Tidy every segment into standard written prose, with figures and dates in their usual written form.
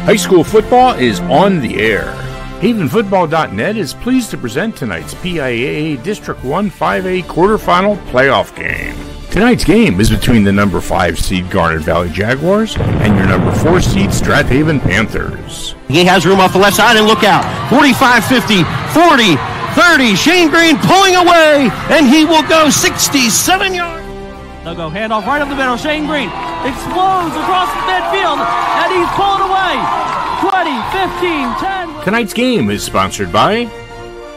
High school football is on the air. HavenFootball.net is pleased to present tonight's PIAA District 1 5A quarterfinal playoff game. Tonight's game is between the number 5 seed Garnet Valley Jaguars and your number 4 seed Strath Haven Panthers. He has room off the left side, and look out. 45-50, 40, 30. Shane Green pulling away, and he will go 67 yards. They'll go handoff right up the middle. Shane Green explodes across the midfield, and he's pulled away. 20, 15, 10. Tonight's game is sponsored by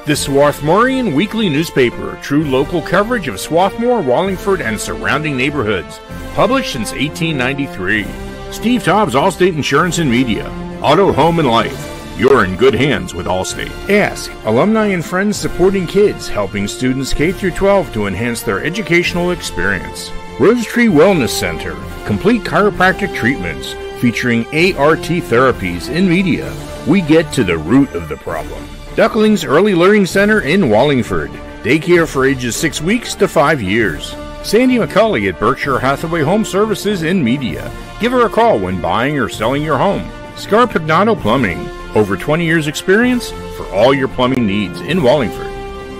the Swarthmorean Weekly Newspaper, true local coverage of Swarthmore, Wallingford, and surrounding neighborhoods. Published since 1893. Steve Tobbs, Allstate Insurance and Media. Auto, Home, and Life. You're in good hands with Allstate. Ask, alumni and friends supporting kids, helping students K-12 to enhance their educational experience. Rose Tree Wellness Center, complete chiropractic treatments featuring ART therapies in media. We get to the root of the problem. Ducklings Early Learning Center in Wallingford, daycare for ages 6 weeks to 5 years. Sandy McCauley at Berkshire Hathaway Home Services in media. Give her a call when buying or selling your home. Scar Pagnato Plumbing, over 20 years experience for all your plumbing needs in Wallingford.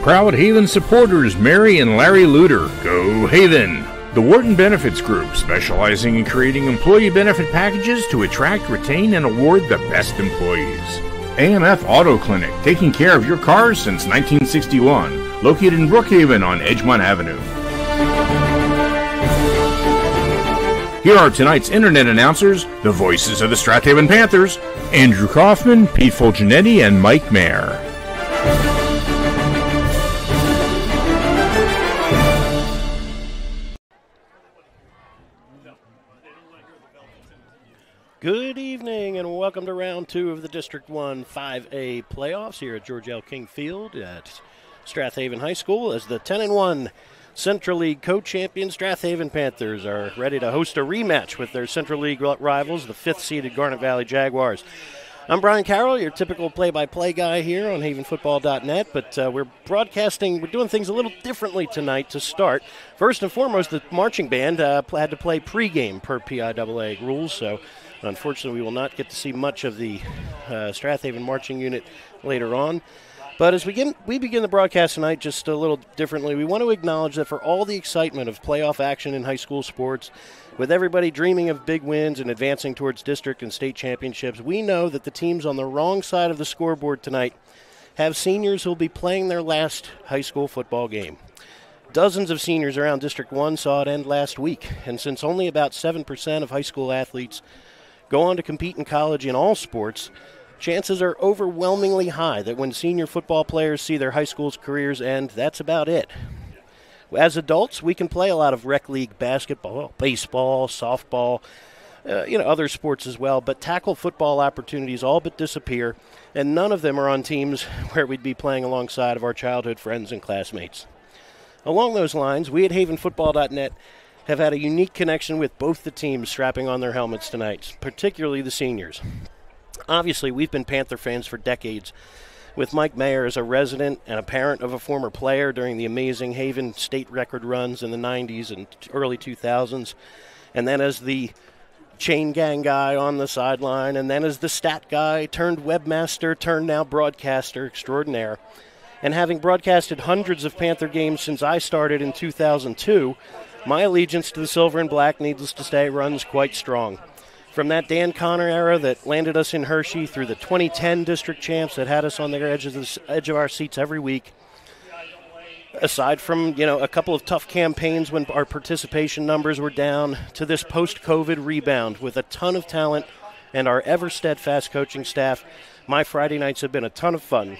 Proud Haven supporters Mary and Larry Luter, go Haven! The Wharton Benefits Group, specializing in creating employee benefit packages to attract, retain, and award the best employees. AMF Auto Clinic, taking care of your cars since 1961, located in Brookhaven on Edgemont Avenue. Here are tonight's internet announcers, the voices of the Strath Haven Panthers, Andrew Kaufman, Pete Fulginetti, and Mike Mayer. Good evening and welcome to round 2 of the District 1 5A playoffs here at George L. King Field at Strath Haven High School as the 10-1 Central League co-champion Strath Haven Panthers are ready to host a rematch with their Central League rivals, the 5th-seeded Garnet Valley Jaguars. I'm Brian Carroll, your typical play-by-play guy here on HavenFootball.net, but we're doing things a little differently tonight to start. First and foremost, the marching band had to play pregame per PIAA rules, so unfortunately we will not get to see much of the Strath Haven marching unit later on. But as we begin the broadcast tonight just a little differently, we want to acknowledge that for all the excitement of playoff action in high school sports, with everybody dreaming of big wins and advancing towards district and state championships, we know that the teams on the wrong side of the scoreboard tonight have seniors who will be playing their last high school football game. Dozens of seniors around District 1 saw it end last week, and since only about 7% of high school athletes go on to compete in college in all sports, chances are overwhelmingly high that when senior football players see their high school's careers end, that's about it. As adults, we can play a lot of rec league basketball, baseball, softball, other sports as well, but tackle football opportunities all but disappear, and none of them are on teams where we'd be playing alongside of our childhood friends and classmates. Along those lines, we at HavenFootball.net have had a unique connection with both the teams strapping on their helmets tonight, particularly the seniors. Obviously, we've been Panther fans for decades, with Mike Mayer as a resident and a parent of a former player during the amazing Haven state record runs in the 90s and early 2000s, and then as the chain gang guy on the sideline, and then as the stat guy turned webmaster turned now broadcaster extraordinaire. And having broadcasted hundreds of Panther games since I started in 2002, my allegiance to the silver and black, needless to say, runs quite strong. From that Dan Connor era that landed us in Hershey through the 2010 district champs that had us on the edge of our seats every week, aside from, a couple of tough campaigns when our participation numbers were down, to this post-COVID rebound with a ton of talent and our ever-steadfast coaching staff, my Friday nights have been a ton of fun.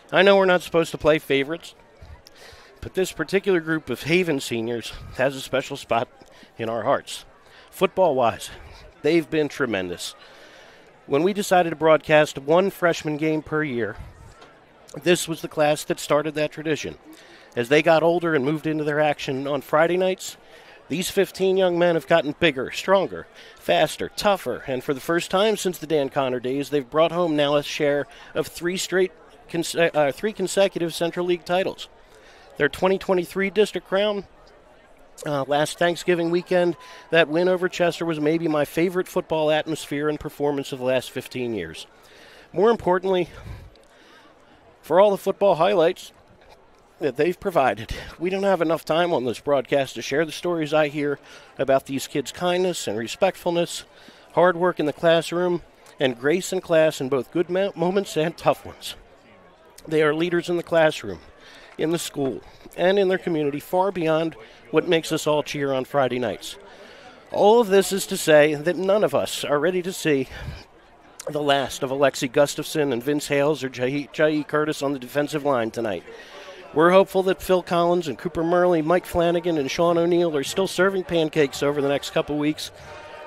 I know we're not supposed to play favorites, but this particular group of Haven seniors has a special spot in our hearts. Football-wise, they've been tremendous. When we decided to broadcast one freshman game per year, this was the class that started that tradition. As they got older and moved into their action on Friday nights, these 15 young men have gotten bigger, stronger, faster, tougher, and for the first time since the Dan Connor days, they've brought home now a share of three consecutive Central League titles. Their 2023 district crown Last Thanksgiving weekend, that win over Chester was maybe my favorite football atmosphere and performance of the last 15 years. More importantly, for all the football highlights that they've provided, we don't have enough time on this broadcast to share the stories I hear about these kids' kindness and respectfulness, hard work in the classroom, and grace in class in both good moments and tough ones. They are leaders in the classroom, in the school, and in their community, far beyond what makes us all cheer on Friday nights. All of this is to say that none of us are ready to see the last of Alexi Gustafson and Vince Hales or Jai Curtis on the defensive line tonight. We're hopeful that Phil Collins and Cooper Murley, Mike Flanagan, and Sean O'Neill are still serving pancakes over the next couple weeks,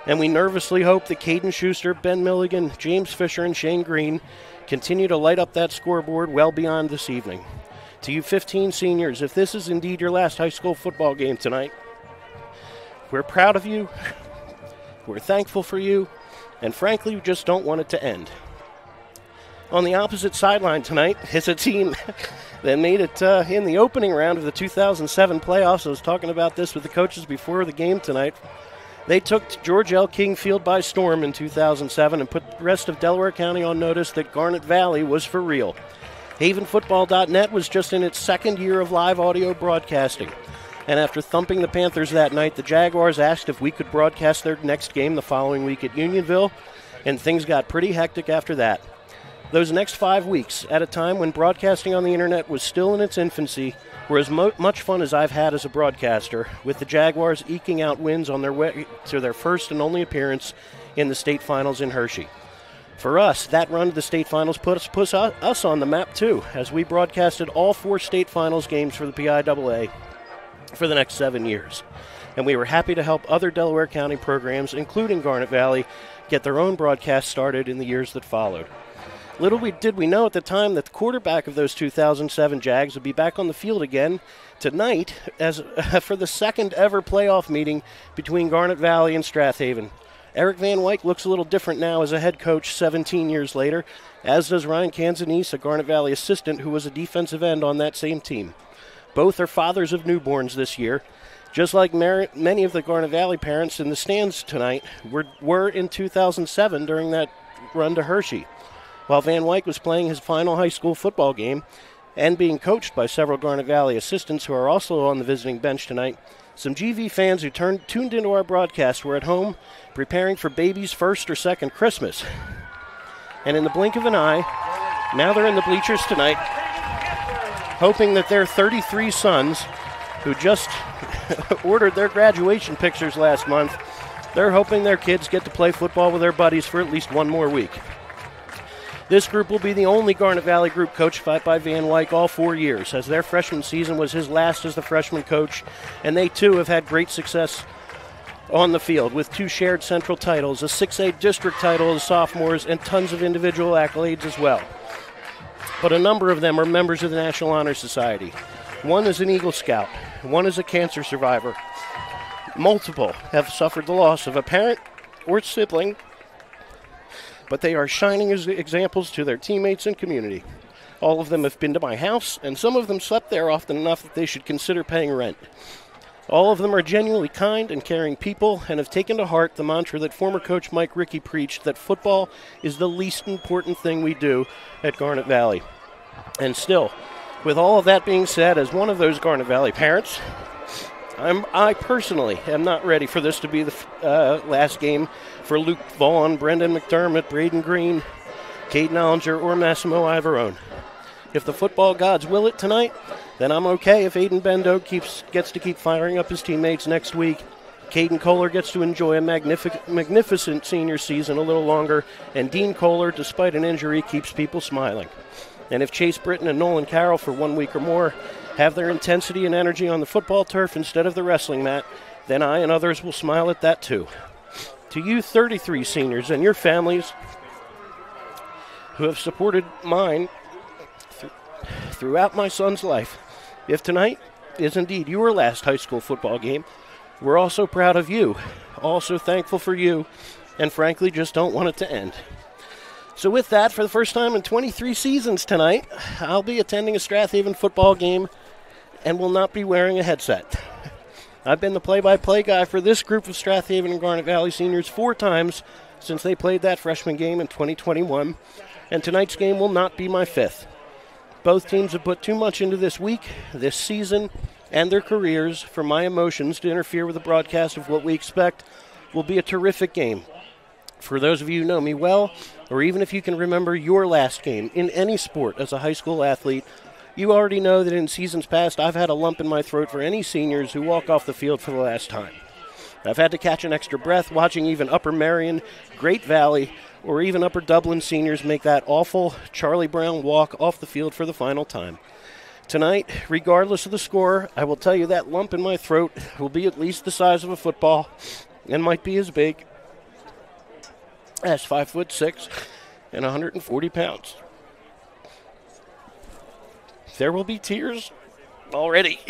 and we nervously hope that Caden Schuster, Ben Milligan, James Fisher, and Shane Green continue to light up that scoreboard well beyond this evening. To you 15 seniors, if this is indeed your last high school football game tonight, we're proud of you, we're thankful for you, and frankly, we just don't want it to end. On the opposite sideline tonight is a team that made it in the opening round of the 2007 playoffs. I was talking about this with the coaches before the game tonight. They took George L. King Field by storm in 2007 and put the rest of Delaware County on notice that Garnet Valley was for real. HavenFootball.net was just in its second year of live audio broadcasting. And after thumping the Panthers that night, the Jaguars asked if we could broadcast their next game the following week at Unionville, and things got pretty hectic after that. Those next 5 weeks, at a time when broadcasting on the internet was still in its infancy, were as much fun as I've had as a broadcaster, with the Jaguars eking out wins on their way to their first and only appearance in the state finals in Hershey. For us, that run to the state finals put us on the map too, as we broadcasted all 4 state finals games for the PIAA for the next 7 years. And we were happy to help other Delaware County programs, including Garnet Valley, get their own broadcast started in the years that followed. Little did we know at the time that the quarterback of those 2007 Jags would be back on the field again tonight as for the second ever playoff meeting between Garnet Valley and Strath Haven. Eric Van Wyk looks a little different now as a head coach 17 years later, as does Ryan Canzanese, a Garnet Valley assistant who was a defensive end on that same team. Both are fathers of newborns this year, just like many of the Garnet Valley parents in the stands tonight were in 2007 during that run to Hershey. While Van Wyk was playing his final high school football game and being coached by several Garnet Valley assistants who are also on the visiting bench tonight, some GV fans who tuned into our broadcast were at home preparing for baby's first or second Christmas. And in the blink of an eye, now they're in the bleachers tonight, hoping that their 33 sons, who just ordered their graduation pictures last month, they're hoping their kids get to play football with their buddies for at least one more week. This group will be the only Garnet Valley group coached by Van Wyk all 4 years, as their freshman season was his last as the freshman coach, and they too have had great success on the field with 2 shared central titles, a 6A district title as sophomores, and tons of individual accolades as well. But a number of them are members of the National Honor Society. One is an Eagle Scout, one is a cancer survivor. Multiple have suffered the loss of a parent or sibling, but they are shining as examples to their teammates and community. All of them have been to my house, and some of them slept there often enough that they should consider paying rent. All of them are genuinely kind and caring people and have taken to heart the mantra that former coach Mike Rickey preached, that football is the least important thing we do at Garnet Valley. And still, with all of that being said, as one of those Garnet Valley parents, I personally am not ready for this to be the last game for Luke Vaughn, Brendan McDermott, Braden Green, Caden Ollinger, or Massimo Ivarone. If the football gods will it tonight, then I'm okay if Aiden Bendo gets to keep firing up his teammates next week. Caden Kohler gets to enjoy a magnificent senior season a little longer, and Dean Kohler, despite an injury, keeps people smiling. And if Chase Britton and Nolan Carroll for 1 week or more have their intensity and energy on the football turf instead of the wrestling mat, then I and others will smile at that too. To you 33 seniors and your families who have supported mine throughout my son's life, if tonight is indeed your last high school football game, we're also proud of you, also thankful for you, and frankly just don't want it to end. So with that, for the first time in 23 seasons tonight, I'll be attending a Strath Haven football game and will not be wearing a headset. I've been the play-by-play guy for this group of Strath Haven and Garnet Valley seniors 4 times since they played that freshman game in 2021, and tonight's game will not be my 5th. Both teams have put too much into this week, this season, and their careers for my emotions to interfere with the broadcast of what we expect will be a terrific game. For those of you who know me well, or even if you can remember your last game in any sport as a high school athlete, you already know that in seasons past I've had a lump in my throat for any seniors who walk off the field for the last time. I've had to catch an extra breath watching even Upper Marion, Great Valley, or even Upper Dublin seniors make that awful Charlie Brown walk off the field for the final time. Tonight, regardless of the score, I will tell you that lump in my throat will be at least the size of a football and might be as big as 5'6" and 140 pounds. There will be tears already.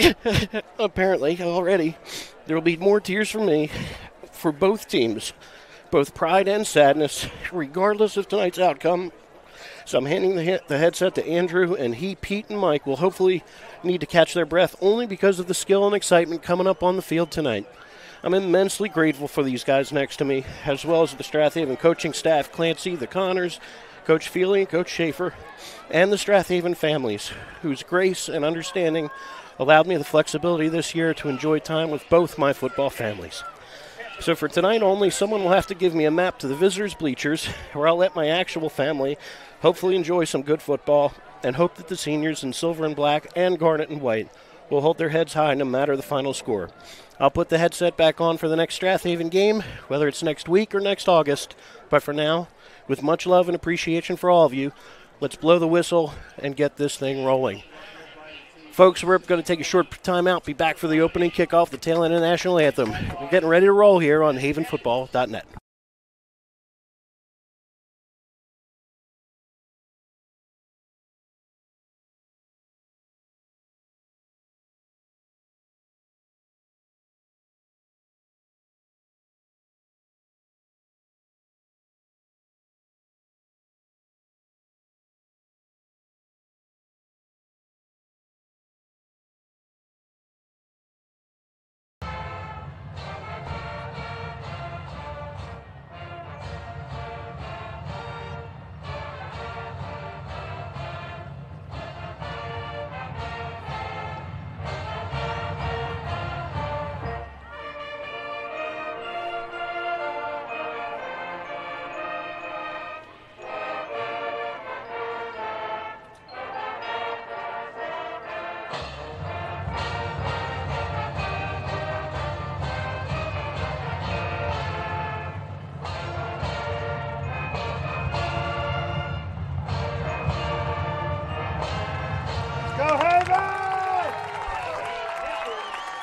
Apparently, already. There will be more tears from me for both teams, both pride and sadness, regardless of tonight's outcome. So I'm handing the headset to Andrew, and he, Pete, and Mike will hopefully need to catch their breath only because of the skill and excitement coming up on the field tonight. I'm immensely grateful for these guys next to me, as well as the Strath Haven coaching staff, Clancy, the Connors, Coach Feely, and Coach Schaefer, and the Strath Haven families, whose grace and understanding allowed me the flexibility this year to enjoy time with both my football families. So for tonight only, someone will have to give me a map to the visitors' bleachers, where I'll let my actual family hopefully enjoy some good football, and hope that the seniors in silver and black and garnet and white will hold their heads high no matter the final score. I'll put the headset back on for the next Strath Haven game, whether it's next week or next August, but for now, with much love and appreciation for all of you, let's blow the whistle and get this thing rolling. Folks, we're going to take a short time out, be back for the opening kickoff, the tail end of the national anthem. We're getting ready to roll here on havenfootball.net.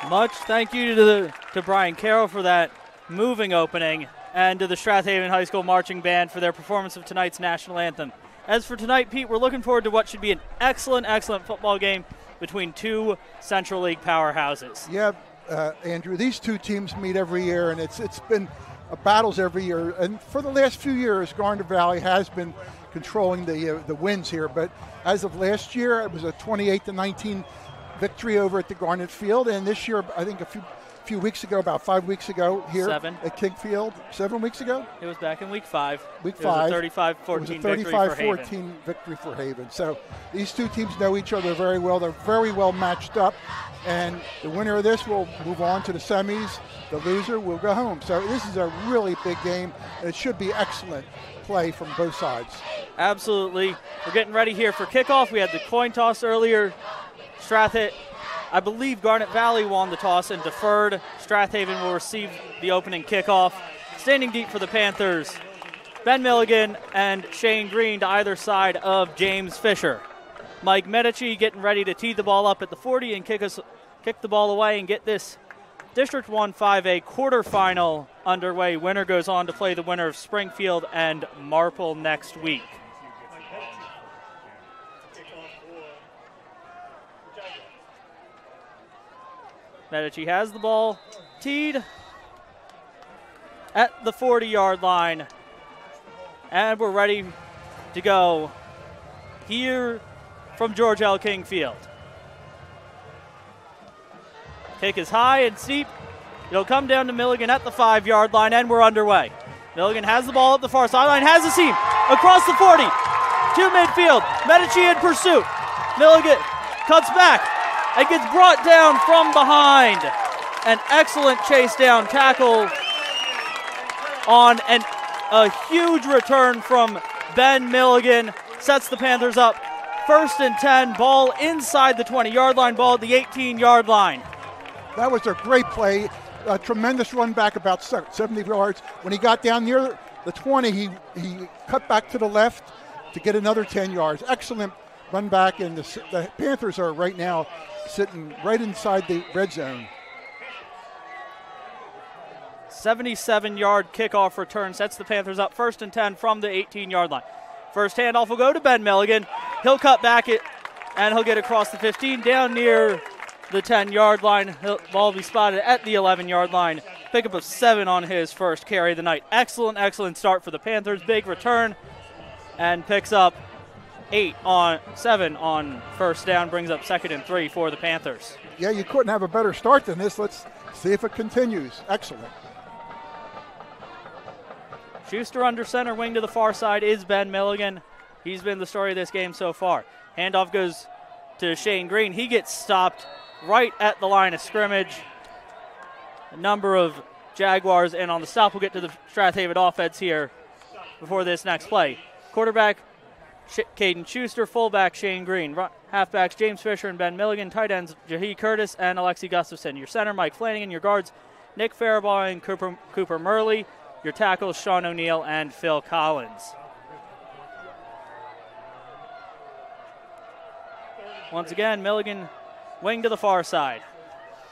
Much thank you to Brian Carroll for that moving opening, and to the Strath Haven High School Marching Band for their performance of tonight's national anthem. As for tonight, Pete, we're looking forward to what should be an excellent football game between two Central League powerhouses. Yeah, Andrew, these two teams meet every year, and it's been battles every year. And for the last few years, Garnet Valley has been controlling the wins here. But as of last year, it was a 28-19 victory over at the Garnet Field, and this year, I think a few weeks ago, about 5 weeks ago here at King Field, 7 weeks ago? It was back in week 5. Week 5. It was a 35-14 victory for Haven. So these two teams know each other very well. They're very well matched up, and the winner of this will move on to the semis. The loser will go home. So this is a really big game, and it should be excellent play from both sides. Absolutely. We're getting ready here for kickoff. We had the coin toss earlier. I believe Garnet Valley won the toss and deferred. Strath Haven will receive the opening kickoff. Standing deep for the Panthers, Ben Milligan and Shane Green to either side of James Fisher. Mike Medici getting ready to tee the ball up at the 40 and kick the ball away and get this District 1 5A quarterfinal underway. Winner goes on to play the winner of Springfield and Marple next week. Medici has the ball teed at the 40-yard line. And we're ready to go here from George L. King Field. Kick is high and steep. It'll come down to Milligan at the 5-yard line, and we're underway. Milligan has the ball up the far sideline, has a seam across the 40 to midfield. Medici in pursuit. Milligan cuts back and gets brought down from behind. An excellent chase down tackle on a huge return from Ben Milligan. Sets the Panthers up. 1st and 10, ball inside the 20-yard line, ball at the 18-yard line. That was a great play. A tremendous run back about 70 yards. When he got down near the 20, he cut back to the left to get another 10 yards. Excellent run back, and the Panthers are right now sitting right inside the red zone. 77-yard kickoff return sets the Panthers up 1st and 10 from the 18-yard line. First handoff will go to Ben Milligan. He'll cut back it, and he'll get across the 15 down near the 10-yard line. Ball will be spotted at the 11-yard line. Pickup of 7 on his first carry of the night. Excellent start for the Panthers. Big return, and picks up 7 on first down. Brings up 2nd and 3 for the Panthers. Yeah, you couldn't have a better start than this. Let's see if it continues. Excellent. Schuster under center, wing to the far side is Ben Milligan. He's been the story of this game so far. Handoff goes to Shane Green. He gets stopped right at the line of scrimmage. A number of Jaguars in on the stop. We'll get to the Strath Haven offense here before this next play. Quarterback Caden Schuster, fullback Shane Green, halfbacks James Fisher and Ben Milligan, tight ends Jahi Curtis and Alexi Gustafson. Your center Mike Flanagan, your guards Nick Faribault and Cooper Murley. Your tackles, Sean O'Neill and Phil Collins. Once again, Milligan wing to the far side.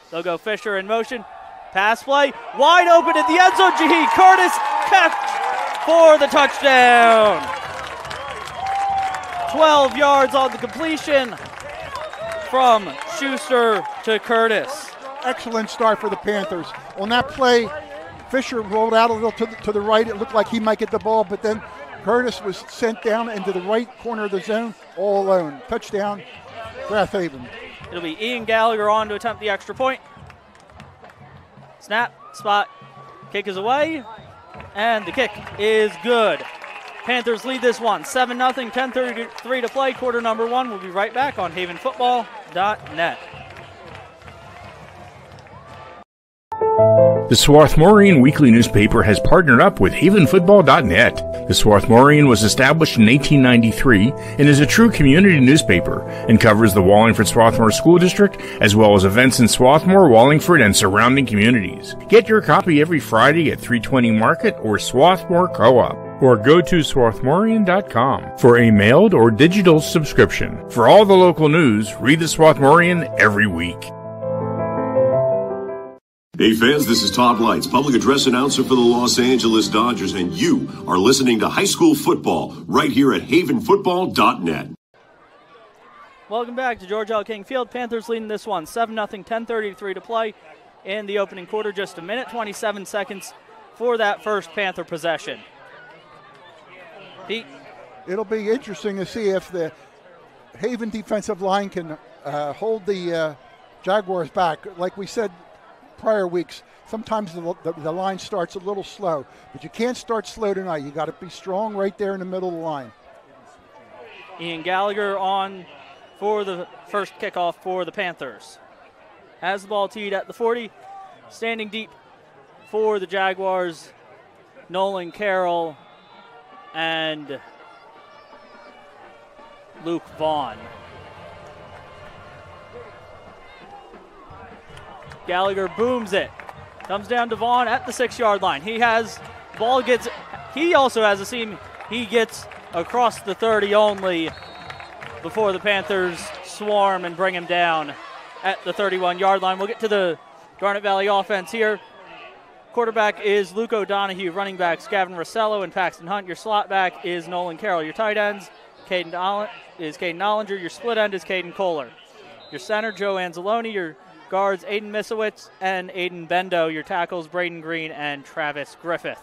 They'll go Fisher in motion. Pass play, wide open at the end zone. Jahi Curtis catch for the touchdown. 12 yards on the completion from Schuster to Curtis. Excellent start for the Panthers. On that play, Fisher rolled out a little to the right. It looked like he might get the ball, but then Curtis was sent down into the right corner of the zone all alone. Touchdown, Strath Haven. It'll be Ian Gallagher on to attempt the extra point. Snap, spot, kick is away, and the kick is good. Panthers lead this one, 7-0, 10:33 to play, quarter number 1. We'll be right back on havenfootball.net. The Swarthmorean Weekly Newspaper has partnered up with havenfootball.net. The Swarthmorean was established in 1893 and is a true community newspaper and covers the Wallingford Swarthmore School District as well as events in Swarthmore, Wallingford, and surrounding communities. Get your copy every Friday at 320 Market or Swarthmore Co-op, or go to swarthmorean.com for a mailed or digital subscription. For all the local news, read the Swarthmorean every week. Hey fans, this is Todd Lights, public address announcer for the Los Angeles Dodgers, and you are listening to high school football right here at havenfootball.net. Welcome back to George L. King Field. Panthers leading this one, 7-0, 10:33 to play in the opening quarter. Just a minute, 27 seconds for that first Panther possession. Pete? It'll be interesting to see if the Haven defensive line can hold the Jaguars back. Like we said prior weeks, sometimes the line starts a little slow, but you can't start slow tonight. You got to be strong right there in the middle of the line. Ian Gallagher on for the first kickoff for the Panthers. Has the ball teed at the 40. Standing deep for the Jaguars, Nolan Carroll and Luke Vaughn. Gallagher booms it. Comes down to Vaughn at the 6-yard line. He also has a seam. He gets across the 30 only before the Panthers swarm and bring him down at the 31-yard line. We'll get to the Garnet Valley offense here. Quarterback is Luke O'Donohue. Running backs Gavin Rossello and Paxton Hunt. Your slot back is Nolan Carroll. Your tight ends is Caden Ollinger. Your split end is Caden Kohler. Your center, Joe Anzalone. Your guards, Aiden Misowitz and Aiden Bendo. Your tackles, Braden Green and Travis Griffith.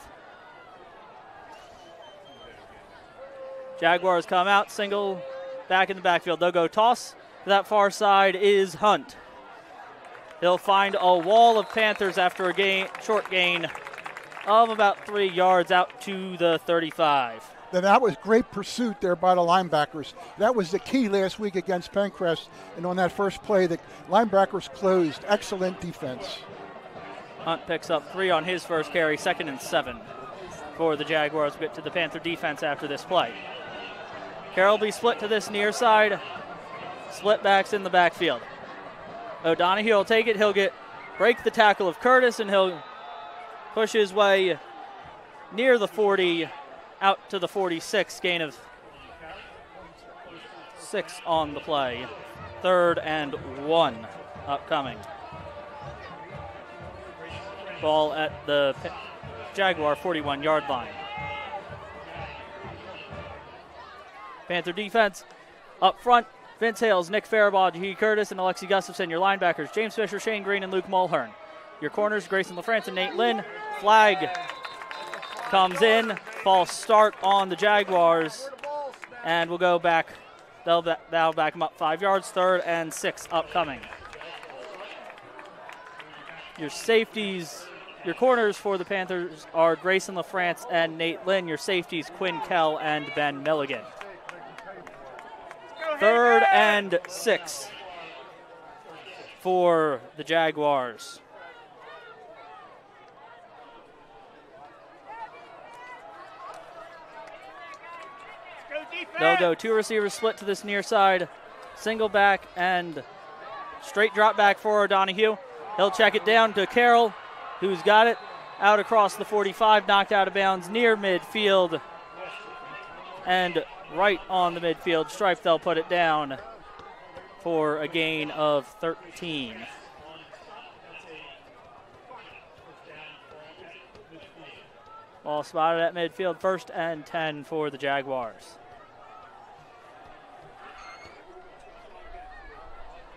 Jaguars come out, single back in the backfield. They'll go toss. To that far side is Hunt. He'll find a wall of Panthers after a short gain of about 3 yards out to the 35. Then that was great pursuit there by the linebackers. That was the key last week against Pencrest. And on that first play, the linebackers closed. Excellent defense. Hunt picks up 3 on his first carry, 2nd and 7 for the Jaguars. We'll get to the Panther defense after this play. Carroll will be split to this near side. Split backs in the backfield. O'Donohue will take it. He'll break the tackle of Curtis, and he'll push his way near the 40 out to the 46, gain of 6 on the play. 3rd and 1 upcoming. Ball at the Jaguar 41-yard line. Panther defense up front. Vince Hales, Nick Faribaugh, Jahi Curtis, and Alexi Gustafson. Your linebackers, James Fisher, Shane Green, and Luke Mulhern. Your corners, Grayson LaFrance and Nate Lynn. Flag comes in. False start on the Jaguars. And we'll go back. That'll back them up 5 yards. 3rd and 6 upcoming. Your safeties, your corners for the Panthers are Grayson LaFrance and Nate Lynn. Your safeties, Quinn Kell and Ben Milligan. 3rd and 6 for the Jaguars. They'll go 2 receivers split to this near side. Single back and straight drop back for O'Donohue. He'll check it down to Carroll, who's got it out across the 45, knocked out of bounds near midfield. And right on the midfield stripe, they'll put it down for a gain of 13. Ball spotted at midfield, 1st and 10 for the Jaguars.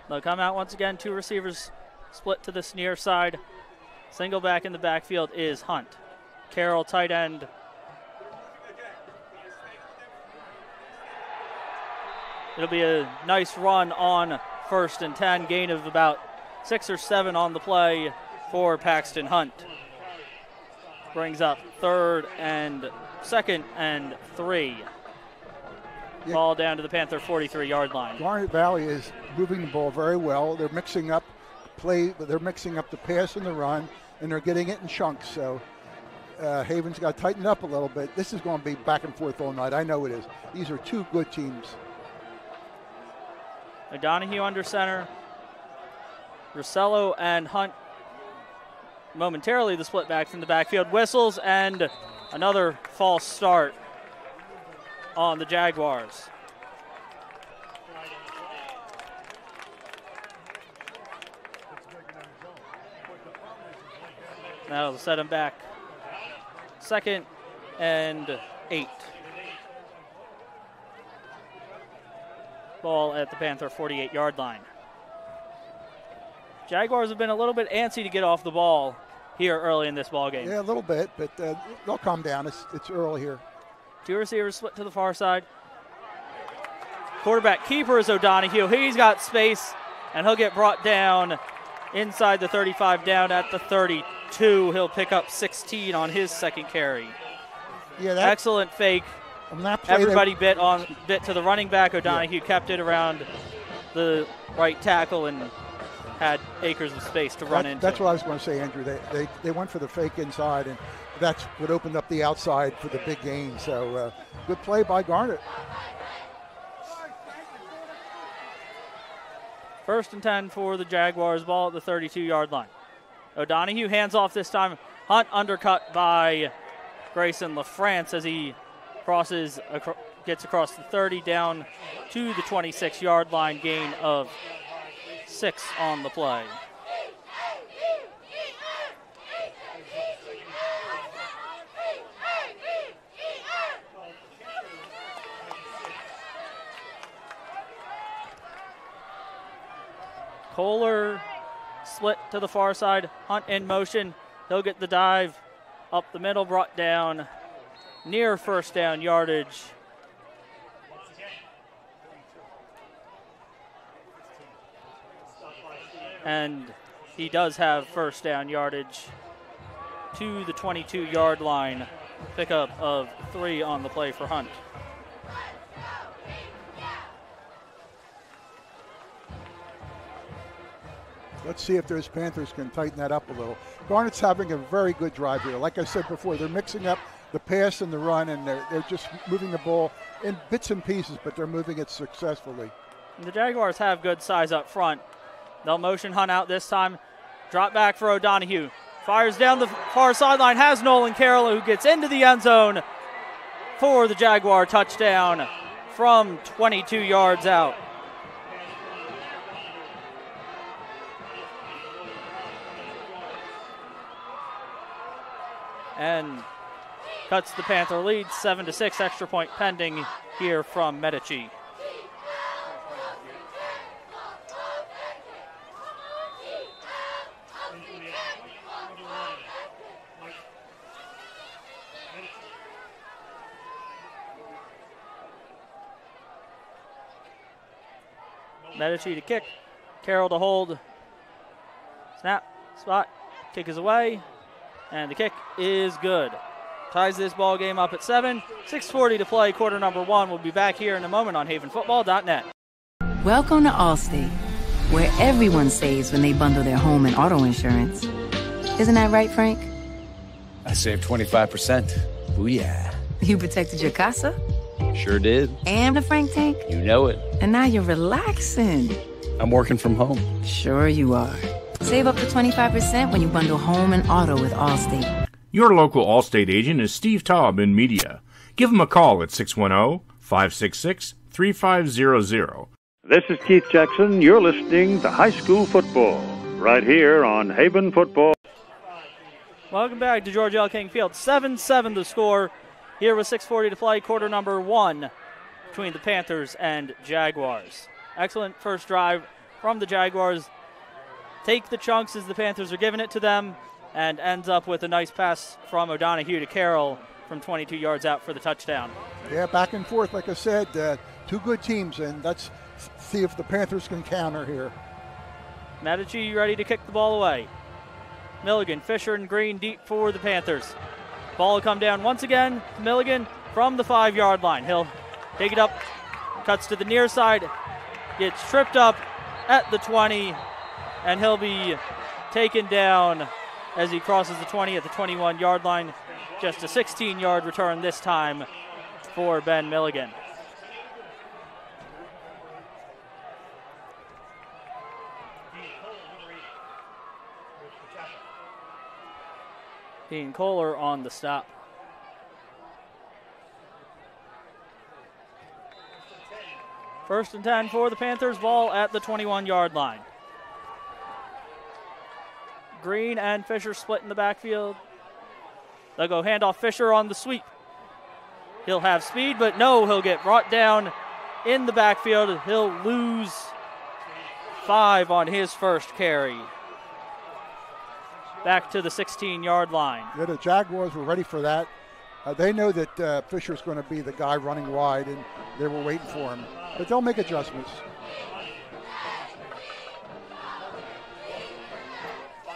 They'll come out once again, 2 receivers split to this near side. Single back in the backfield is Hunt. Carroll, tight end. It'll be a nice run on 1st and 10, gain of about 6 or 7 on the play for Paxton Hunt. Brings up 2nd and 3. Yeah. Ball down to the Panther 43-yard line. Garnet Valley is moving the ball very well. They're mixing up the pass and the run, and they're getting it in chunks. So Haven's got to tighten up a little bit. This is going to be back and forth all night. I know it is. These are 2 good teams. O'Donohue under center. Rosello and Hunt momentarily the split backs in the backfield. Whistles and another false start on the Jaguars. That'll set him back. 2nd and 8. Ball at the Panther 48-yard line. Jaguars have been a little bit antsy to get off the ball here early in this ball game. Yeah, a little bit, but they'll calm down. It's early here. 2 receivers split to the far side. Quarterback keeper is O'Donohue. He's got space, and he'll get brought down inside the 35, down at the 32. He'll pick up 16 on his 2nd carry. Yeah, excellent fake. Everybody bit to the running back. O'Donohue kept it around the right tackle and had acres of space to run into. That's what I was going to say, Andrew. They went for the fake inside, and that's what opened up the outside for the big gain. So good play by Garnet. 1st and 10 for the Jaguars. Ball at the 32-yard line. O'Donohue hands off this time. Hunt undercut by Grayson LaFrance as he gets across the 30 down to the 26-yard line, gain of 6 on the play. Kohler split to the far side. Hunt in motion. He'll get the dive up the middle, brought down near 1st down yardage. And he does have first down yardage to the 22-yard line. Pickup of 3 on the play for Hunt. Let's see if those Panthers can tighten that up a little. Garnet's having a very good drive here. Like I said before, they're mixing up the pass and the run, and they're just moving the ball in bits and pieces, but they're moving it successfully. The Jaguars have good size up front. They'll motion Hunt out this time. Drop back for O'Donohue. Fires down the far sideline, has Nolan Carroll, who gets into the end zone for the Jaguar touchdown from 22 yards out. And cuts the Panther lead, 7-6, extra point pending here from Medici. Medici to kick, Carroll to hold, snap, spot, kick is away, and the kick is good. Ties this ball game up at 7, 6:40 to play, quarter number 1. We'll be back here in a moment on havenfootball.net. Welcome to Allstate, where everyone saves when they bundle their home and auto insurance. Isn't that right, Frank? I saved 25%. Booyah. You protected your casa? Sure did. And the Frank tank? You know it. And now you're relaxing. I'm working from home. Sure you are. Save up to 25% when you bundle home and auto with Allstate. Your local Allstate agent is Steve Taub in media. Give him a call at 610-566-3500. This is Keith Jackson. You're listening to High School Football right here on Haven Football. Welcome back to George L. King Field. 7-7 the score. Here with 6:40 to play, quarter number 1 between the Panthers and Jaguars. Excellent first drive from the Jaguars. Take the chunks as the Panthers are giving it to them, and ends up with a nice pass from O'Donohue to Carroll from 22 yards out for the touchdown. Yeah, back and forth, like I said, two good teams, and let's see if the Panthers can counter here. Medici ready to kick the ball away. Milligan, Fisher, and Green deep for the Panthers. Ball will come down once again to Milligan from the 5-yard line. He'll take it up, cuts to the near side, gets tripped up at the 20, and he'll be taken down as he crosses the 20 at the 21-yard line. Just a 16-yard return this time for Ben Milligan. Dean Kohler on the stop. First and 10 for the Panthers, ball at the 21-yard line. Green and Fisher split in the backfield. They'll go handoff Fisher on the sweep. He'll have speed, but no, he'll get brought down in the backfield. He'll lose 5 on his first carry. Back to the 16-yard line. Yeah, the Jaguars were ready for that. They know that Fisher's going to be the guy running wide, and they were waiting for him. But they'll make adjustments.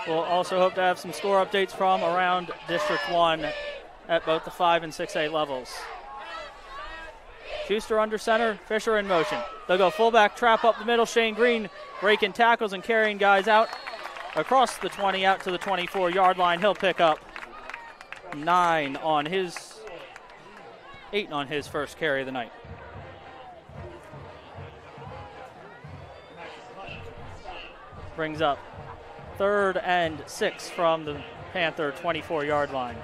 We'll also hope to have some score updates from around District 1 at both the 5 and 6A levels. Schuster under center, Fisher in motion. They'll go fullback, trap up the middle. Shane Green breaking tackles and carrying guys out across the 20 out to the 24-yard line. He'll pick up 8 on his first carry of the night. Brings up 3rd and 6 from the Panther 24-yard line.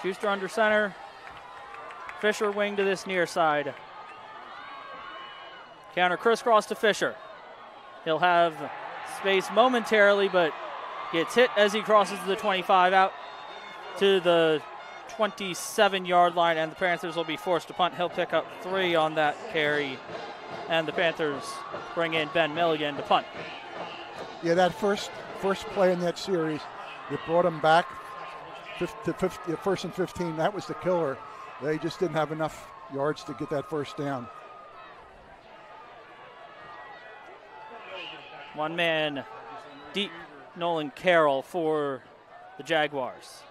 Schuster under center. Fisher wing to this near side. Counter crisscross to Fisher. He'll have space momentarily, but gets hit as he crosses the 25 out to the 27-yard line, and the Panthers will be forced to punt. He'll pick up 3 on that carry, and the Panthers bring in Ben Milligan to punt. Yeah, that first play in that series that brought them back to 1st and 15, that was the killer. They just didn't have enough yards to get that first down. One man deep, Nolan Carroll for the Jaguars.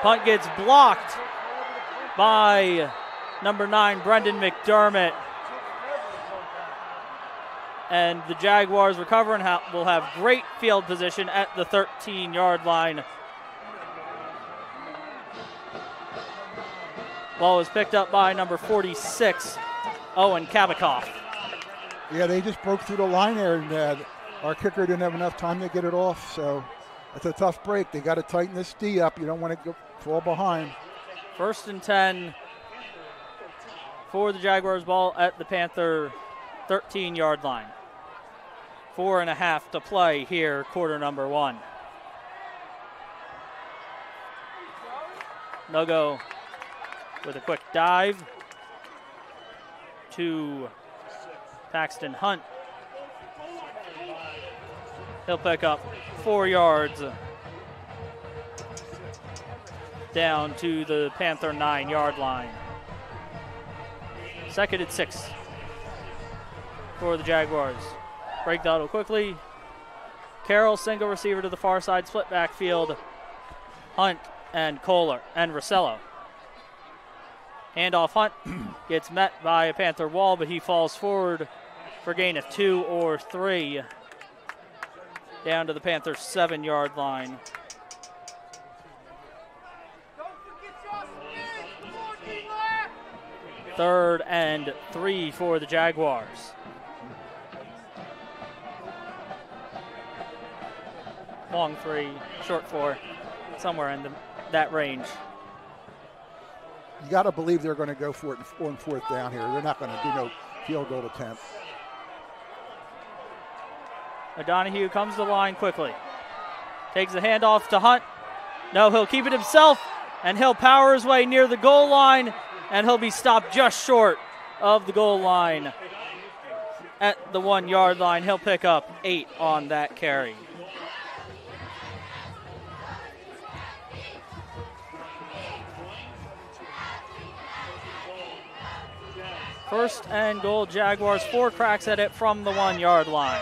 Punt gets blocked by number 9, Brendan McDermott. And the Jaguars recover and will have great field position at the 13-yard line. Ball was picked up by number 46, Owen Kabikoff. Yeah, they just broke through the line there, and our kicker didn't have enough time to get it off, so it's a tough break. They got to tighten this D up. You don't want to fall behind. 1st and 10 for the Jaguars, ball at the Panther 13-yard line. 4.5 to play here, quarter number 1. Nogo with a quick dive to Paxton Hunt. He'll pick up 4 yards down to the Panther 9-yard line. 2nd and 6 for the Jaguars. Break the huddle quickly. Carroll, single receiver to the far side, split backfield. Hunt and Kohler and Rosello. Handoff, Hunt gets met by a Panther wall, but he falls forward for gain of 2 or 3 down to the Panthers' 7-yard line. Third and 3 for the Jaguars. Long 3, short 4, somewhere in that range. You got to believe they're going to go for it on 4th down here. They're not going to do no field goal attempt. O'Donohue comes to the line quickly. Takes the handoff to Hunt. No, he'll keep it himself, and he'll power his way near the goal line, and he'll be stopped just short of the goal line at the 1-yard line. He'll pick up 8 on that carry. First and goal, Jaguars, 4 cracks at it from the 1-yard line.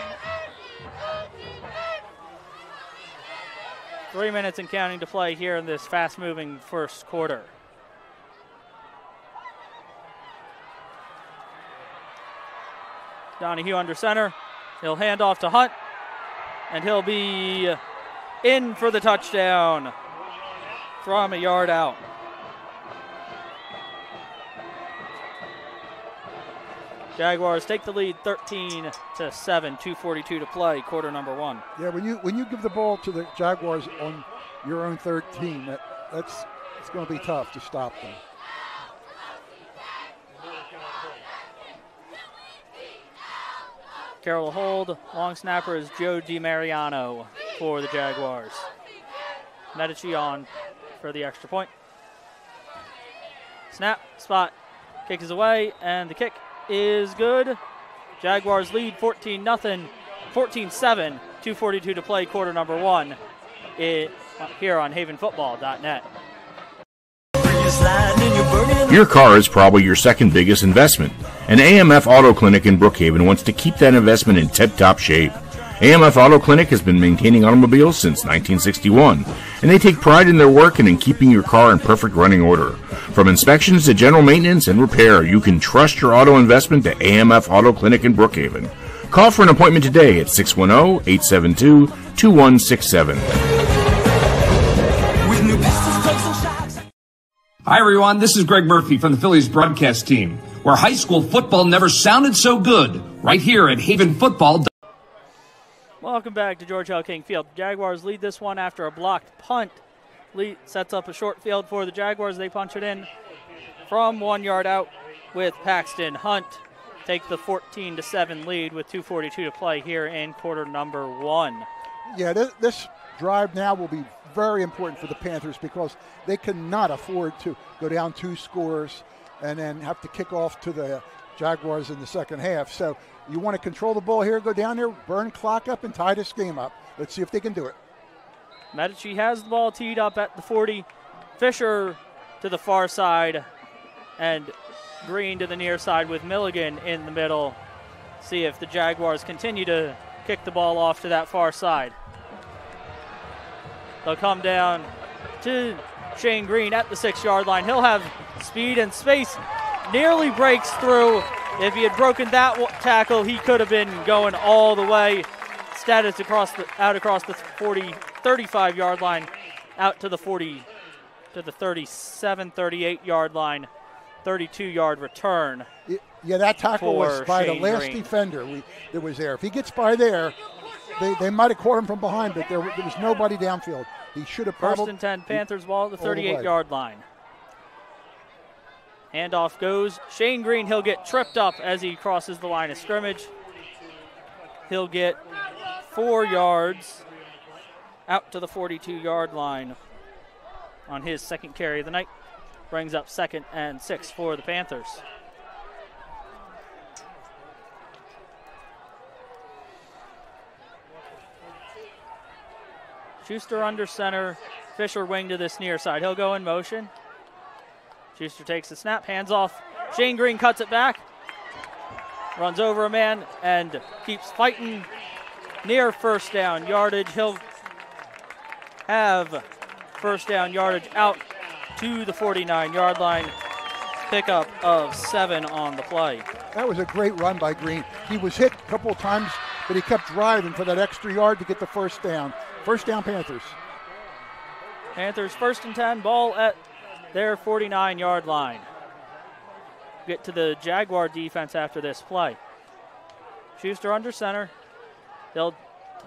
3 minutes and counting to play here in this fast-moving first quarter. Donahue under center. He'll hand off to Hunt, and he'll be in for the touchdown from a yard out. Jaguars take the lead 13-7, 2:42 to play, quarter number 1. Yeah, when you give the ball to the Jaguars on your own 13, it's going to be tough to stop them. Carroll hold. Long snapper is Joe DiMariano for the Jaguars. Medici on for the extra point. Snap, spot, kick is away, and the kick is good. Jaguars lead 14-0, 14-7, 2:42 to play, quarter number 1 here on havenfootball.net. Your car is probably your second biggest investment, and AMF Auto Clinic in Brookhaven wants to keep that investment in tip-top shape. AMF Auto Clinic has been maintaining automobiles since 1961, and they take pride in their work and in keeping your car in perfect running order. From inspections to general maintenance and repair, you can trust your auto investment to AMF Auto Clinic in Brookhaven. Call for an appointment today at 610-872-2167. Hi, everyone. This is Greg Murphy from the Phillies broadcast team, where high school football never sounded so good, right here at Haven Football. Welcome back to George L. King Field. Jaguars lead this one after a blocked punt. Lee sets up a short field for the Jaguars. They punch it in from 1 yard out with Paxton Hunt. Take the 14-7 lead with 2:42 to play here in quarter number 1. Yeah, this drive now will be very important for the Panthers because they cannot afford to go down 2 scores and then have to kick off to the Jaguars in the second half. So you want to control the ball here, go down there, burn clock up, and tie this game up. Let's see if they can do it. Medici has the ball teed up at the 40. Fisher to the far side, and Green to the near side with Milligan in the middle. See if the Jaguars continue to kick the ball off to that far side. They'll come down to Shane Green at the 6-yard line. He'll have speed and space. Nearly breaks through. If he had broken that tackle, he could have been going all the way. Instead, it's across the 35-yard line, out to the 37, 38-yard line. 32-yard return. Yeah, that tackle was by Shane the last Green. defender that was there. If he gets by there, they might have caught him from behind, but there was nobody downfield. He should have First and 10, Panthers ball at the 38-yard line. Handoff goes. Shane Green, he'll get tripped up as he crosses the line of scrimmage. He'll get 4 yards out to the 42-yard line on his second carry of the night. Brings up 2nd and 6 for the Panthers. Schuster under center. Fisher wing to this near side. He'll go in motion. Schuster takes the snap, hands off. Shane Green cuts it back. Runs over a man and keeps fighting near first down yardage. He'll have first down yardage out to the 49-yard line. Pickup of 7 on the play. That was a great run by Green. He was hit a couple of times, but he kept driving for that extra yard to get the first down. First down, Panthers. Panthers 1st and 10, ball at their 49-yard line. Get to the Jaguar defense after this play. Schuster under center. They'll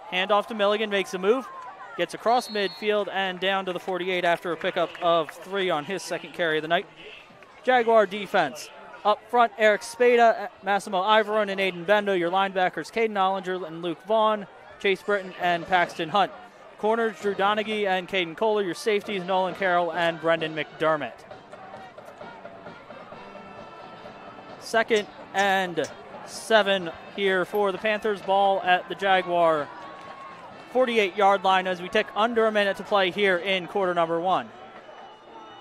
hand off to Milligan, makes a move, gets across midfield and down to the 48 after a pickup of 3 on his second carry of the night. Jaguar defense. Up front, Eric Spada, Massimo Ivorone, and Aiden Bendo. Your linebackers, Caden Ollinger and Luke Vaughn, Chase Britton and Paxton Hunt. Corners, Drew Donaghy and Caden Kohler. Your safeties, Nolan Carroll and Brendan McDermott. 2nd and 7 here for the Panthers. Ball at the Jaguar 48-yard line as we tick under a minute to play here in quarter number 1.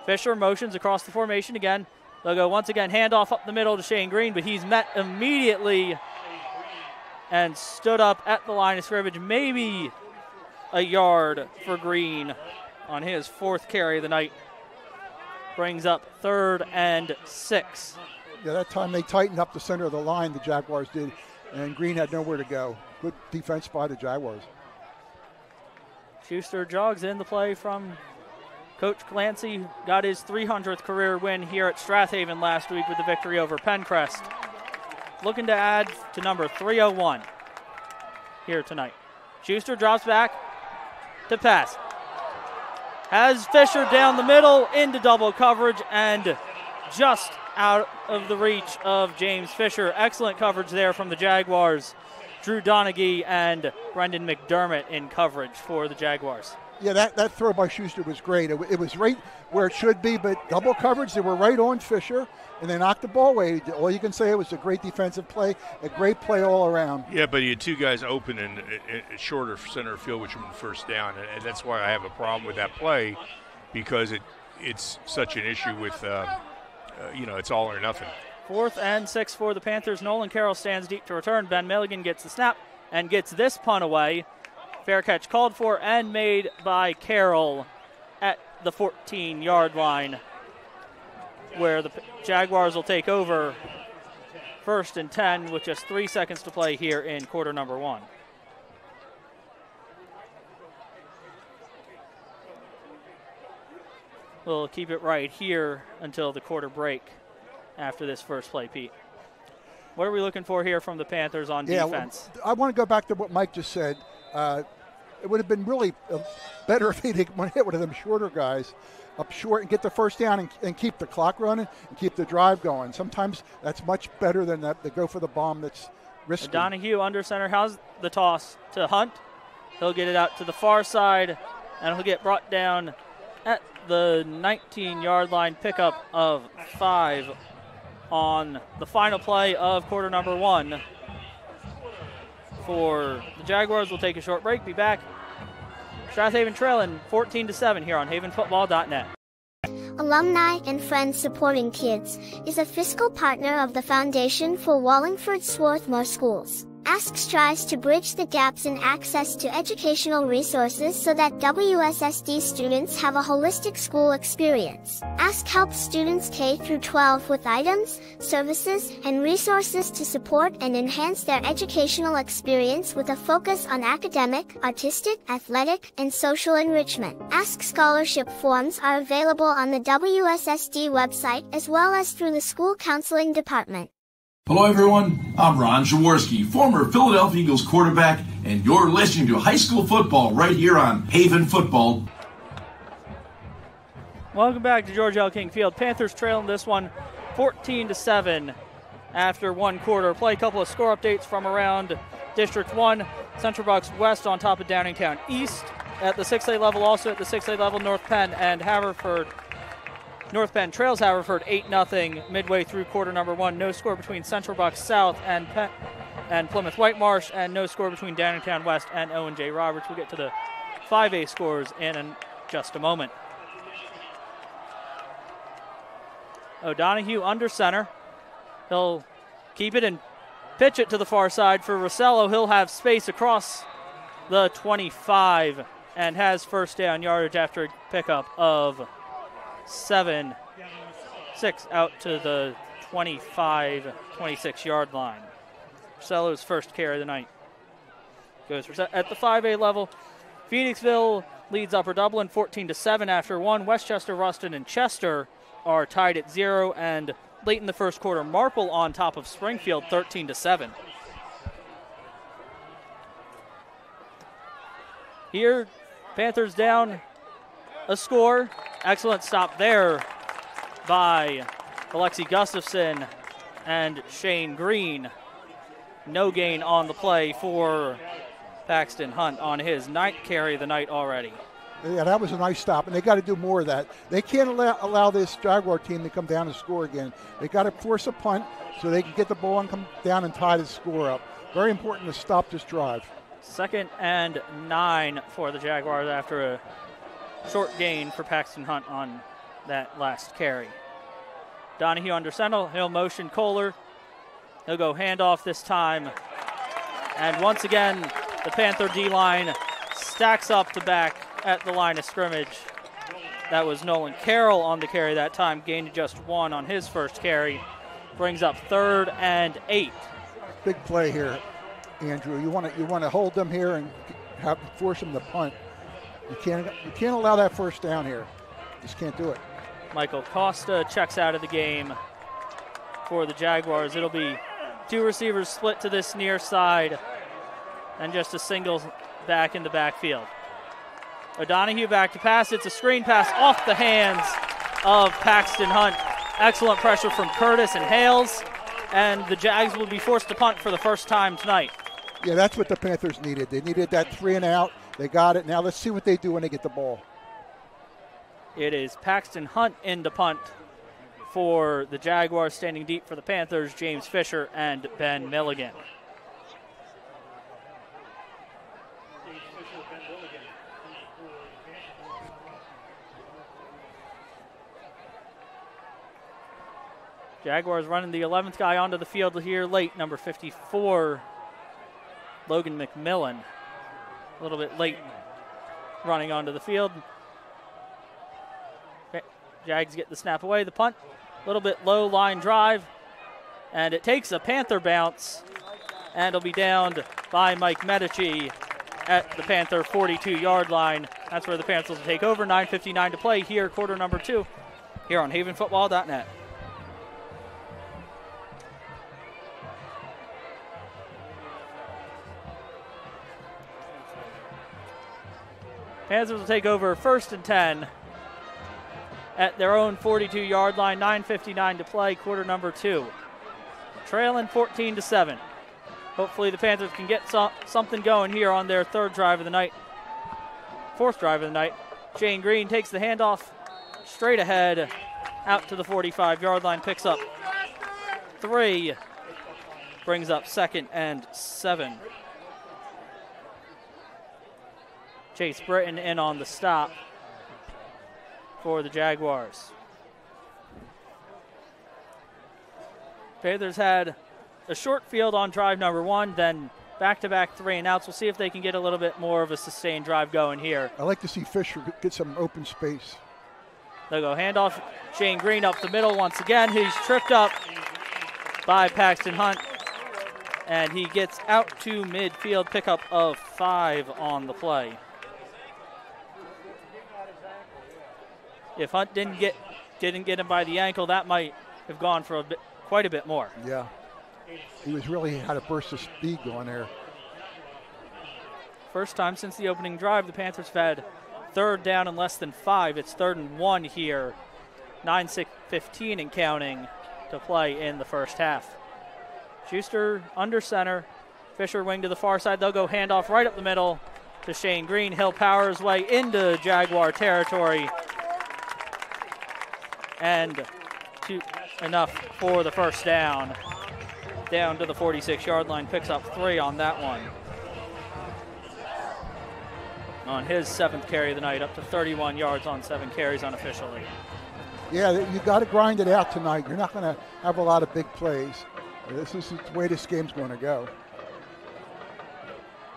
Fisher motions across the formation again. They'll go once again, handoff up the middle to Shane Green, but he's met immediately and stood up at the line of scrimmage. Maybe a yard for Green on his 4th carry of the night. Brings up 3rd and 6. Yeah, that time they tightened up the center of the line, the Jaguars did, and Green had nowhere to go. Good defense by the Jaguars. Schuster jogs in the play from Coach Clancy. Got his 300th career win here at Strath Haven last week with the victory over Pencrest. Looking to add to number 301 here tonight. Schuster drops back to pass. Has Fisher down the middle into double coverage and just out of the reach of James Fisher. Excellent coverage there from the Jaguars. Drew Donaghy and Brendan McDermott in coverage for the Jaguars. Yeah, that throw by Schuster was great. It was right where it should be, but double coverage, they were right on Fisher, and they knocked the ball away. All you can say, it was a great defensive play, a great play all around. Yeah, but you had 2 guys open in a shorter center field, which would be first down, and that's why I have a problem with that play, because it's such an issue with, it's all or nothing. 4th and 6 for the Panthers. Nolan Carroll stands deep to return. Ben Milligan gets the snap and gets this punt away. Fair catch called for and made by Carroll at the 14-yard line, where the Jaguars will take over 1st and 10 with just 3 seconds to play here in quarter number 1. We'll keep it right here until the quarter break after this first play, Pete. What are we looking for here from the Panthers on defense? Well, I want to go back to what Mike just said. It would have been really better if he'd hit one of them shorter guys up short and get the first down and keep the clock running and keep the drive going. Sometimes that's much better than that. They go for the bomb that's risky. Donahue under center. How's the toss to Hunt? He'll get it out to the far side, and he'll get brought down at the 19-yard line. Pickup of 5 on the final play of quarter number 1. For the Jaguars, we'll take a short break. Be back. Strath Haven trailing 14-7 here on havenfootball.net. alumni, and friends supporting kids, is a fiscal partner of the Foundation for Wallingford Swarthmore Schools. Ask strives to bridge the gaps in access to educational resources so that WSSD students have a holistic school experience. Ask helps students K-12 with items, services, and resources to support and enhance their educational experience with a focus on academic, artistic, athletic, and social enrichment. Ask scholarship forms are available on the WSSD website as well as through the school counseling department. Hello everyone, I'm Ron Jaworski, former Philadelphia Eagles quarterback, and you're listening to high school football right here on Haven Football. Welcome back to George L. King Field. Panthers trailing this one 14-7 after one quarter. Play a couple of score updates from around District 1. Central Bucks West on top of Downingtown East. At the 6A level, also at the 6A level, North Penn and Haverford. North Penn trails Haverford 8-0 midway through quarter number one. No score between Central Bucks South and Plymouth Whitemarsh, and no score between Downingtown West and Owen J. Roberts. We'll get to the 5A scores in just a moment. O'Donohue under center. He'll keep it and pitch it to the far side for Rossello. He'll have space across the 25 and has first down yardage after a pickup of 7-6 out to the 25-26 yard line. Rossello's first carry of the night goes at the 5A level. Phoenixville leads Upper Dublin 14-7 after one. Westchester, Ruston, and Chester are tied at 0, and late in the first quarter, Marple on top of Springfield 13-7. Here, Panthers down a score. Excellent stop there by Alexi Gustafson and Shane Green. No gain on the play for Paxton Hunt on his 9th carry of the night already. Yeah, that was a nice stop, and they got to do more of that. They can't allow this Jaguar team to come down and score again. They got to force a punt so they can get the ball and come down and tie the score up. Very important to stop this drive. 2nd and 9 for the Jaguars after a short gain for Paxton Hunt on that last carry. Donahue under center. He'll motion Kohler. He'll go handoff this time. And once again, the Panther D-line stacks up the back at the line of scrimmage. That was Nolan Carroll on the carry that time, gained just 1 on his first carry. Brings up 3rd and 8. Big play here, Andrew. You want to hold them here and force them to punt. You can't allow that first down here. Just can't do it. Michael Costa checks out of the game for the Jaguars. It'll be 2 receivers split to this near side and just a single back in the backfield. O'Donohue back to pass. It's a screen pass off the hands of Paxton Hunt. Excellent pressure from Curtis and Hales, and the Jags will be forced to punt for the first time tonight. Yeah, that's what the Panthers needed. They needed that 3 and out. They got it. Now let's see what they do when they get the ball. It is Paxton Hunt in to punt for the Jaguars. Standing deep for the Panthers, James Fisher and Ben Milligan. Jaguars running the 11th guy onto the field here late, number 54, Logan McMillan. A little bit late running onto the field. Jags get the snap away, the punt. A little bit low line drive, and it takes a Panther bounce, and it'll be downed by Mike Medici at the Panther 42-yard line. That's where the Panthers will take over. 9:59 to play here, quarter number 2, here on havenfootball.net. Panthers will take over 1st and 10 at their own 42-yard line. 9:59 to play, quarter number 2. Trailing 14-7. Hopefully the Panthers can get something going here on their 4th drive of the night. Shane Green takes the handoff straight ahead out to the 45-yard line, picks up 3, brings up 2nd and 7. Chase Britton in on the stop for the Jaguars. Panthers had a short field on drive number 1, then back-to-back 3-and-outs. We'll see if they can get a little bit more of a sustained drive going here. I like to see Fisher get some open space. They'll go handoff. Shane Green up the middle once again. He's tripped up by Paxton Hunt, and he gets out to midfield, pickup of 5 on the play. If Hunt didn't get him by the ankle, that might have gone for quite a bit more. Yeah, he was really had a burst of speed going there. First time since the opening drive, the Panthers have had third down and less than 5. It's 3rd and 1 here. 9:15 and counting to play in the first half. Schuster under center. Fisher wing to the far side. They'll go handoff right up the middle to Shane Green. He'll power his way into Jaguar territory. And enough for the first down. Down to the 46-yard line. Picks up 3 on that one. On his 7th carry of the night, up to 31 yards on 7 carries unofficially. Yeah, you got to grind it out tonight. You're not going to have a lot of big plays. This is the way this game's going to go.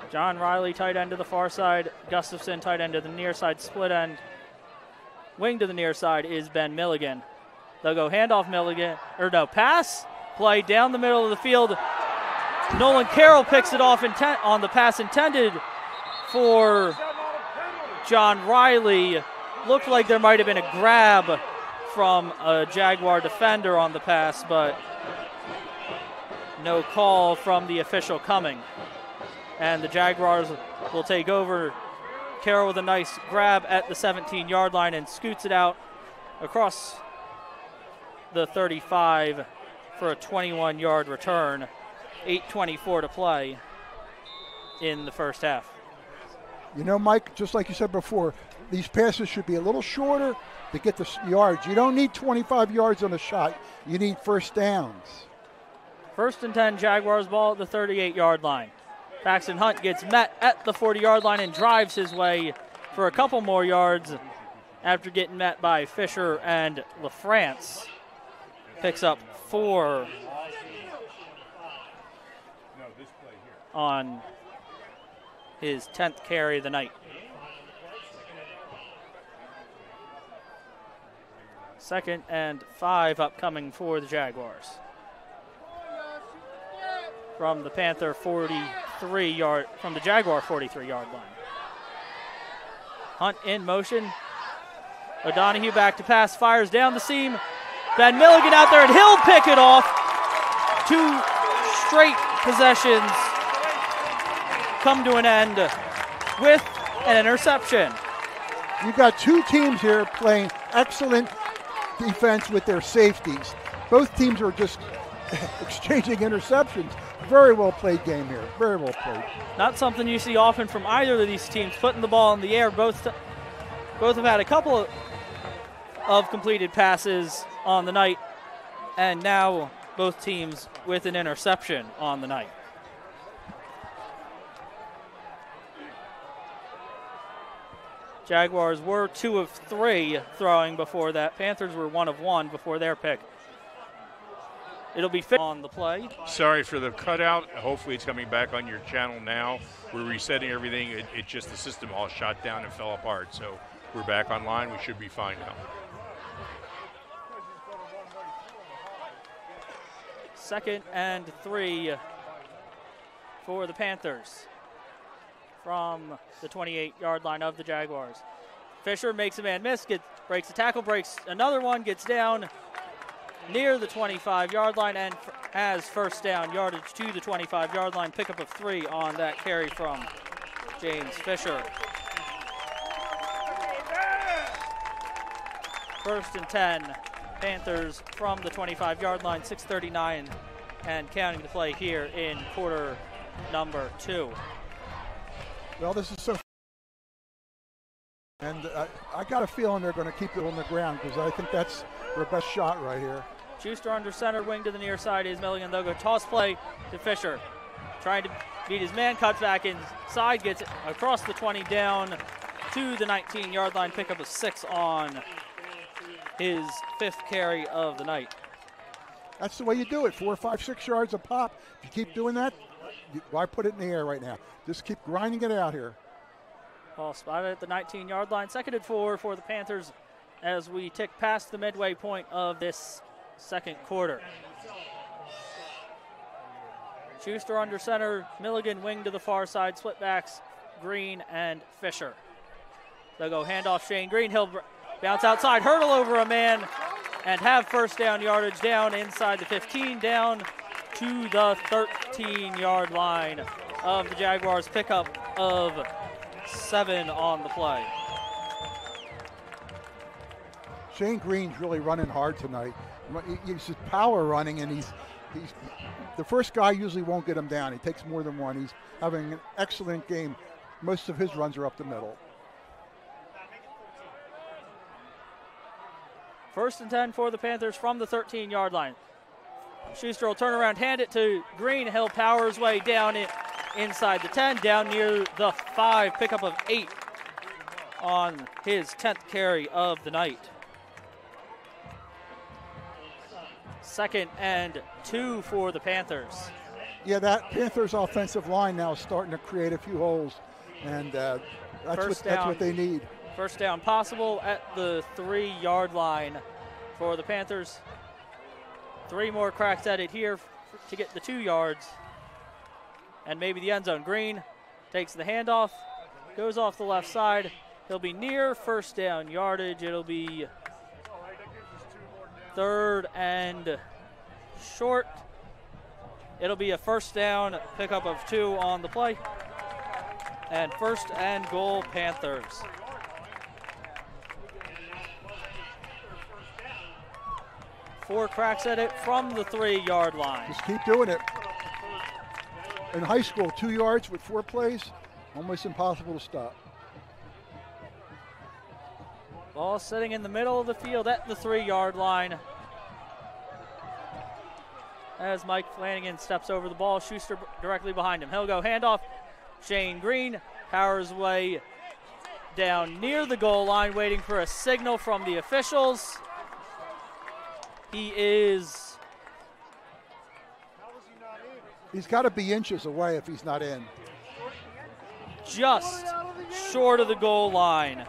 John Riley, tight end to the far side. Gustafson, tight end to the near side, split end. Wing to the near side is Ben Milligan. They'll go handoff Milligan, pass. Play down the middle of the field. Nolan Carroll picks it off on the pass intended for John Riley. Looked like there might have been a grab from a Jaguar defender on the pass, but no call from the official coming. And the Jaguars will take over. Carroll with a nice grab at the 17-yard line and scoots it out across the 35 for a 21-yard return. 8:24 to play in the first half. You know, Mike, just like you said before, these passes should be a little shorter to get the yards. You don't need 25 yards on a shot. You need first downs. 1st and 10, Jaguars ball at the 38-yard line. Paxton Hunt gets met at the 40-yard line and drives his way for a couple more yards after getting met by Fisher and LaFrance. Picks up 4 on his 10th carry of the night. 2nd and 5 upcoming for the Jaguars. From the Jaguar 43-yard line. Hunt in motion. O'Donohue back to pass, fires down the seam. Ben Milligan out there, and he'll pick it off. 2 straight possessions come to an end with an interception. You got 2 teams here playing excellent defense with their safeties. Both teams are just exchanging interceptions. Very well played game here. Very well played. Not something you see often from either of these teams, putting the ball in the air. Both have had a couple of completed passes on the night, and now both teams with an interception on the night. Jaguars were 2 of 3 throwing before that. Panthers were 1 of 1 before their pick. It'll be fit on the play. Sorry for the cutout. Hopefully it's coming back on your channel now. We're resetting everything. It just, the system all shot down and fell apart. So we're back online. We should be fine now. 2nd and 3 for the Panthers from the 28-yard line of the Jaguars. Fisher makes a man miss, breaks a tackle, breaks another one, gets down near the 25-yard line and has first down yardage to the 25-yard line. Pickup of 3 on that carry from James Fisher. 1st and 10, Panthers from the 25-yard line, 6:39 and counting to play here in quarter number 2. Well, this is so, and I got a feeling they're going to keep it on the ground because I think that's their best shot right here. Schuster under center, wing to the near side is Milligan. They'll go toss play to Fisher. Trying to beat his man, cuts back inside, gets it across the 20 down to the 19-yard line. Pickup of 6 on his 5th carry of the night. That's the way you do it. 4, 5, 6 yards a pop. If you keep doing that, why put it in the air right now? Just keep grinding it out here. Ball spotted at the 19-yard line. 2nd and 4 for the Panthers as we tick past the midway point of this second quarter. Schuster under center, Milligan wing to the far side, split backs, Green and Fisher. They'll go handoff Shane Green. He'll bounce outside, hurdle over a man, and have first down yardage down inside the 15, down to the 13-yard line of the Jaguars. Pickup of 7 on the play. Shane Green's really running hard tonight. He's just power running, and he's the first guy usually won't get him down. He takes more than one. He's having an excellent game. Most of his runs are up the middle. 1st and 10 for the Panthers from the 13-yard line. Schuster will turn around, hand it to Green. He'll power his way down inside the 10, down near the 5. Pickup of 8 on his 10th carry of the night. 2nd and 2 for the Panthers. Yeah, that Panthers offensive line now is starting to create a few holes, and that's what they need. First down possible at the 3-yard line for the Panthers. 3 more cracks at it here to get the 2 yards. And maybe the end zone. Green takes the handoff, goes off the left side. He'll be near first down yardage. It'll be 3rd and short. It'll be a first down, pickup of 2 on the play. And 1st and goal, Panthers. Four cracks at it from the 3-yard line. Just keep doing it. In high school, 2 yards with 4 plays, almost impossible to stop. Ball sitting in the middle of the field at the 3-yard line. As Mike Flanagan steps over the ball, Schuster directly behind him. He'll go handoff. Shane Green powers way down near the goal line, waiting for a signal from the officials. He's got to be inches away if he's not in. Just short of the goal line.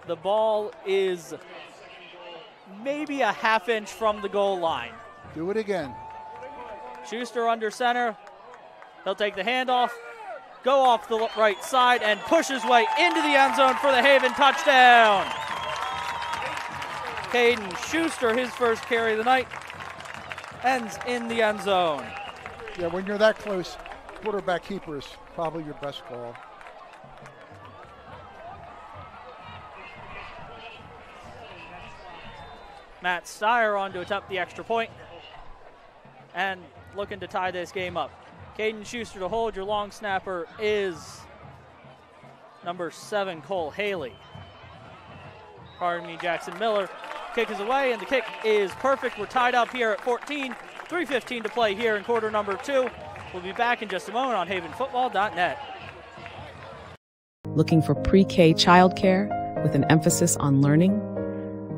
The ball is maybe a ½ inch from the goal line. Do it again. Schuster under center. He'll take the handoff, go off the right side, and push his way into the end zone for the Haven touchdown. Caden Schuster, his first carry of the night, ends in the end zone. Yeah, when you're that close, quarterback keeper is probably your best call. Matt Steyer on to attempt the extra point and looking to tie this game up. Caden Schuster to hold. Your long snapper is number 7, Cole Haley. Pardon me, Jackson Miller. Kick is away, and the kick is perfect. We're tied up here at 14. 3:15 to play here in quarter number 2. We'll be back in just a moment on havenfootball.net. Looking for pre-K childcare with an emphasis on learning?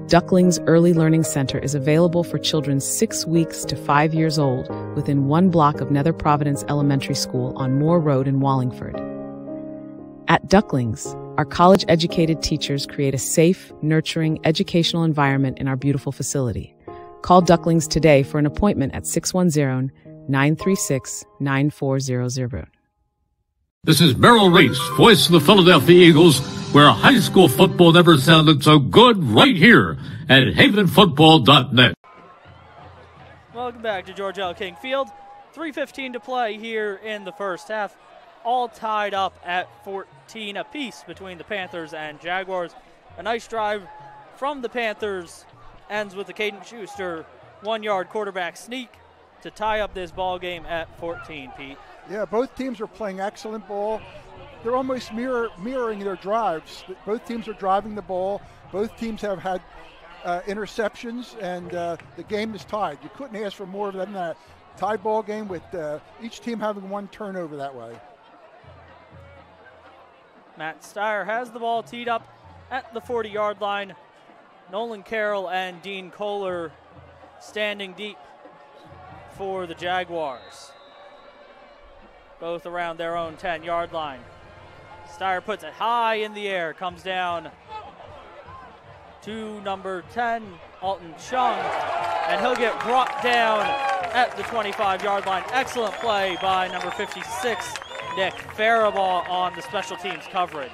Ducklings Early Learning Center is available for children 6 weeks to 5 years old within 1 block of Nether Providence Elementary School on Moore Road in Wallingford. At Ducklings, our college-educated teachers create a safe, nurturing, educational environment in our beautiful facility. Call Ducklings today for an appointment at 610-936-9400. This is Merrill Reese, voice of the Philadelphia Eagles, where high school football never sounded so good, right here at havenfootball.net. Welcome back to George L. King Field. 3:15 to play here in the first half. All tied up at 14 apiece between the Panthers and Jaguars. A nice drive from the Panthers ends with the Caden Schuster 1-yard quarterback sneak to tie up this ball game at 14, Pete. Yeah, both teams are playing excellent ball. They're almost mirroring their drives. Both teams are driving the ball. Both teams have had interceptions, and the game is tied. You couldn't ask for more than that. Tied ball game with each team having 1 turnover that way. Matt Steyer has the ball teed up at the 40-yard line. Nolan Carroll and Dean Kohler standing deep for the Jaguars. Both around their own 10-yard line. Steyer puts it high in the air, comes down to number 10, Alton Chung, and he'll get brought down at the 25-yard line. Excellent play by number 56, Nick Faribault, on the special teams coverage.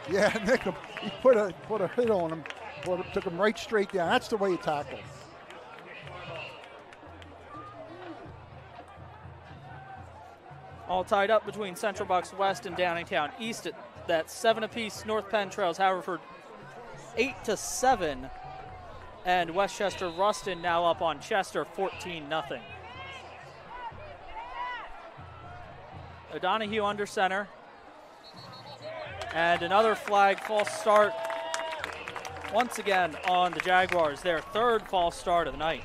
Yeah, Nick, he put a hit on him, took him right straight down. That's the way you tackle. All tied up between Central Bucks West and Downingtown East at that 7 apiece. North Penn trails Haverford 8-7, and Westchester Ruston now up on Chester 14-0. O'Donoghue under center, and another flag false start once again on the Jaguars, their third false start of the night.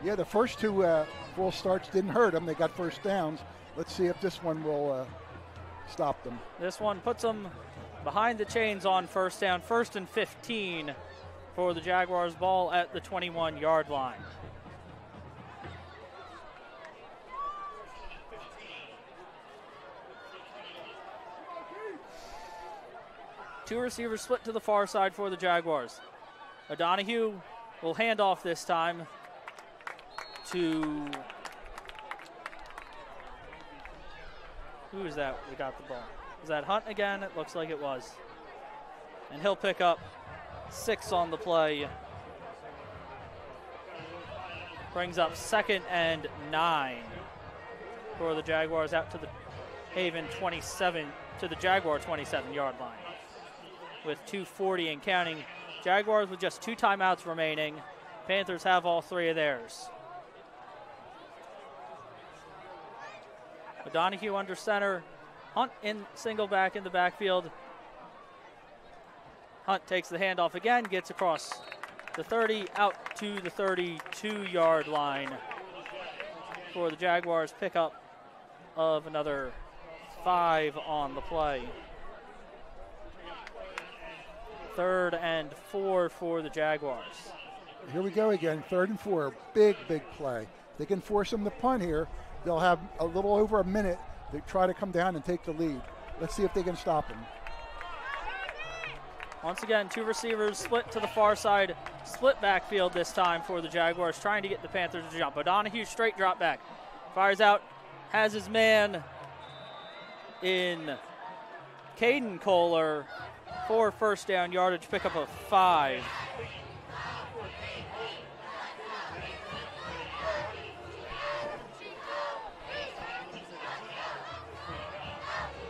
Yeah, the first two false starts didn't hurt them. They got first downs. Let's see if this one will stop them. This one puts them behind the chains on first down, 1st and 15 for the Jaguars. Ball at the 21-yard line. Two receivers split to the far side for the Jaguars. O'Donoghue will hand off this time to, who is that that got the ball? Was that Hunt again? It looks like it was. And he'll pick up 6 on the play. Brings up 2nd and 9 for the Jaguars out to the Haven 27, to the Jaguar 27-yard line. With 2:40 and counting. Jaguars with just 2 timeouts remaining. Panthers have all 3 of theirs. O'Donoghue under center. Hunt in single back in the backfield. Hunt takes the handoff again, gets across the 30, out to the 32-yard line for the Jaguars. Pickup of another 5 on the play. 3rd and 4 for the Jaguars. Here we go again, 3rd and 4. Big, big play. If they can force them to punt here, they'll have a little over a minute to try to come down and take the lead. Let's see if they can stop them. Once again, 2 receivers split to the far side, split backfield this time for the Jaguars, trying to get the Panthers to jump. O'Donoghue straight drop back, fires out, has his man in Caden Kohler for first down yardage, pickup of 5.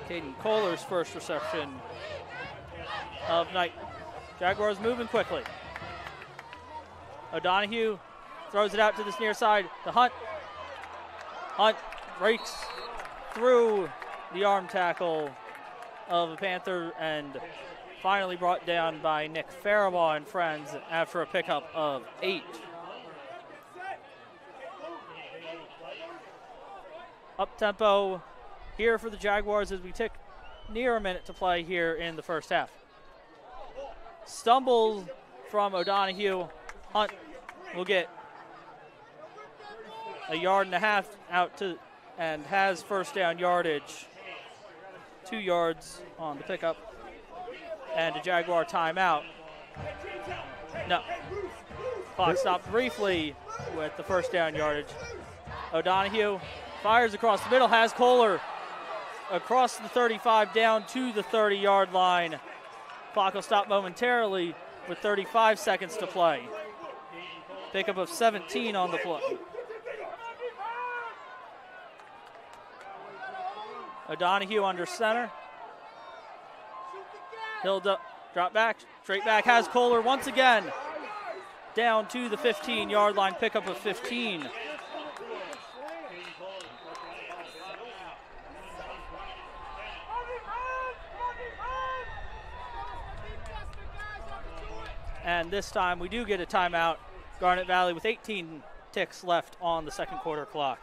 Caden Kohler's first reception of night. Jaguars moving quickly. O'Donoghue throws it out to this near side to Hunt. Hunt breaks through the arm tackle of the Panther and finally brought down by Nick Faribault and friends after a pickup of 8. Up tempo here for the Jaguars as we tick near a minute to play here in the first half. Stumble from O'Donoghue. Hunt will get a 1.5 yards out to and has first down yardage. 2 yards on the pickup. And a Jaguar timeout. No. Clock stopped briefly with the first down yardage. O'Donoghue fires across the middle, has Kohler across the 35 down to the 30-yard line. Clock will stop momentarily with 35 seconds to play. Pickup of 17 on the play. O'Donoghue under center. He'll drop back, straight back, has Kohler once again down to the 15-yard line, pickup of 15. And this time we do get a timeout. Garnet Valley with 18 ticks left on the second quarter clock.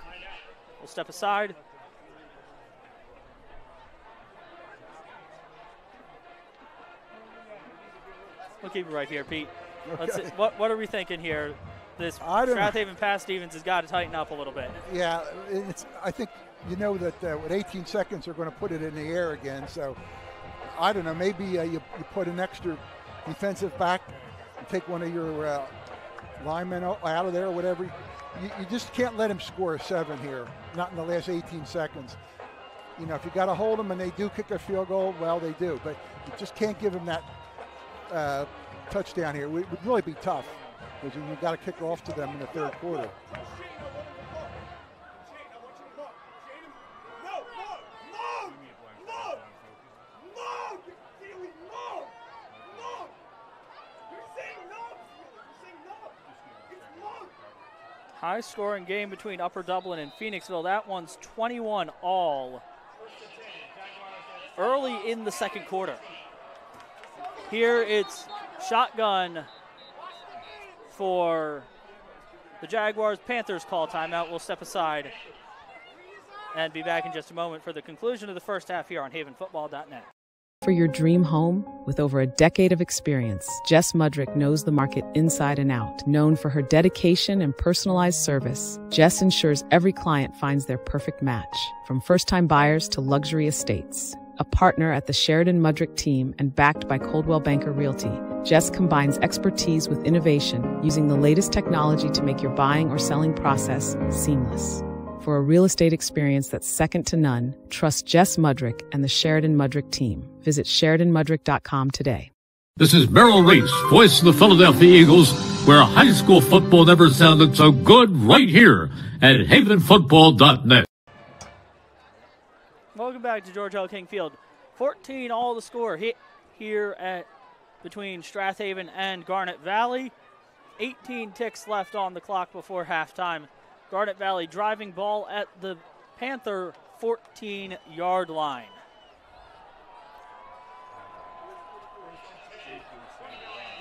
We'll step aside. We'll keep it right here, Pete. Okay. What are we thinking here? This Strath Haven Pat Stevens has got to tighten up a little bit. Yeah, I think you know that with 18 seconds they're going to put it in the air again. So I don't know. Maybe you put an extra defensive back and take one of your linemen out of there or whatever. You just can't let him score a 7 here. Not in the last 18 seconds. You know, if you got to hold them and they do kick a field goal, well, they do. But you just can't give them that touchdown here. It would really be tough because you've got to kick off to them in the third quarter. High-scoring game between Upper Dublin and Phoenixville. That one's 21-all. Early in the second quarter. Here it's shotgun for the Jaguars. Panthers call timeout. We'll step aside and be back in just a moment for the conclusion of the first half here on havenfootball.net. For your dream home, with over a decade of experience, Jess Mudrick knows the market inside and out. Known for her dedication and personalized service, Jess ensures every client finds their perfect match, from first-time buyers to luxury estates. A partner at the Sheridan Mudrick team and backed by Coldwell Banker Realty, Jess combines expertise with innovation, using the latest technology to make your buying or selling process seamless. For a real estate experience that's second to none, trust Jess Mudrick and the Sheridan Mudrick team. Visit SheridanMudrick.com today. This is Merrill Reese, voice of the Philadelphia Eagles, where high school football never sounded so good, right here at havenfootball.net. Welcome back to George L. King Field. 14 all the score here at between Strath Haven and Garnet Valley. 18 ticks left on the clock before halftime. Garnet Valley driving ball at the Panther 14-yard line.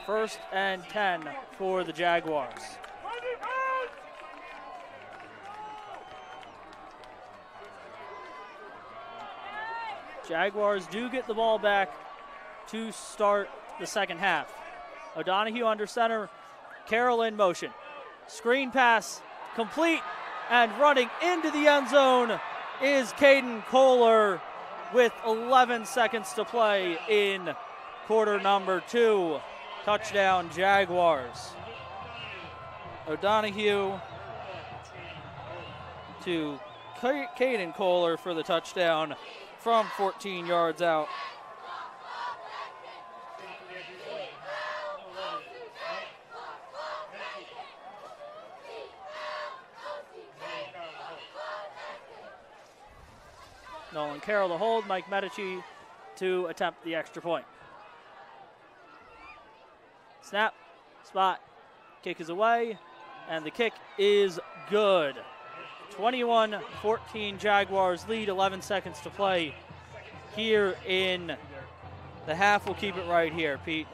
First and 10 for the Jaguars. Jaguars do get the ball back to start the second half. O'Donohue under center, Carroll in motion. Screen pass complete, and running into the end zone is Caden Kohler with 11 seconds to play in quarter number 2. Touchdown Jaguars. O'Donohue to Caden Kohler for the touchdown from 14 yards out. Nolan Carroll to hold, Mike Medici to attempt the extra point. Snap, spot, kick is away, and the kick is good. 21-14 Jaguars lead, 11 seconds to play here in the half. We'll keep it right here, Pete.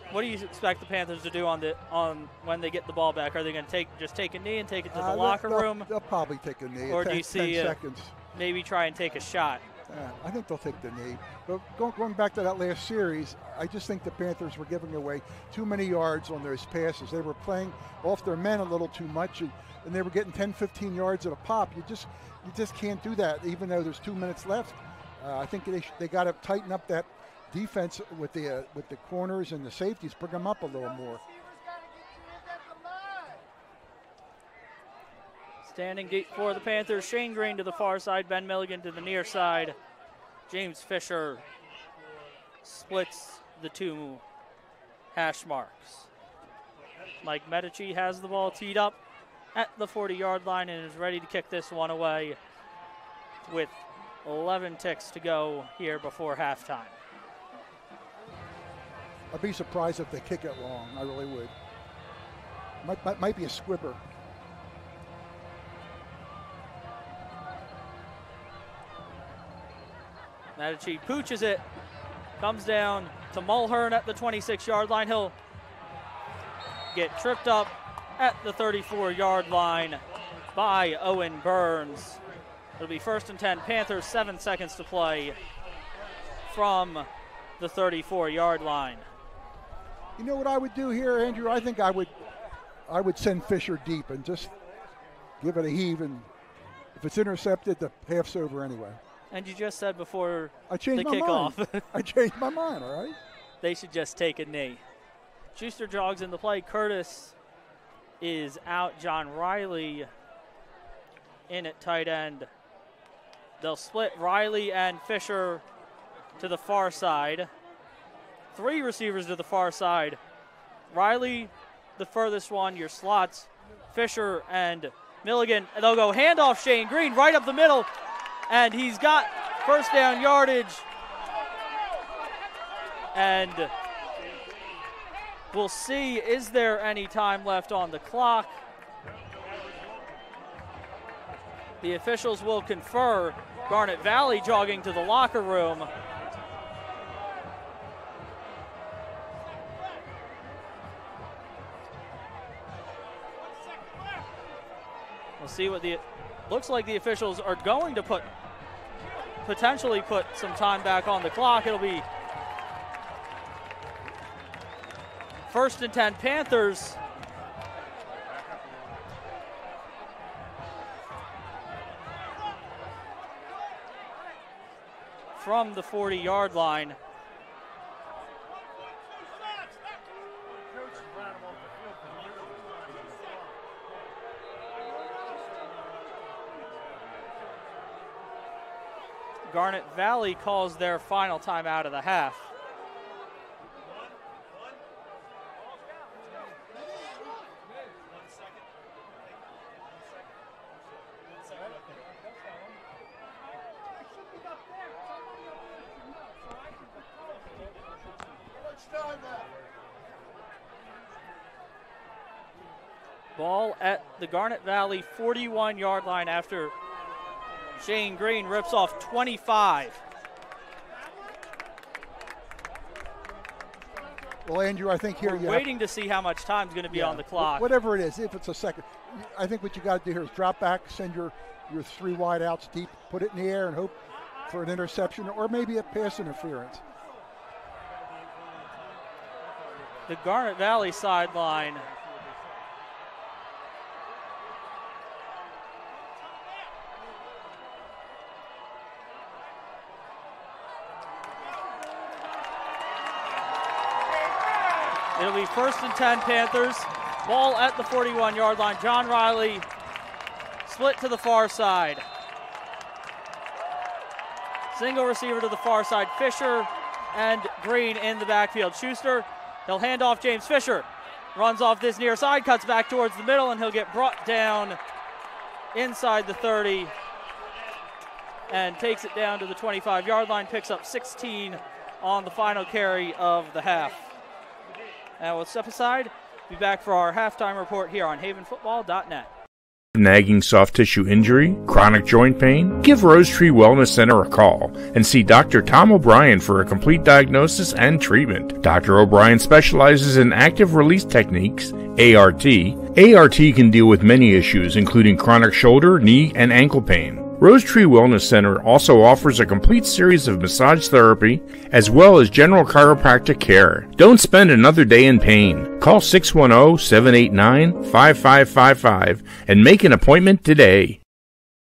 What do you expect the Panthers to do on when they get the ball back? Are they going to just take a knee and take it to the locker room? They'll probably take a knee. Or do you see 10 seconds. Maybe try and take a shot? I think they'll take the knee. But going back to that last series, I just think the Panthers were giving away too many yards on those passes. They were playing off their men a little too much, and they were getting 10, 15 yards at a pop. You just can't do that, even though there's 2 minutes left. I think they got to tighten up that defense with the corners and the safeties, bring them up a little more. Standing deep for the Panthers, Shane Green to the far side, Ben Milligan to the near side. James Fisher splits the two hash marks. Mike Medici has the ball teed up at the 40-yard line and is ready to kick this one away with 11 ticks to go here before halftime. I'd be surprised if they kick it long. I really would. Might be a squibber. Medici pooches it, comes down to Mulhern at the 26-yard line. He'll get tripped up at the 34-yard line by Owen Burns. It'll be first and 10, Panthers, 7 seconds to play from the 34-yard line. You know what I would do here, Andrew? I think I would send Fisher deep and just give it a heave, and if it's intercepted, the half's over anyway. And you just said before I changed the my kickoff. Mind. I changed my mind, all right? They should just take a knee. Schuster jogs in the play. Curtis is out. John Riley in at tight end. They'll split Riley and Fisher to the far side. 3 receivers to the far side. Riley, the furthest one, your slots, Fisher and Milligan. And they'll go handoff Shane Green right up the middle. And he's got first down yardage. And we'll see, is there any time left on the clock? The officials will confer. Garnet Valley jogging to the locker room. We'll see what looks like the officials are going to potentially put some time back on the clock. It'll be 1st and 10 Panthers. From the 40-yard line. Garnet Valley calls their final time out of the half. Ball at the Garnet Valley 41-yard line after Shane Green rips off 25. Well, Andrew, I think here We're waiting to see how much time's going to be on the clock. Whatever it is, if it's a second, I think what you got to do here is drop back, send your 3 wide outs deep, put it in the air, and hope for an interception or maybe a pass interference. The Garnet Valley sideline. It'll be 1st and 10 Panthers. Ball at the 41-yard line. John Riley split to the far side. Single receiver to the far side. Fisher and Green in the backfield. Schuster, he'll hand off James Fisher. Runs off this near side, cuts back towards the middle, and he'll get brought down inside the 30 and takes it down to the 25-yard line. Picks up 16 on the final carry of the half. Now we'll step aside. Be back for our halftime report here on havenfootball.net. Nagging soft tissue injury, chronic joint pain? Give Rose Tree Wellness Center a call and see Dr. Tom O'Brien for a complete diagnosis and treatment. Dr. O'Brien specializes in active release techniques, ART. ART can deal with many issues, including chronic shoulder, knee, and ankle pain. Rose Tree Wellness Center also offers a complete series of massage therapy as well as general chiropractic care. Don't spend another day in pain. Call 610-789-5555 and make an appointment today.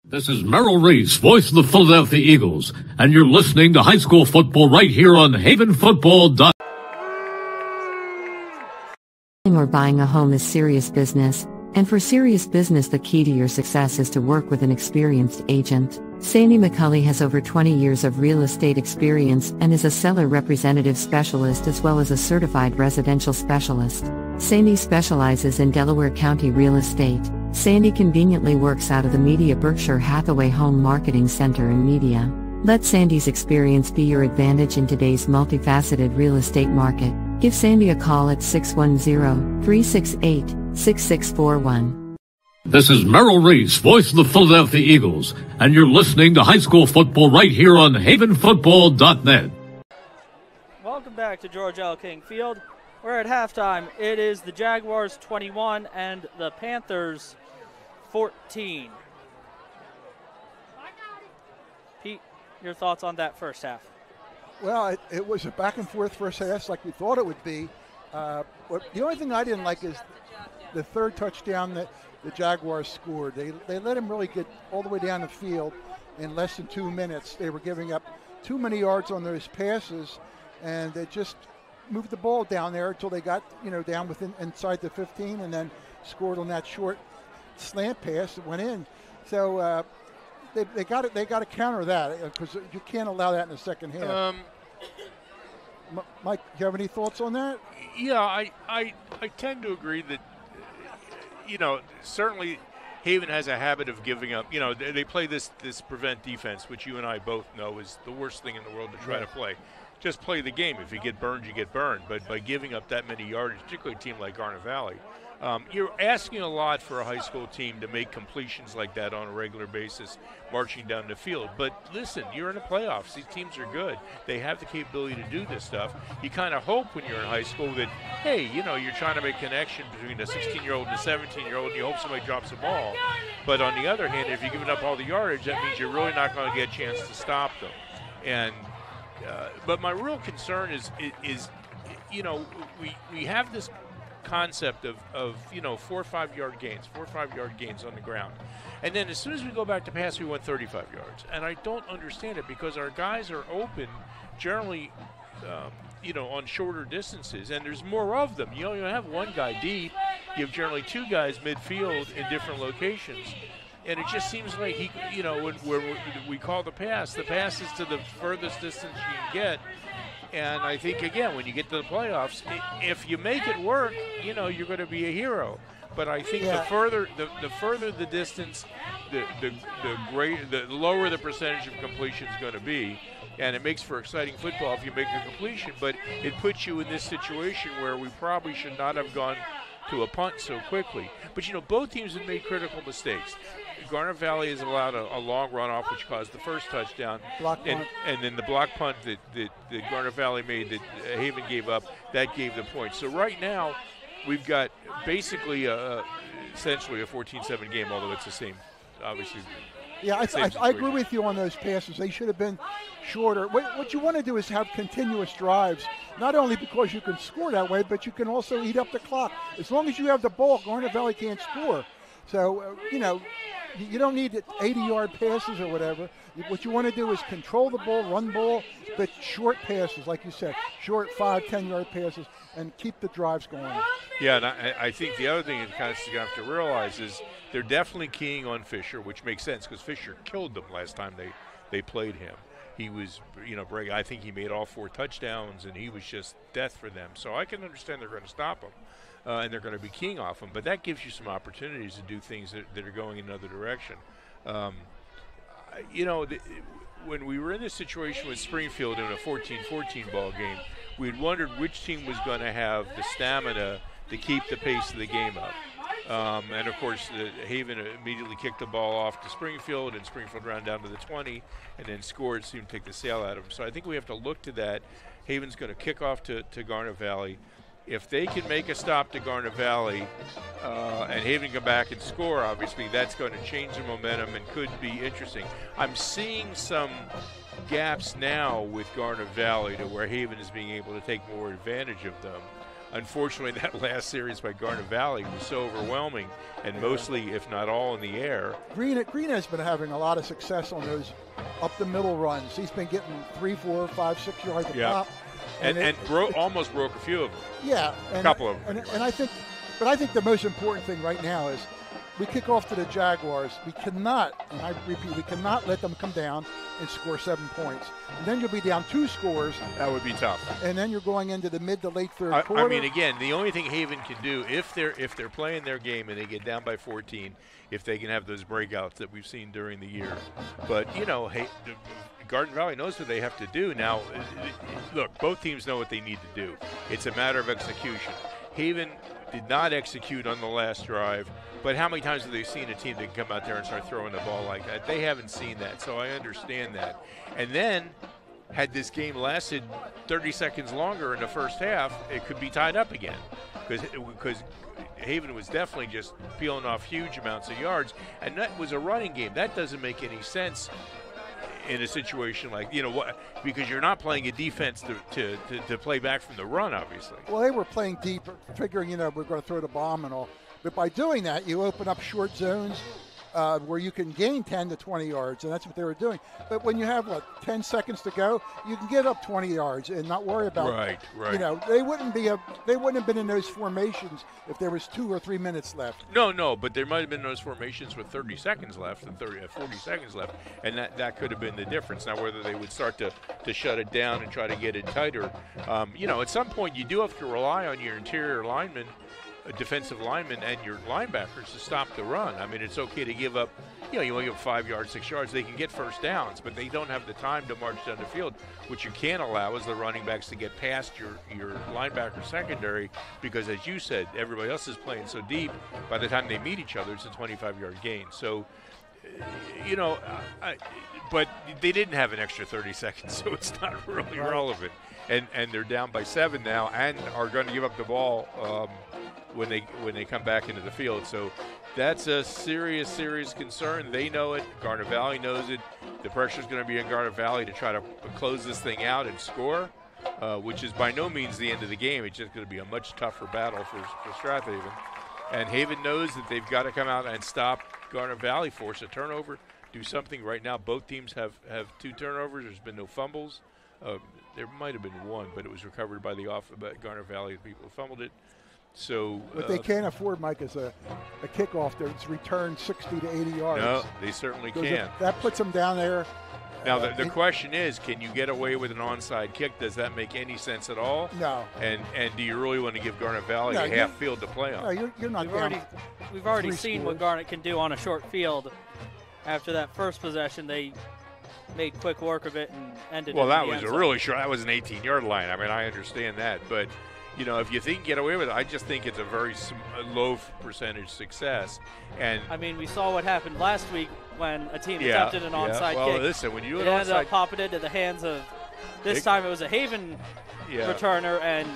This is Merrill Reese, voice of the Philadelphia Eagles, and you're listening to high school football right here on havenfootball.net. Or buying a home is serious business. And for serious business, the key to your success is to work with an experienced agent. Sandy McCulley has over 20 years of real estate experience and is a seller representative specialist as well as a certified residential specialist. Sandy specializes in Delaware County real estate. Sandy conveniently works out of the Media Berkshire Hathaway Home Marketing Center in Media. Let Sandy's experience be your advantage in today's multifaceted real estate market. Give Sandy a call at 610-368-6641. This is Merrill Reese, voice of the Philadelphia Eagles, and you're listening to high school football right here on havenfootball.net. Welcome back to George L. King Field. We're at halftime. It is the Jaguars 21 and the Panthers 14. Pete, your thoughts on that first half? Well, it was a back and forth first half like we thought it would be. The only thing I didn't like is the third touchdown that the Jaguars scored. They let him really get all the way down the field in less than 2 minutes. They were giving up too many yards on those passes, and they just moved the ball down there until they got down inside the 15, and then scored on that short slant pass that went in. So they got to counter that, because you can't allow that in the second half. Mike, do you have any thoughts on that? Yeah, I tend to agree that, certainly Haven has a habit of giving up. They play this prevent defense, which you and I both know is the worst thing in the world to try to play. Just play the game. If you get burned, you get burned. But by giving up that many yardage, particularly a team like Garnet Valley, you're asking a lot for a high school team to make completions like that on a regular basis, marching down the field. But listen, you're in the playoffs. These teams are good. They have the capability to do this stuff. You kind of hope when you're in high school that, hey, you're trying to make a connection between a 16-year-old and a 17-year-old, and you hope somebody drops the ball. But on the other hand, if you're giving up all the yardage, that means you're really not going to get a chance to stop them. And but my real concern is we have this concept of 4 or 5 yard gains on the ground, and then as soon as we go back to pass, we want 35 yards, and I don't understand it, because our guys are open generally on shorter distances, and there's more of them. You have one guy deep, you have generally 2 guys midfield in different locations. And it just seems like when we call the pass is to the furthest distance you can get. And I think, again, when you get to the playoffs, if you make it work, you're going to be a hero. But I think the further the distance, the lower the percentage of completion is going to be. And it makes for exciting football if you make a completion. But it puts you in this situation where we probably should not have gone to a punt so quickly. But, both teams have made critical mistakes. Garnet Valley has allowed a long runoff, which caused the first touchdown. And then the block punt that Garnet Valley made that Haven gave up, that gave the point. So right now, we've got basically essentially a 14-7 game, although it's the same, obviously. Yeah, I agree with you on those passes. They should have been shorter. What you want to do is have continuous drives, not only because you can score that way, but you can also eat up the clock. As long as you have the ball, Garnet Valley can't score. So, you don't need 80-yard passes or whatever. What you want to do is control the ball, run ball, but short passes, like you said, short 5-10-yard passes, and keep the drives going. Yeah, and I think the other thing you kind of have to realize is they're definitely keying on Fisher, which makes sense because Fisher killed them last time they played him. He was, I think he made all 4 touchdowns, and he was just death for them. So I can understand they're going to stop him. And they're going to be keying off them, but that gives you some opportunities to do things that are going in another direction. When we were in this situation with Springfield in a 14-14 ball game, we'd wondered which team was going to have the stamina to keep the pace of the game up. And, of course, Haven immediately kicked the ball off to Springfield, and Springfield ran down to the 20 and then scored, seemed to take the sail out of them. So I think we have to look to that. Haven's going to kick off to Garnet Valley. If they can make a stop to Garnet Valley and Haven come back and score, obviously, that's going to change the momentum and could be interesting. I'm seeing some gaps now with Garnet Valley to where Haven is being able to take more advantage of them. Unfortunately, that last series by Garnet Valley was so overwhelming and mostly, if not all, in the air. Green has been having a lot of success on those up-the-middle runs. He's been getting 3, 4, 5, 6 yards a pop. And almost broke a few of them. Yeah. A couple of them. And I think the most important thing right now is we kick off to the Jaguars. We cannot, and I repeat, we cannot let them come down and score 7 points. And then you'll be down 2 scores. That would be tough. And then you're going into the mid to late third quarter. I mean, again, the only thing Haven can do, if they're playing their game and they get down by 14, if they can have those breakouts that we've seen during the year. But, Garnet Valley knows what they have to do. Now, look, both teams know what they need to do. It's a matter of execution. Haven did not execute on the last drive, but how many times have they seen a team that can come out there and start throwing the ball like that? They haven't seen that, so I understand that. And then, had this game lasted 30 seconds longer in the first half, it could be tied up again because Haven was definitely just peeling off huge amounts of yards, and that was a running game. That doesn't make any sense. in a situation like, because you're not playing a defense to play back from the run, obviously. Well, they were playing deep, figuring, we're going to throw the bomb and all. But by doing that, you open up short zones where you can gain 10 to 20 yards, and that's what they were doing. But when you have, 10 seconds to go, you can get up 20 yards and not worry about right. They wouldn't have been in those formations if there was 2 or 3 minutes left. No, but there might have been those formations with 30 seconds left and 40 seconds left, and that could have been the difference. Now, whether they would start to shut it down and try to get it tighter, at some point you do have to rely on your interior linemen, defensive linemen, and your linebackers to stop the run. I mean, it's okay to give up, you only give 5 yards, 6 yards. They can get first downs, but they don't have the time to march down the field. What you can't allow is the running backs to get past your linebacker secondary because, as you said, everybody else is playing so deep. By the time they meet each other, it's a 25-yard gain. So, but they didn't have an extra 30 seconds, so it's not really relevant. And they're down by 7 now and are going to give up the ball when they come back into the field. So that's a serious concern. They know it. Garnet Valley knows it. The pressure is going to be on Garnet Valley to try to close this thing out and score, which is by no means the end of the game. It's just going to be a much tougher battle for Strath Haven. And Haven knows that they've got to come out and stop Garnet Valley, force a turnover, do something. Right now both teams have 2 turnovers. There's been no fumbles. There might have been one, but it was recovered by Garnet Valley. The people who fumbled it. So what they can't afford, Mike, is a kickoff that's returned 60 to 80 yards. No, they certainly can. That puts them down there. Now, the question is, can you get away with an onside kick? Does that make any sense at all? No. And do you really want to give Garnet Valley a half field to play on? No, you're not. We've already seen what Garnet can do on a short field. After that first possession, they made quick work of it and ended. Well, that was a really short. That was an 18-yard line. I mean, I understand that, but if you think get away with it, I just think it's a very low percentage success. And I mean, we saw what happened last week when a team attempted an onside kick. Well, listen, when you do an onside, onside, ended up popping into the hands of. This time it was a Haven returner, and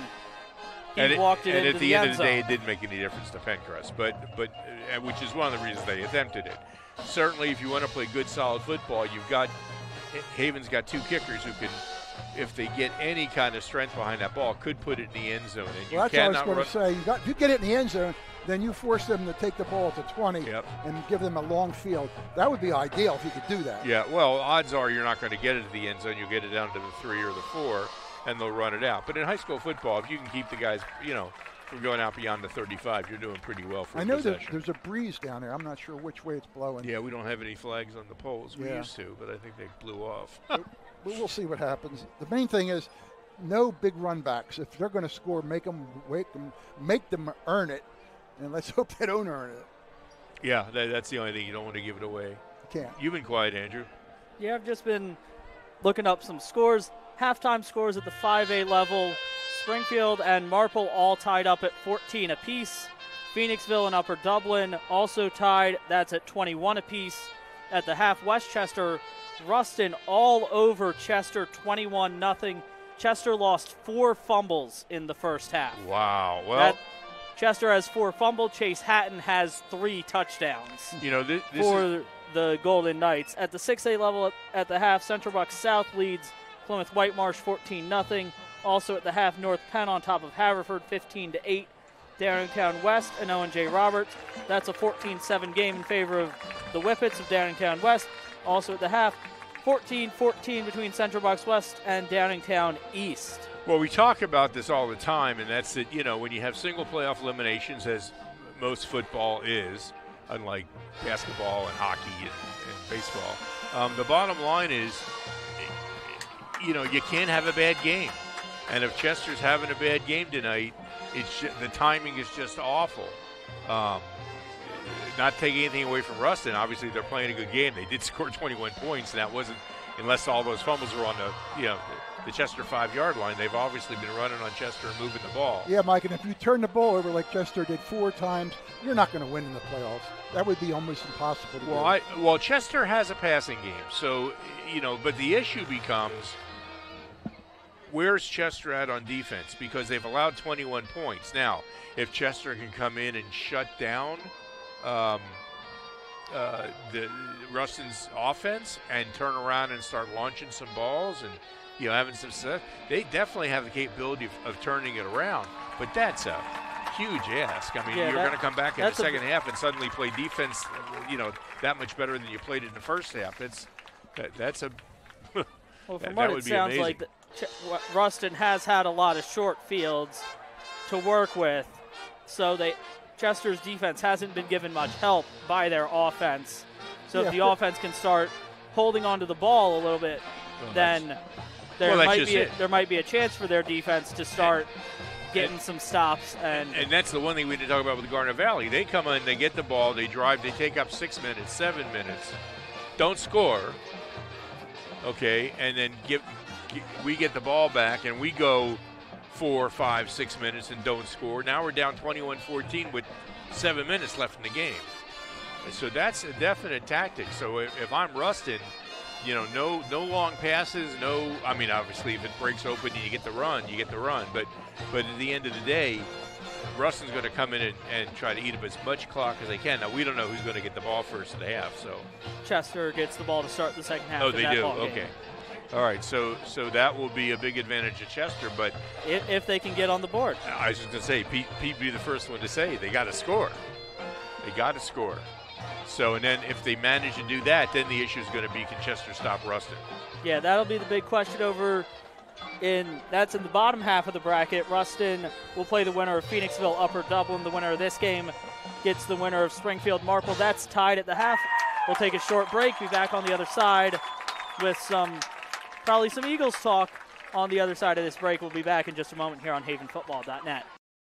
he walked it into the end zone. And at the end of the day, it didn't make any difference to Pencrest, but which is one of the reasons they attempted it. Certainly, if you want to play good, solid football, Haven's got 2 kickers who can, if they get any kind of strength behind that ball, could put it in the end zone. And that's what I was going to say. If you get it in the end zone, then you force them to take the ball to 20 and give them a long field. That would be ideal if you could do that. Yeah, well, odds are you're not going to get it to the end zone. You'll get it down to the 3 or the 4, and they'll run it out. But in high school football, if you can keep the guys, from going out beyond the 35, you're doing pretty well for I know that there's a breeze down there. I'm not sure which way it's blowing. Yeah, we don't have any flags on the poles. We used to, but I think they blew off. We'll see what happens. The main thing is no big run backs. If they're going to score, make them earn it, and let's hope they don't earn it. Yeah, that's the only thing. You don't want to give it away. You can't. You've been quiet, Andrew. Yeah, I've just been looking up some scores. Halftime scores at the 5A level. Springfield and Marple all tied up at 14 apiece. Phoenixville and Upper Dublin also tied. That's at 21 apiece. At the half, Westchester, Ruston all over Chester, 21-0. Chester lost 4 fumbles in the first half. Wow. Well, Chester has 4 fumbles. Chase Hatton has 3 touchdowns for the Golden Knights. At the 6A level at the half, Central Bucks South leads Plymouth Whitemarsh 14-0. Also at the half, North Penn on top of Haverford 15-8. Downingtown West and Owen J. Roberts. That's a 14-7 game in favor of the Whippets of Downingtown West. Also at the half, 14-14 between Central Bucks West and Downingtown East. Well, we talk about this all the time, and that's that, when you have single playoff eliminations, as most football is, unlike basketball and hockey and baseball, the bottom line is, you can't have a bad game. And if Chester's having a bad game tonight, the timing is just awful. Not taking anything away from Ruston. Obviously, they're playing a good game. They did score 21 points, and that wasn't unless all those fumbles were on the Chester 5-yard line. They've obviously been running on Chester and moving the ball. Yeah, Mike, and if you turn the ball over like Chester did 4 times, you're not going to win in the playoffs. That would be almost impossible to do. Well, Chester has a passing game, so but the issue becomes, where's Chester at on defense? Because they've allowed 21 points. Now, if Chester can come in and shut down Ruston's offense and turn around and start launching some balls and having some stuff, they definitely have the capability of turning it around. But that's a huge ask. I mean, you're going to come back in the second half and suddenly play defense, that much better than you played in the first half. That's a well, from what it sounds like, Ruston has had a lot of short fields to work with, so Chester's defense hasn't been given much help by their offense. So if the offense can start holding onto the ball a little bit, then there might be a chance for their defense to start getting some stops. And that's the one thing we didn't talk about with Garnet Valley. They come in, they get the ball, they drive, they take up 6 minutes, 7 minutes, don't score, okay, and then we get the ball back and we go 4, 5, 6 minutes and don't score. Now we're down 21-14 with 7 minutes left in the game. So that's a definite tactic. So if I'm Ruston, no long passes, obviously if it breaks open and you get the run, you get the run. But at the end of the day, Ruston's going to come in and try to eat up as much clock as they can. Now, we don't know who's going to get the ball first in the half. So Chester gets the ball to start the second half. Oh, they do? Okay. All right, so that will be a big advantage to Chester. But if they can get on the board. I was just going to say, Pete would be the first one to say they got to score. They got to score. So, and then if they manage to do that, then the issue is going to be, can Chester stop Ruston? Yeah, that'll be the big question that's in the bottom half of the bracket. Ruston will play the winner of Phoenixville Upper Dublin. The winner of this game gets the winner of Springfield Marple. That's tied at the half. We'll take a short break. Be back on the other side with probably some Eagles talk on the other side of this break. We'll be back in just a moment here on havenfootball.net.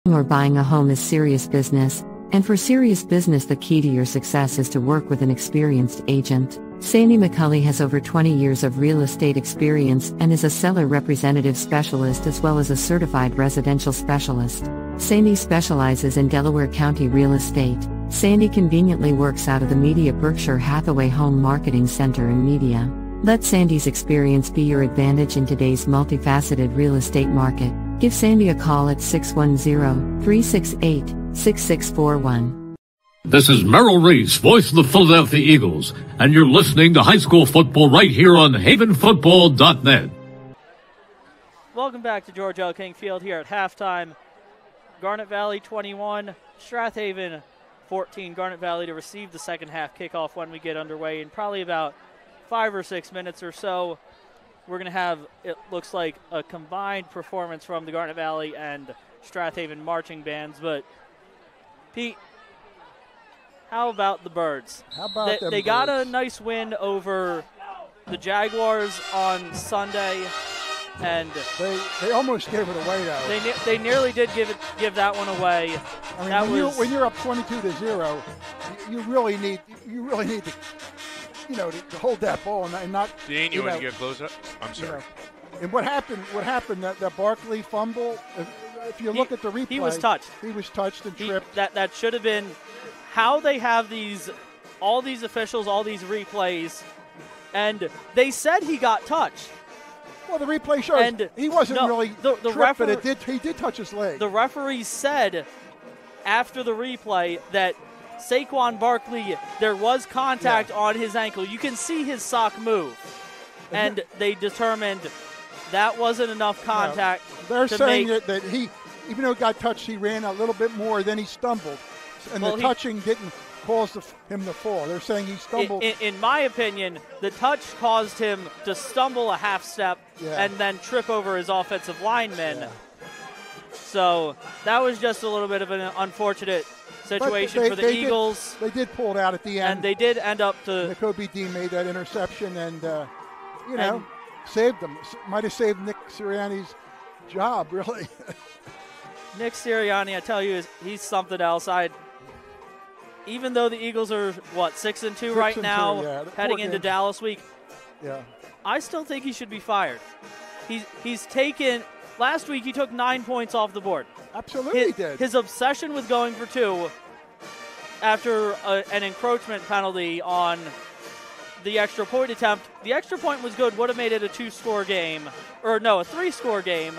Or buying a home is serious business, and for serious business the key to your success is to work with an experienced agent. Sandy McCulley has over 20 years of real estate experience and is a seller representative specialist as well as a certified residential specialist. Sandy specializes in Delaware County real estate. Sandy conveniently works out of the Media Berkshire Hathaway Home Marketing Center in Media. Let Sandy's experience be your advantage in today's multifaceted real estate market. Give Sandy a call at 610-368-6641. This is Merrill Reese, voice of the Philadelphia Eagles, and you're listening to high school football right here on havenfootball.net. Welcome back to George L. King Field here at halftime. Garnet Valley 21, Strath Haven 14. Garnet Valley to receive the second half kickoff when we get underway in probably about 5 or 6 minutes or so. We're going to have, it looks like, a combined performance from the Garnet Valley and Strath Haven marching bands. But, Pete, how about the Birds? How about them They got a nice win over the Jaguars on Sunday, and they almost gave it away, though. They nearly did give that one away. I mean, when you're up 22-0, you really need to to hold that ball and not. Dan, you want to get close up? I'm sorry. And what happened? That Barkley fumble. If you look at the replay, he was touched. He was touched and tripped. That should have been. How they have all these officials, all these replays, and they said he got touched. Well, the replay shows he wasn't really tripped, but he did touch his leg. The referee said after the replay that Saquon Barkley, there was contact on his ankle. You can see his sock move. And they determined that wasn't enough contact. They're saying that he, even though he got touched, he ran a little bit more, then he stumbled. And the touching didn't cause him to fall. They're saying he stumbled. In my opinion, the touch caused him to stumble a half step and then trip over his offensive lineman. Yeah. So that was just a little bit of an unfortunate situation for the Eagles. They did pull it out at the end. And they did end up to. Kobe Dean made that interception and, saved them. Might have saved Nick Sirianni's job, really. Nick Sirianni, I tell you, he's something else. Even though the Eagles are, 6-2 right now, heading into Dallas week, I still think he should be fired. He's taken. Last week, he took 9 points off the board. Absolutely did. His obsession with going for 2 after an encroachment penalty on the extra point attempt. The extra point was good, would have made it a 2-score game. Or no, a 3-score game.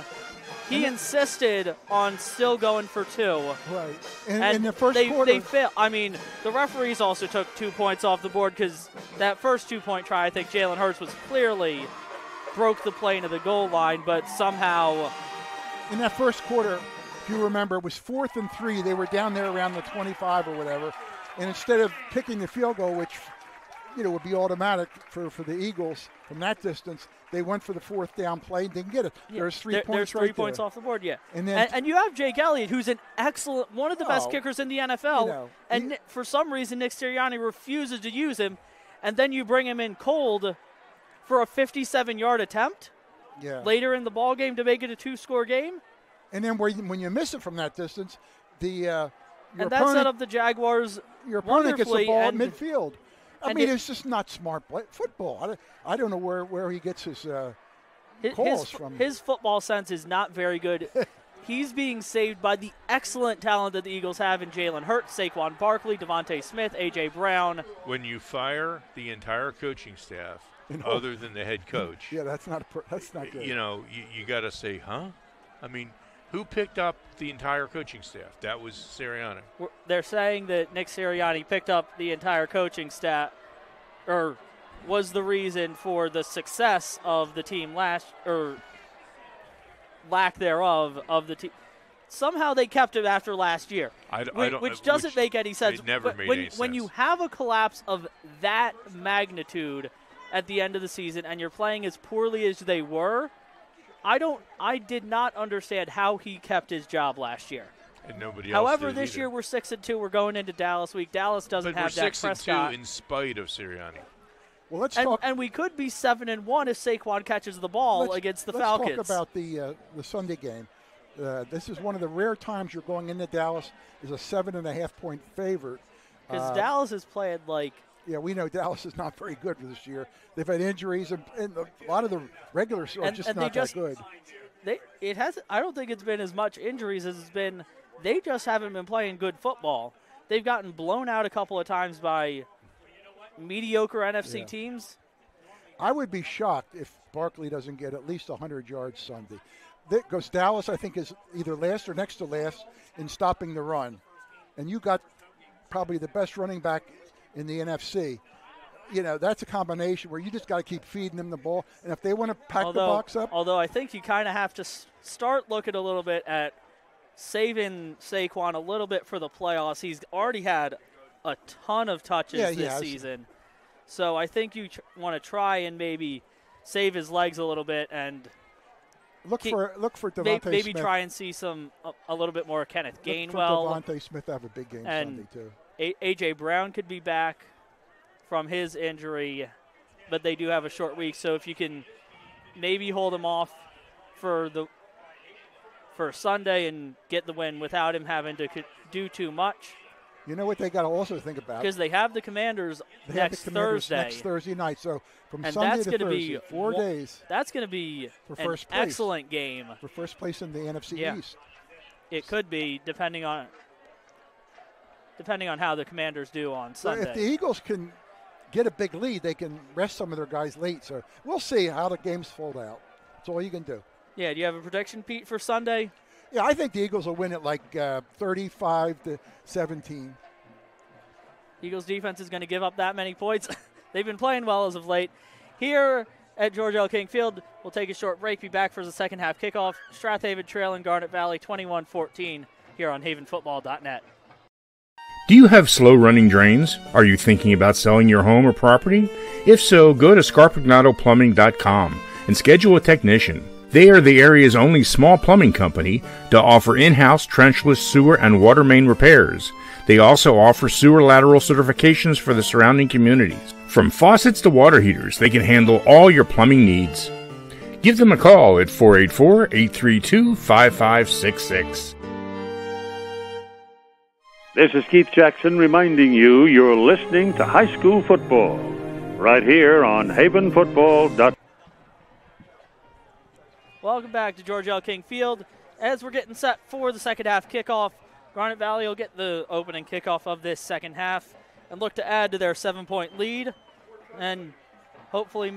He insisted on still going for 2. Right. And in the first quarter. They failed. I mean, the referees also took 2 points off the board because that first 2-point try, I think Jalen Hurts was clearly broke the plane of the goal line, but somehow. In that first quarter, if you remember, it was 4th and 3. They were down there around the 25 or whatever. And instead of kicking the field goal, which would be automatic for the Eagles from that distance, they went for the 4th down play. They can get it. Yeah, There's 3 points There's 3 points off the board, yeah. And you have Jake Elliott, who's one of the best kickers in the NFL. And for some reason, Nick Sirianni refuses to use him. And then you bring him in cold for a 57-yard attempt later in the ball game to make it a 2-score game. And then when you miss it from that distance, that set up the Jaguars. Your opponent gets the ball at midfield. I mean, it's just not smart football. I don't know where he gets his calls from. His football sense is not very good. He's being saved by the excellent talent that the Eagles have in Jalen Hurts, Saquon Barkley, Devontae Smith, A.J. Brown. When you fire the entire coaching staff, other than the head coach. Yeah, that's not good. You got to say, huh? I mean, who picked up the entire coaching staff? That was Sirianni. They're saying that Nick Sirianni picked up the entire coaching staff, or was the reason for the success of the team lack thereof of the team. Somehow they kept him after last year, which doesn't make any sense. It never made any sense. When you have a collapse of that magnitude at the end of the season and you're playing as poorly as they were, I did not understand how he kept his job last year. And nobody else However, did this either. year we're 6-2. We're going into Dallas week. Dallas doesn't have Dak Prescott. We're 6-2 in spite of Sirianni. Well, let's talk. And we could be 7-1 if Saquon catches the ball against the Falcons. Let's talk about the Sunday game. This is one of the rare times you're going into Dallas as a 7.5-point favorite. Because Dallas is playing like. Yeah, we know Dallas is not very good this year. They've had injuries, and a lot of the regulars are just not that good. I don't think it's been as much injuries as it's been. They just haven't been playing good football. They've gotten blown out a couple of times by mediocre NFC teams. I would be shocked if Barkley doesn't get at least 100 yards Sunday. Because Dallas, I think, is either last or next to last in stopping the run. And you got probably the best running back in the NFC. That's a combination where you just got to keep feeding them the ball. And if they want to pack the box up. Although I think you kind of have to start looking a little bit at saving Saquon a little bit for the playoffs. He's already had a ton of touches this season. So I think you want to try and maybe save his legs a little bit and look for Devontae Smith. Maybe try and see a little bit more Kenneth Gainwell. Look for Devontae Smith to have a big game Sunday too. A.J. Brown could be back from his injury, but they do have a short week. So if you can maybe hold him off for Sunday and get the win without him having to do too much. You know what they got to also think about? Because they have the Commanders next Thursday. Next Thursday night. So from Sunday to Thursday, 4 days. That's going to be an excellent game. For first place in the NFC East. It could be, depending on how the Commanders do on Sunday. If the Eagles can get a big lead, they can rest some of their guys late. So we'll see how the games fold out. That's all you can do. Yeah, do you have a prediction, Pete, for Sunday? Yeah, I think the Eagles will win it like 35-17. Eagles defense is going to give up that many points. They've been playing well as of late. Here at George L. King Field, we'll take a short break, be back for the second half kickoff. Strath Haven trailing Garnet Valley 21-14 here on havenfootball.net. Do you have slow-running drains? Are you thinking about selling your home or property? If so, go to scarpignatoplumbing.com and schedule a technician. They are the area's only small plumbing company to offer in-house trenchless sewer and water main repairs. They also offer sewer lateral certifications for the surrounding communities. From faucets to water heaters, they can handle all your plumbing needs. Give them a call at 484-832-5566. This is Keith Jackson reminding you you're listening to high school football right here on havenfootball.com. Welcome back to George L. King Field. As we're getting set for the second half kickoff, Garnet Valley will get the opening kickoff of this second half and look to add to their 7-point lead. And hopefully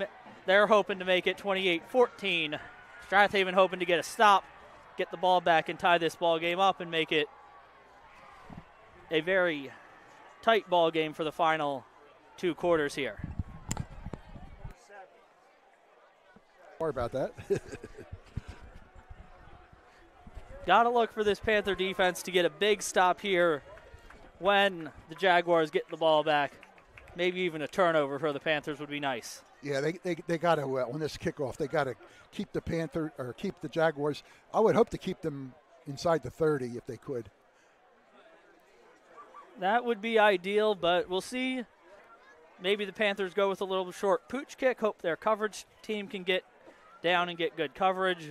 they're hoping to make it 28-14. Strath Haven hoping to get a stop get the ball back and tie this ball game up and make it a very tight ball game for the final 2 quarters here. Sorry about that. Got to look for this Panther defense to get a big stop here when the Jaguars get the ball back. Maybe even a turnover for the Panthers would be nice. Yeah, they got to on this kickoff. They got to keep the Jaguars. I would hope to keep them inside the 30 if they could. That would be ideal, but we'll see. Maybe the Panthers go with a little short pooch kick. Hope their coverage team can get down and get good coverage.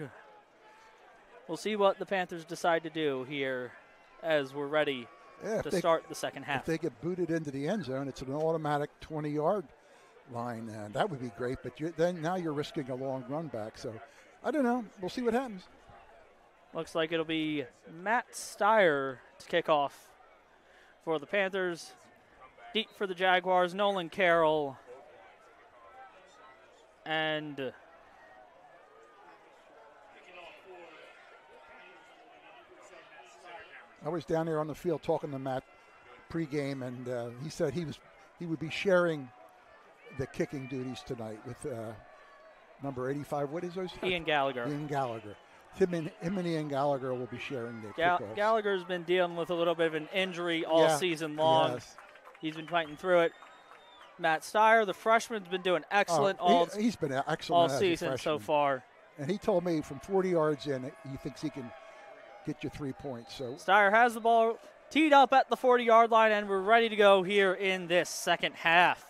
We'll see what the Panthers decide to do here as we're ready to start the second half. If they get booted into the end zone, it's an automatic 20-yard line. That would be great, but now you're risking a long run back. So I don't know. We'll see what happens. Looks like it'll be Matt Steyer to kick off for the Panthers. Deep for the Jaguars, Nolan Carroll. And I was down there on the field talking to Matt pregame, and he said he would be sharing the kicking duties tonight with number 85. What is those? Ian Gallagher. Ian Gallagher. Him and Ian Gallagher will be sharing the kickoffs. Gallagher's been dealing with a little bit of an injury all season long. Yes. He's been fighting through it. Matt Steyer, the freshman's been doing excellent he's been excellent all season so far. And he told me from 40 yards in, he thinks he can get you 3 points. So Steyer has the ball teed up at the 40-yard line, and we're ready to go here in this second half.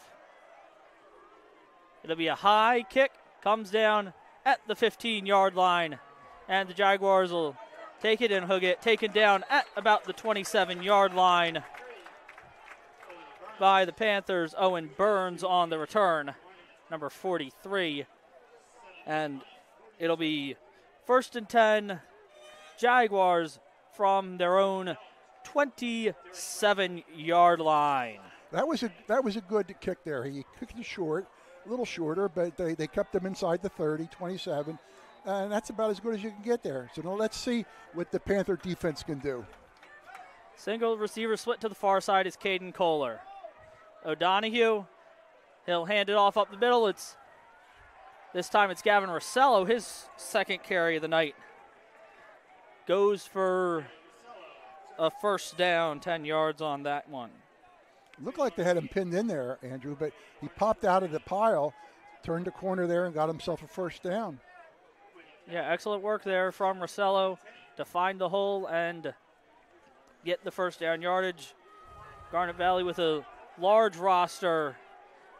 It'll be a high kick, comes down at the 15-yard line, and the Jaguars will take it and hook it, taken down at about the 27-yard line by the Panthers. Owen Burns on the return, number 43. And it'll be 1st and 10, Jaguars from their own 27-yard line. That was a good kick there. He kicked it short, a little shorter, but they kept him inside the 30, 27, and that's about as good as you can get there. So now let's see what the Panther defense can do. Single receiver split to the far side is Caden Kohler. O'Donohue, he'll hand it off up the middle. This time it's Gavin Rossello, his second carry of the night. Goes for a first down, 10 yards on that one. Looked like they had him pinned in there, Andrew, but he popped out of the pile, turned the corner there, and got himself a first down. Yeah, excellent work there from Rossello to find the hole and get the first down yardage. Garnet Valley with a large roster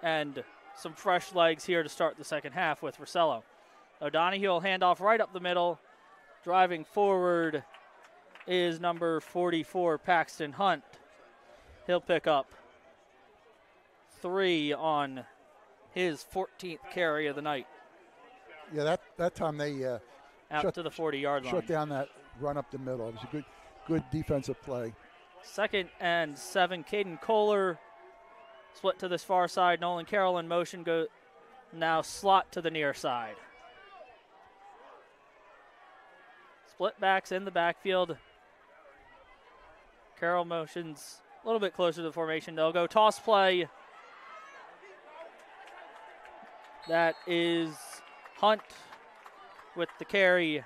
and some fresh legs here to start the second half with Rossello. O'Donohue will hand off right up the middle. Driving forward is number 44, Paxton Hunt. He'll pick up 3 on his 14th carry of the night. Yeah, that time they out to the 40-yard line. Shut down that run up the middle. It was a good defensive play. 2nd and 7, Caden Kohler split to this far side. Nolan Carroll in motion, go now slot to the near side. Split backs in the backfield. Carroll motions a little bit closer to the formation. They'll go toss play. That is Hunt with the carry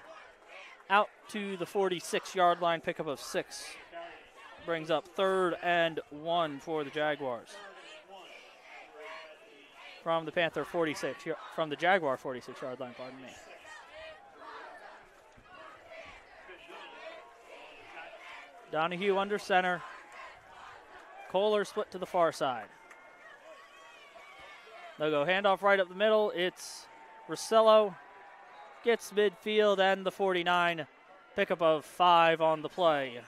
out to the 46-yard line, pickup of 6. Brings up 3rd and 1 for the Jaguars. From the Panther 46, from the Jaguar 46-yard line, pardon me. Donahue under center. Kohler split to the far side. They'll go handoff right up the middle. It's Rossello. Gets midfield and the 49. Pickup of 5 on the play.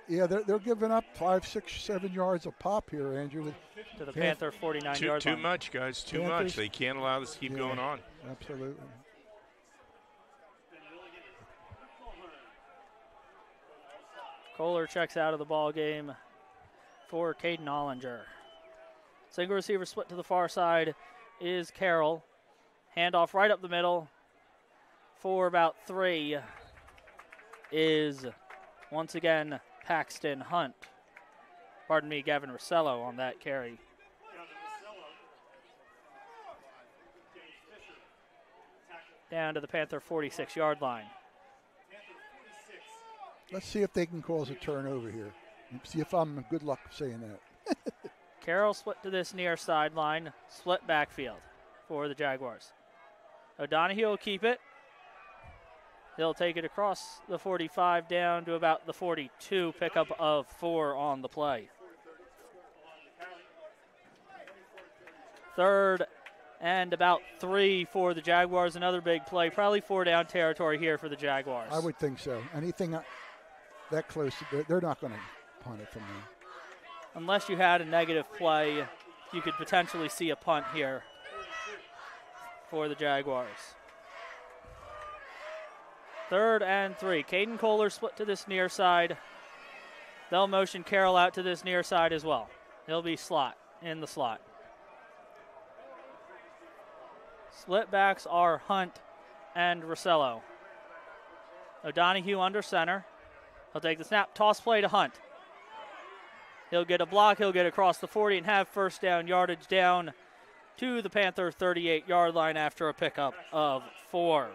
Yeah, they're giving up 5, 6, 7 yards a pop here, Andrew. To the Panther 49-yard line. Too much, guys. Too much. They can't allow this to keep going on. Absolutely. Kohler checks out of the ball game for Caden Ollinger. Single receiver split to the far side is Carroll. Handoff right up the middle for about 3 is once again Paxton Hunt. Pardon me, Gavin Rossello on that carry. Down to the Panther 46-yard line. Let's see if they can cause a turnover here. See if I'm good luck saying that. Carroll split to this near sideline, split backfield for the Jaguars. O'Donohue will keep it. He'll take it across the 45 down to about the 42, pickup of 4 on the play. Third and about 3 for the Jaguars. Another big play, probably 4 down territory here for the Jaguars. I would think so. Anything that close, they're not going to punt it from there. Unless you had a negative play, you could potentially see a punt here for the Jaguars. 3rd and 3. Caden Kohler split to this near side. They'll motion Carroll out to this near side as well. He'll be in the slot. Split backs are Hunt and Rossello. O'Donohue under center. He'll take the snap, toss play to Hunt. He'll get a block, he'll get across the 40 and have first down yardage down to the Panther 38-yard line after a pickup of 4.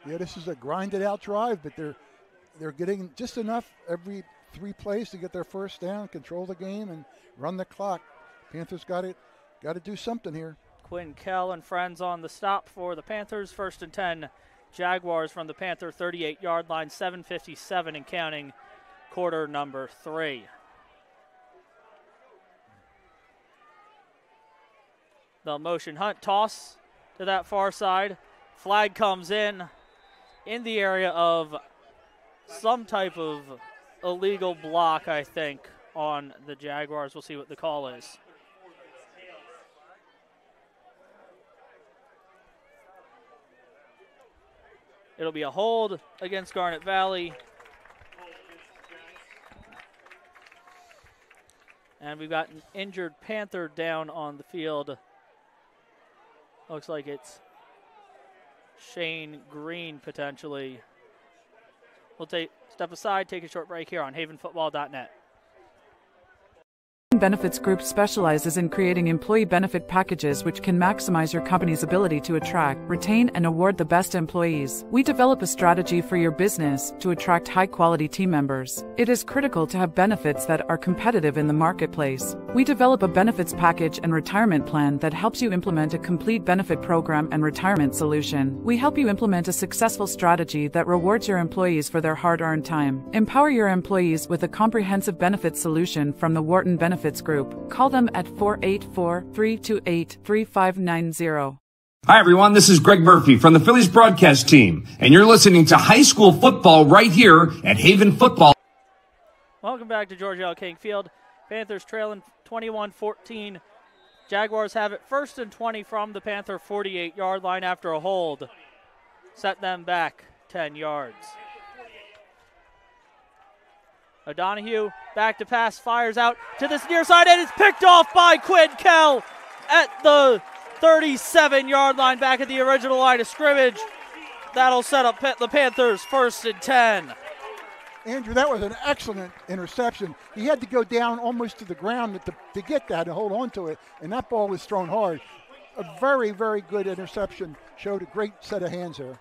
Yeah, this is a grinded out drive, but they're getting just enough every 3 plays to get their first down, control the game, and run the clock. Panthers got to do something here. Quinn Kell and friends on the stop for the Panthers. 1st and 10. Jaguars from the Panther 38-yard line, 7:57 and counting, quarter number 3. They'll motion Hunt, toss to that far side. Flag comes in the area of some type of illegal block, I think, on the Jaguars. We'll see what the call is. It'll be a hold against Garnet Valley. And we've got an injured Panther down on the field. Looks like it's Shane Green potentially. We'll step aside, take a short break here on havenfootball.net. Benefits Group specializes in creating employee benefit packages which can maximize your company's ability to attract, retain, and award the best employees. We develop a strategy for your business to attract high-quality team members. It is critical to have benefits that are competitive in the marketplace. We develop a benefits package and retirement plan that helps you implement a complete benefit program and retirement solution. We help you implement a successful strategy that rewards your employees for their hard-earned time. Empower your employees with a comprehensive benefits solution from the Wharton Benefits Group. Call them at 484-328-3590. Hi, everyone. This is Greg Murphy from the Phillies broadcast team, and you're listening to high school football right here at Haven Football. Welcome back to George L. King Field. Panthers trailing 21-14. Jaguars have it 1st and 20 from the Panther 48-yard line after a hold. Set them back 10 yards. O'Donohue back to pass, fires out to this near side, and it's picked off by Quinn Kell at the 37-yard line, back at the original line of scrimmage. That'll set up the Panthers 1st and 10. Andrew, that was an excellent interception. He had to go down almost to the ground to get that and hold on to it, and that ball was thrown hard. A very, very good interception. Showed a great set of hands there.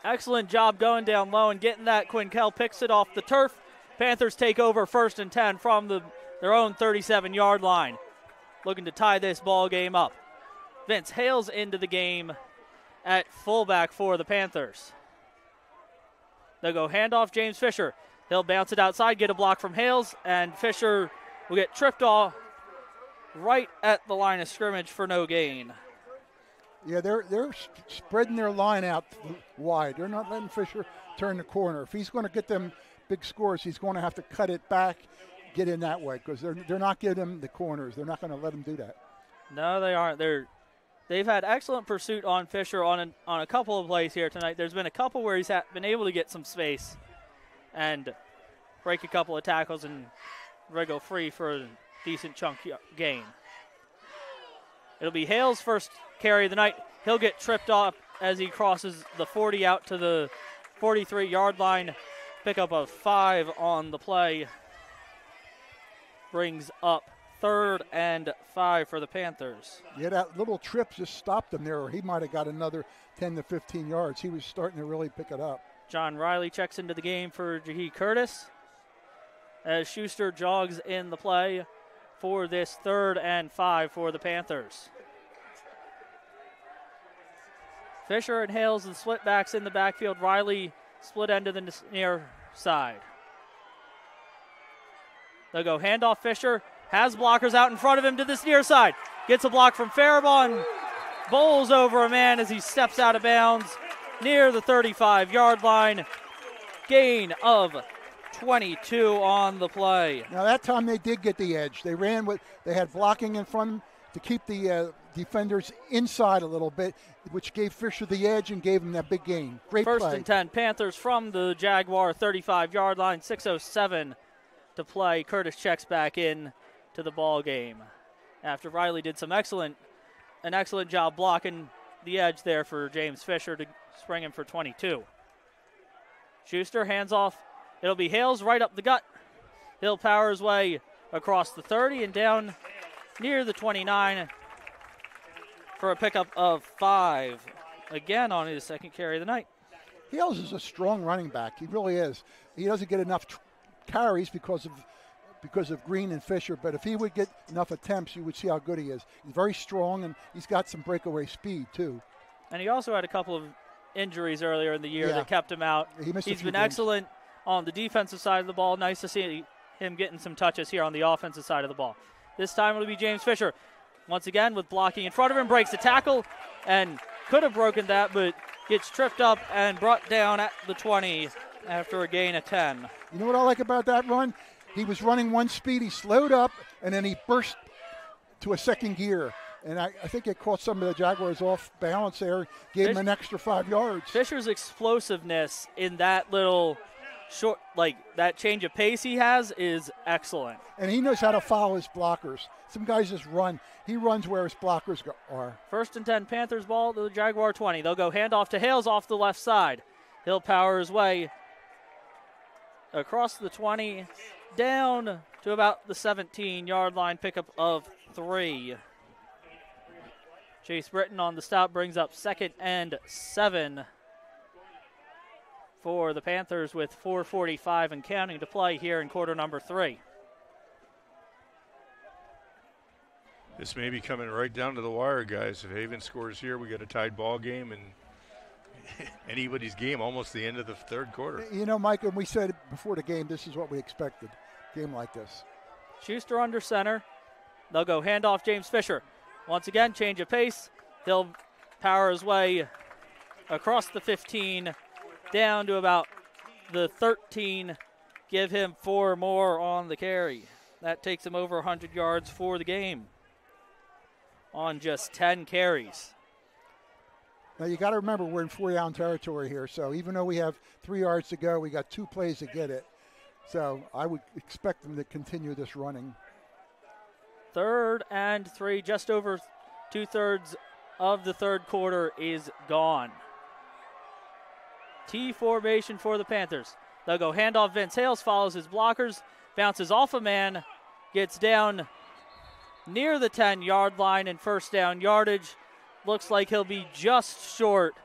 Excellent job going down low and getting that. Quinn Kell picks it off the turf. Panthers take over 1st and 10 from their own 37-yard line. Looking to tie this ball game up. Vince Hales into the game at fullback for the Panthers. They'll go handoff James Fisher. He'll bounce it outside, get a block from Hales, and Fisher will get tripped off right at the line of scrimmage for no gain. Yeah, they're spreading their line out wide. They're not letting Fisher turn the corner. If he's going to get them big scores, he's going to have to cut it back, get in that way, because they're not giving him the corners. They're not going to let him do that. No, they aren't. They've had excellent pursuit on Fisher on a couple of plays here tonight. There's been a couple where he's been able to get some space and break a couple of tackles and wriggle free for a decent chunk gain. It'll be Hale's first carry of the night. He'll get tripped off as he crosses the 40 out to the 43-yard line. Pickup of 5 on the play. Brings up 3rd and 5 for the Panthers. Yeah, that little trip just stopped him there, or he might have got another 10 to 15 yards. He was starting to really pick it up. John Riley checks into the game for Jahi Curtis as Schuster jogs in the play for this 3rd and 5 for the Panthers. Fisher and Hales, the split backs in the backfield. Riley split end to the near side. They'll go handoff. Fisher has blockers out in front of him to this near side. Gets a block from Faribault. Bowls over a man as he steps out of bounds near the 35-yard line. Gain of 22 on the play. Now that time they did get the edge. They ran with, they had blocking in front to keep the defenders inside a little bit, which gave Fisher the edge and gave him that big gain. Great play. 1st and 10, Panthers from the Jaguar 35-yard line, 6:07 to play. Curtis checks back in to the ball game after Riley did an excellent job blocking the edge there for James Fisher to spring him for 22. Schuster hands off. It'll be Hales right up the gut. He'll power his way across the 30 and down near the 29 for a pickup of 5. Again on his 2nd carry of the night. Hales is a strong running back. He really is. He doesn't get enough carries because of Green and Fisher, but if he would get enough attempts, you would see how good he is. He's very strong, and he's got some breakaway speed, too. And he also had a couple of injuries earlier in the year that kept him out. He's been excellent on the defensive side of the ball. Nice to see him getting some touches here on the offensive side of the ball. This time it'll be James Fisher. Once again with blocking in front of him, breaks the tackle and could have broken that, but gets tripped up and brought down at the 20 after a gain of 10. You know what I like about that run? He was running one speed, he slowed up, and then he burst to a 2nd gear. And I think it caught some of the Jaguars off balance there, gave him an extra 5 yards. Fisher's explosiveness in that little short, that change of pace he has is excellent. And he knows how to follow his blockers. Some guys just run. He runs where his blockers are. 1st and 10, Panthers ball to the Jaguar 20. They'll go handoff to Hales off the left side. He'll power his way across the 20, down to about the 17-yard line, pickup of 3. Chase Britton on the stop brings up 2nd and 7 for the Panthers with 4:45 and counting to play here in quarter number 3. This may be coming right down to the wire, guys. If Haven scores here, we got a tied ball game and anybody's game almost the end of the 3rd quarter. You know, Mike, and we said before the game, this is what we expected, game like this. Schuster under center. They'll go handoff James Fisher. Once again, change of pace. He'll power his way across the 15, down to about the 13. Give him 4 more on the carry. That takes him over 100 yards for the game on just 10 carries. Now, you got to remember we're in 4-down territory here, so even though we have 3 yards to go, we got 2 plays to get it. So I would expect them to continue this running. 3rd and 3, just over 2/3 of the 3rd quarter is gone. T formation for the Panthers. They'll go handoff. Vince Hales follows his blockers, bounces off a man, gets down near the 10-yard line and 1st down yardage. Looks like he'll be just short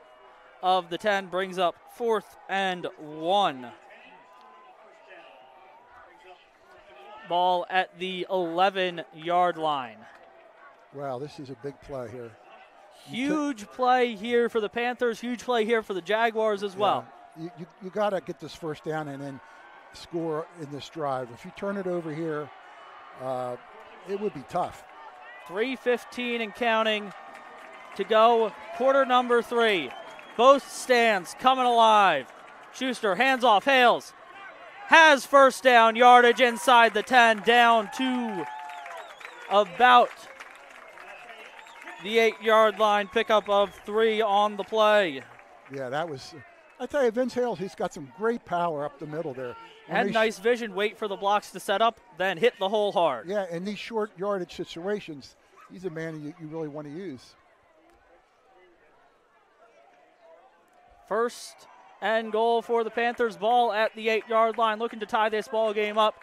of the 10, brings up 4th and 1. Ball at the 11-yard line. Wow, this is a big play here. Huge play here for the Panthers, huge play here for the Jaguars as well. You got to get this 1st down and then score in this drive. If you turn it over here, it would be tough. 3:15 and counting to go, quarter number 3. Both stands coming alive. Schuster hands off. Hales has 1st down yardage inside the 10, down to about the 8-yard line, pickup of 3 on the play. Yeah, that was, I tell you, Vince Hales, he's got some great power up the middle there. And nice vision, wait for the blocks to set up, then hit the hole hard. Yeah, in these short yardage situations, he's a man you really want to use. First and goal for the Panthers. Ball at the 8-yard line, looking to tie this ball game up.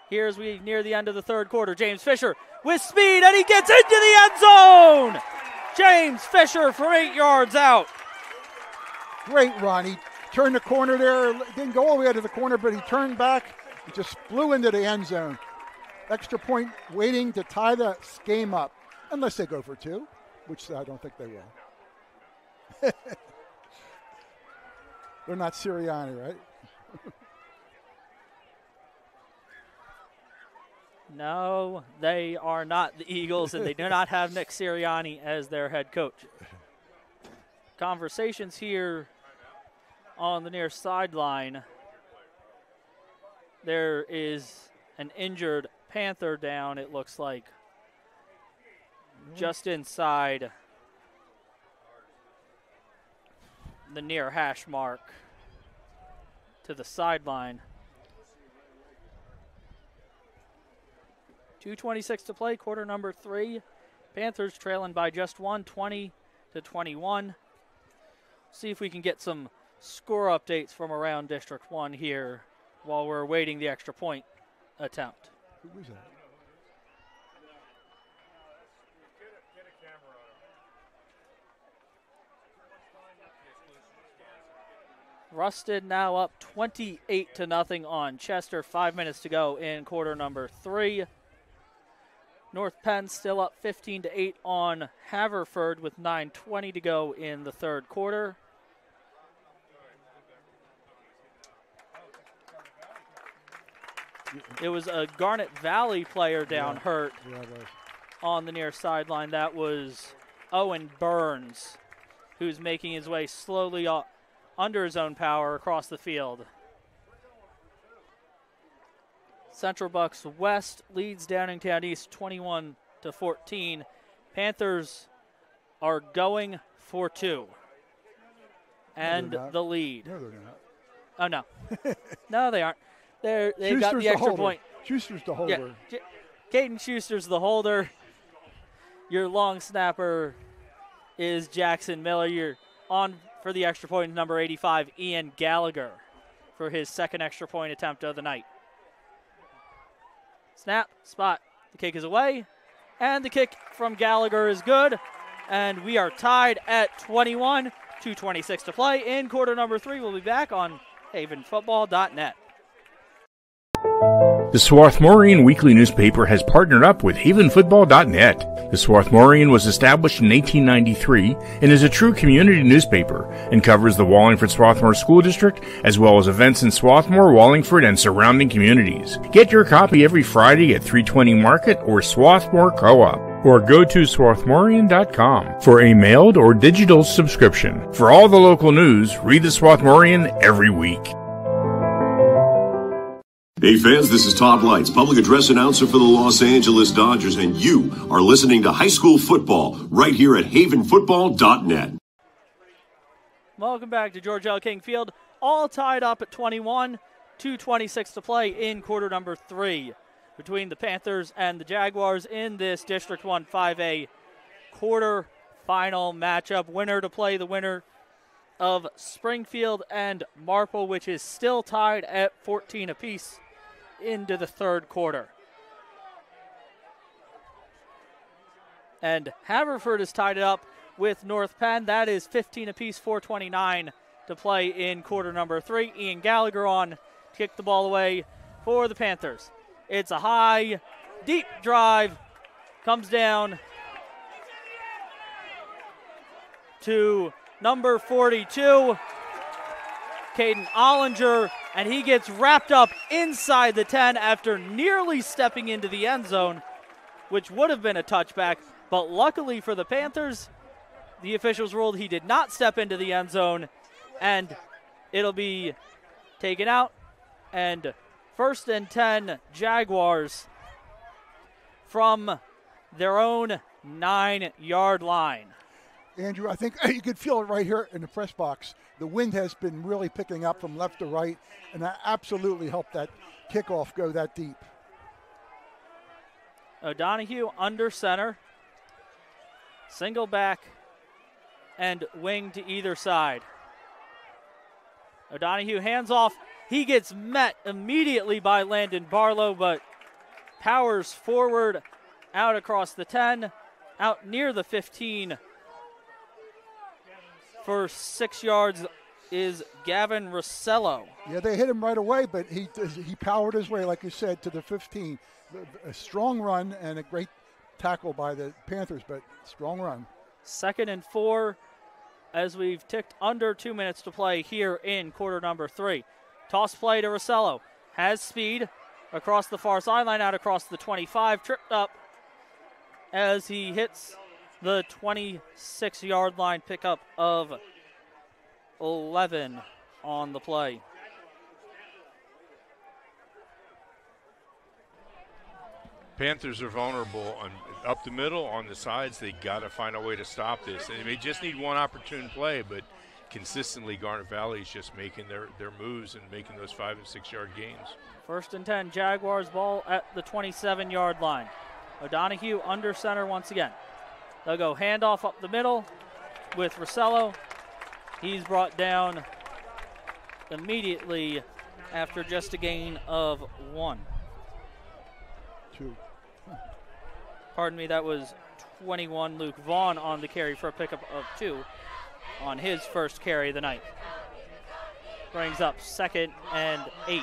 Here as we near the end of the third quarter, James Fisher with speed, and he gets into the end zone! James Fisher from 8 yards out. Great run. He turned the corner there, didn't go all the way to the corner, but he turned back and just flew into the end zone. Extra point waiting to tie the game up, unless they go for two, which I don't think they will. They're not Sirianni, right? No, they are not the Eagles, and they do not have Nick Sirianni as their head coach. Conversations here on the near sideline. There is an injured Panther down, it looks like, just inside the near hash mark to the sideline. 2:26 to play, quarter number 3. Panthers trailing by just one, 20-21. See if we can get some score updates from around District 1 here while we're awaiting the extra point attempt. Who was that? Rusted now up 28-0 on Chester. 5 minutes to go in quarter number 3. North Penn still up 15-8 on Haverford with 9:20 to go in the third quarter. It was a Garnet Valley player down hurt on the near sideline. That was Owen Burns, who's making his way slowly under his own power across the field. Central Bucks West leads Downingtown East 21-14. Panthers are going for 2. And the lead. No, they're not. Oh, no. No, they aren't. They've got the extra point. Schuster's the holder. Yeah. Caden Schuster's the holder. Your long snapper is Jackson Miller. You're on for the extra point, number 85, Ian Gallagher, for his second extra point attempt of the night. Snap, spot, the kick is away, and the kick from Gallagher is good, and we are tied at 21, 2:26 to play in quarter number 3. We'll be back on havenfootball.net. The Swarthmorean Weekly Newspaper has partnered up with havenfootball.net. The Swarthmorean was established in 1893 and is a true community newspaper and covers the Wallingford Swarthmore School District as well as events in Swarthmore, Wallingford, and surrounding communities. Get your copy every Friday at 320 Market or Swarthmore Co-op, or go to swarthmorean.com for a mailed or digital subscription. For all the local news, read the Swarthmorean every week. Hey fans, this is Todd Lights, public address announcer for the Los Angeles Dodgers, and you are listening to high school football right here at havenfootball.net. Welcome back to George L. King Field. All tied up at 21, 2:26 to play in quarter number 3 between the Panthers and the Jaguars in this District 1 5A quarter final matchup. Winner to play the winner of Springfield and Marple, which is still tied at 14 apiece into the third quarter. And Haverford has tied it up with North Penn. That is 15 apiece, 4:29 to play in quarter number 3. Ian Gallagher on to kick the ball away for the Panthers. It's a high, deep drive. Comes down to number 42, Caden Ollinger, and he gets wrapped up inside the 10 after nearly stepping into the end zone, which would have been a touchback. But luckily for the Panthers, the officials ruled he did not step into the end zone, and it'll be taken out. And 1st and 10 Jaguars from their own 9-yard line. Andrew, I think you could feel it right here in the press box. The wind has been really picking up from left to right, and that absolutely helped that kickoff go that deep. O'Donohue under center. Single back and wing to either side. O'Donohue hands off. He gets met immediately by Landon Barlow, but powers forward out across the 10, out near the 15. For 6 yards is Gavin Rossello. Yeah, they hit him right away, but he powered his way, like you said, to the 15. A strong run and a great tackle by the Panthers, but strong run. 2nd and 4 as we've ticked under 2 minutes to play here in quarter number 3. Toss play to Rossello. Has speed across the far sideline, out across the 25. Tripped up as he hits the 26-yard line. Pickup of 11 on the play. Panthers are vulnerable up the middle, on the sides. They got to find a way to stop this. And they just need one opportune play, but consistently Garnet Valley is just making their moves and making those 5 and 6 yard gains. 1st and 10, Jaguars ball at the 27-yard line. O'Donohue under center once again. They'll go handoff up the middle with Rossello. He's brought down immediately after just a gain of 1. 2. Pardon me, that was 21 Luke Vaughn on the carry for a pickup of 2 on his first carry of the night. Brings up 2nd and 8.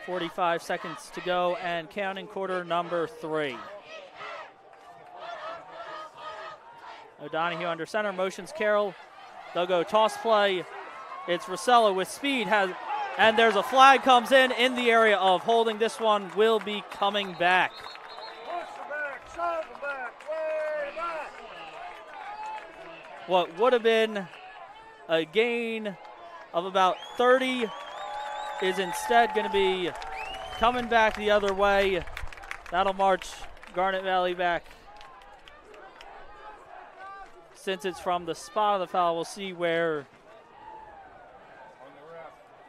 45 seconds to go and counting, quarter number 3. O'Donohue under center, motions Carroll. They'll go toss play. It's Rossello with speed, and there's a flag comes in the area of holding. This one will be coming back. What would have been a gain of about 30 is instead going to be coming back the other way. That'll march Garnet Valley back. Since it's from the spot of the foul, we'll see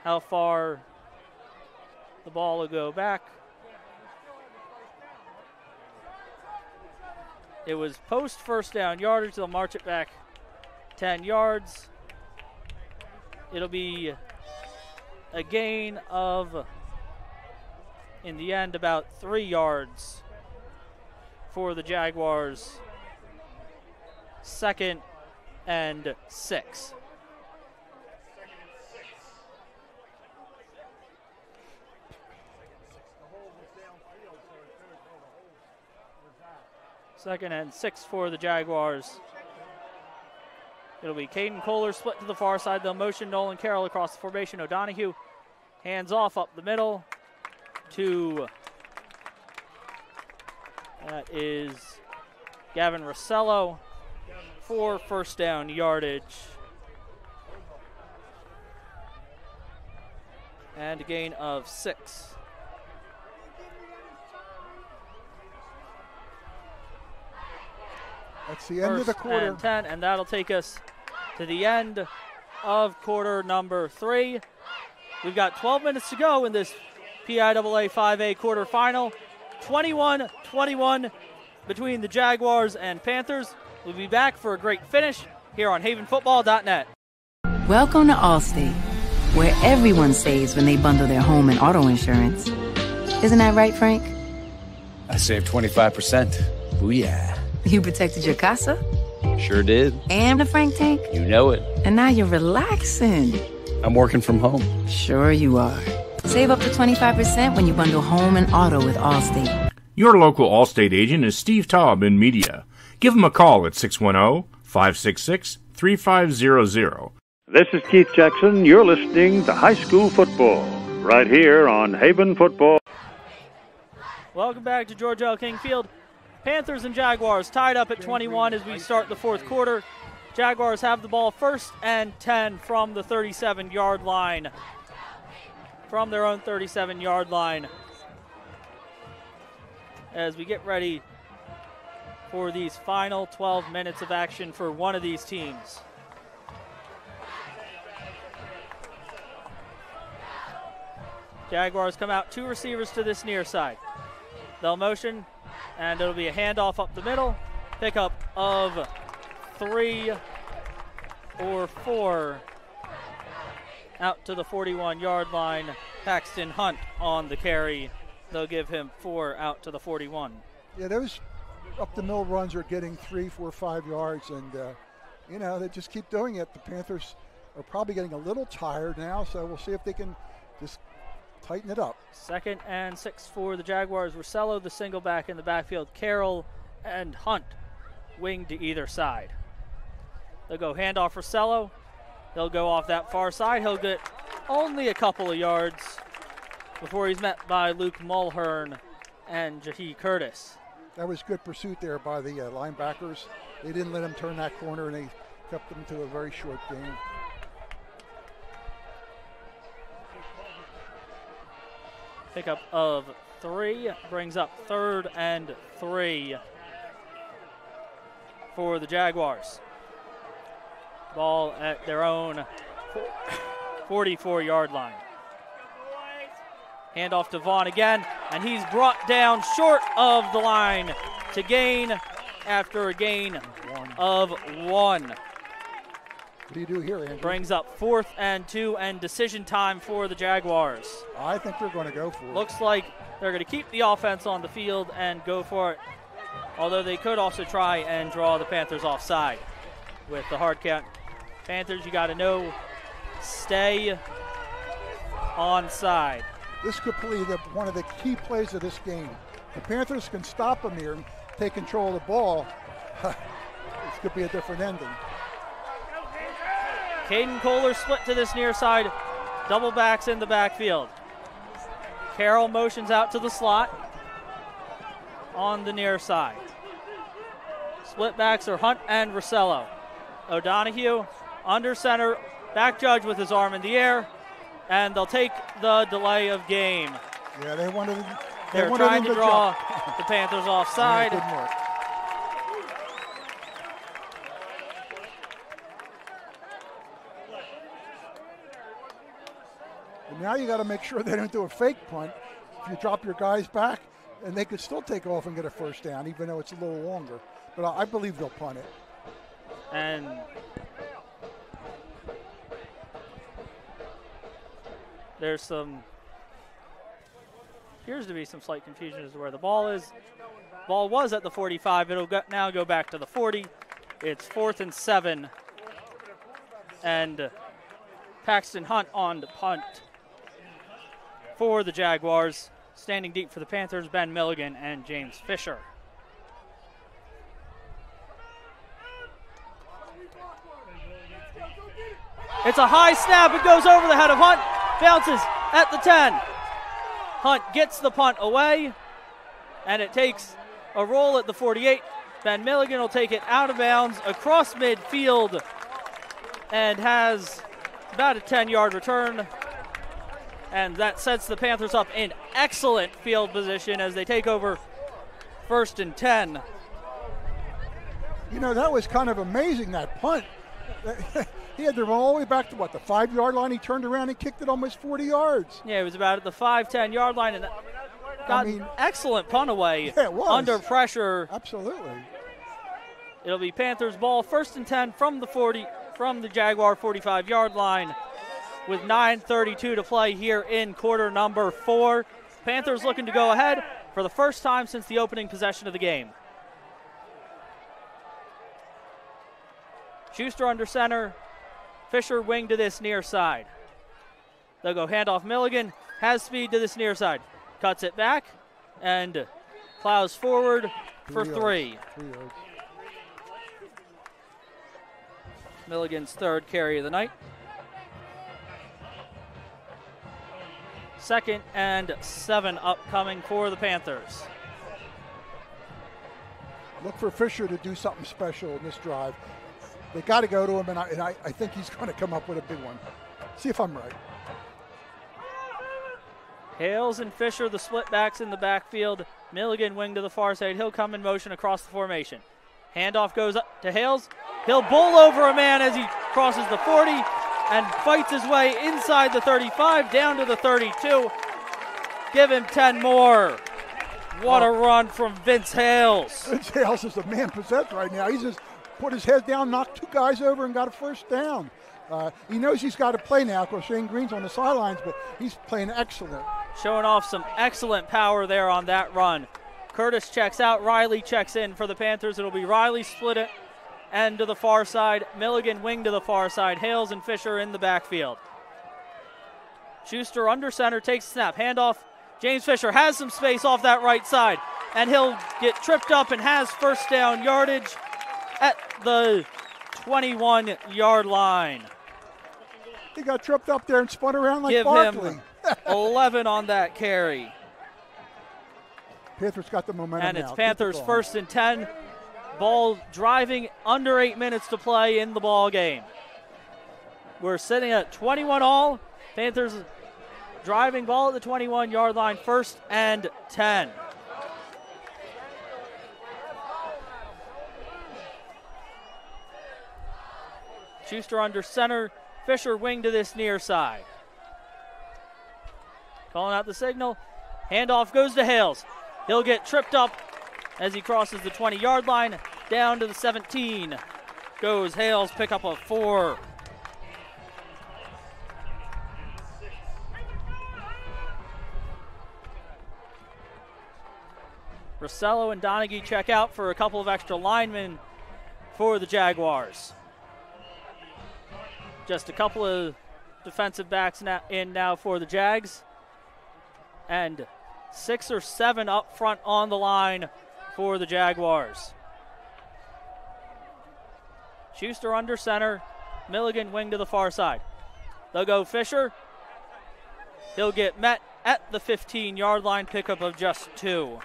how far the ball will go back. It was post first down yardage. They'll march it back 10 yards. It'll be a gain of, in the end, about 3 yards for the Jaguars. 2nd and 6. Second and 6 for the Jaguars. It'll be Caden Kohler split to the far side. They'll motion Nolan Carroll across the formation. O'Donohue hands off up the middle to, that is Gavin Rossello for first down yardage. And a gain of 6. That's the end of the quarter. And 10, and that'll take us to the end of quarter number 3. We've got 12 minutes to go in this PIAA 5A quarterfinal. 21-21 between the Jaguars and Panthers. We'll be back for a great finish here on havenfootball.net. Welcome to Allstate, where everyone saves when they bundle their home and auto insurance. Isn't that right, Frank? I saved 25%. Booyah. You protected your casa? Sure did. And the Frank tank? You know it. And now you're relaxing. I'm working from home. Sure you are. Save up to 25% when you bundle home and auto with Allstate. Your local Allstate agent is Steve Taub in media. Give him a call at 610-566-3500. This is Keith Jackson. You're listening to High School Football right here on Haven Football. Welcome back to George L. King Field. Panthers and Jaguars tied up at 21 as we start the fourth quarter. Jaguars have the ball 1st and 10 from the 37-yard line. From their own 37-yard line. As we get ready for these final 12 minutes of action for one of these teams. Jaguars come out 2 receivers to this near side. They'll motion And it'll be a handoff up the middle. Pickup of 3 or 4 out to the 41-yard line. Paxton Hunt on the carry. They'll give him 4 out to the 41. Yeah, those up-the-middle runs are getting 3, 4, 5 yards, and, they just keep doing it. The Panthers are probably getting a little tired now, so we'll see if they can just tighten it up. 2nd and 6 for the Jaguars. Rosello, the single back in the backfield. Carroll and Hunt wing to either side. They'll go handoff Rosello. He'll go off that far side. He'll get only a couple of yards before he's met by Luke Mulhern and Jahi Curtis. That was good pursuit there by the linebackers. They didn't let him turn that corner, and they kept them to a very short game. Pickup of 3 brings up 3rd and 3 for the Jaguars. Ball at their own 44-yard line. Handoff to Vaughn again, and he's brought down short of the line to gain after a gain of 1. What do you do here, Andrew? Brings up 4th and 2 and decision time for the Jaguars. I think they're going to go for it. Looks like they're going to keep the offense on the field and go for it, although they could also try and draw the Panthers offside with the hard count. Panthers, you got to know, stay onside. This could be one of the key plays of this game. The Panthers can stop them here and take control of the ball. This could be a different ending. Caden Kohler split to this near side. Double backs in the backfield. Carroll motions out to the slot on the near side. Split backs are Hunt and Rosello. O'Donohue under center, back judge with his arm in the air, and they'll take the delay of game. Yeah, they wanted They're trying to draw the Panthers offside. Yeah, good work. And now you got to make sure they don't do a fake punt. If you drop your guys back, and they could still take off and get a first down, even though it's a little longer. But I believe they'll punt it. And there's appears to be some slight confusion as to where the ball is. Ball was at the 45. It'll now go back to the 40. It's 4th and 7. And Paxton Hunt on the punt for the Jaguars. Standing deep for the Panthers, Ben Milligan and James Fisher. It's a high snap. It goes over the head of Hunt. Bounces at the 10. Hunt gets the punt away, and it takes a roll at the 48. Ben Milligan will take it out of bounds across midfield and has about a 10-yard return. And that sets the Panthers up in excellent field position as they take over 1st and 10. You know, that was kind of amazing, that punt. He had to run all the way back to, the 5-yard line? He turned around and kicked it almost 40 yards. Yeah, it was about at the 5-10-yard line, and got an excellent punt away under pressure. Absolutely. It'll be Panthers ball, 1st and 10 from the Jaguar 45-yard line with 9:32 to play here in quarter number 4. Panthers looking to go ahead for the first time since the opening possession of the game. Schuster under center. Fisher wing to this near side. They'll go handoff Milligan. Has speed to this near side. Cuts it back and plows forward for 3. Milligan's 3rd carry of the night. 2nd and 7 upcoming for the Panthers. Look for Fisher to do something special in this drive. They got to go to him, and I think he's going to come up with a big one. See if I'm right. Hales and Fisher, the split backs in the backfield. Milligan wing to the far side. He'll come in motion across the formation. Handoff goes up to Hales. He'll bowl over a man as he crosses the 40 and fights his way inside the 35 down to the 32. Give him 10 more. What a run from Vince Hales. Vince Hales is the man possessed right now. He's just put his head down, knocked two guys over, and got a first down. He knows he's got to play now because Shane Green's on the sidelines, but he's playing excellent. Showing off some excellent power there on that run. Curtis checks out, Riley checks in for the Panthers. It'll be Riley split it end to the far side, Milligan wing to the far side, Hales and Fisher in the backfield. Schuster under center, takes a snap, handoff. James Fisher has some space off that right side, and he'll get tripped up and has first down yardage at the 21-yard line. He got tripped up there and spun around like Give Barkley. him 11 on that carry. Panthers got the momentum And it's now. Panthers 1st and 10. Ball driving, under 8 minutes to play in the ball game. We're sitting at 21 all. Panthers driving, ball at the 21-yard line, 1st and 10. Schuster under center, Fisher wing to this near side. Calling out the signal. Handoff goes to Hales. He'll get tripped up as he crosses the 20-yard line. Down to the 17 goes Hales, pick up a 4. Rossello and Donaghy check out for a couple of extra linemen for the Jaguars. Just a couple of defensive backs in now for the Jags. And 6 or 7 up front on the line for the Jaguars. Schuster under center, Milligan wing to the far side. They'll go Fisher. He'll get met at the 15-yard line, pickup of just 2.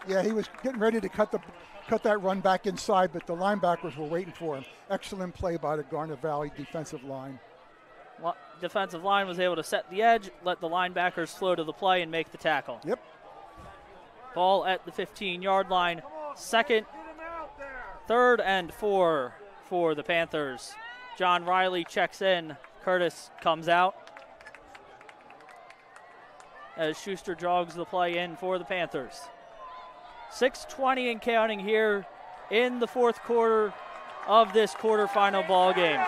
Yeah, he was getting ready to cut that run back inside, but the linebackers were waiting for him. Excellent play by the Garnet Valley defensive line. Defensive line was able to set the edge, let the linebackers slow to the play and make the tackle. Yep. Ball at the 15-yard line. 2nd, 3rd, and 4 for the Panthers. John Riley checks in. Curtis comes out as Schuster jogs the play in for the Panthers. 6:20 and counting here in the 4th quarter of this quarterfinal ball game.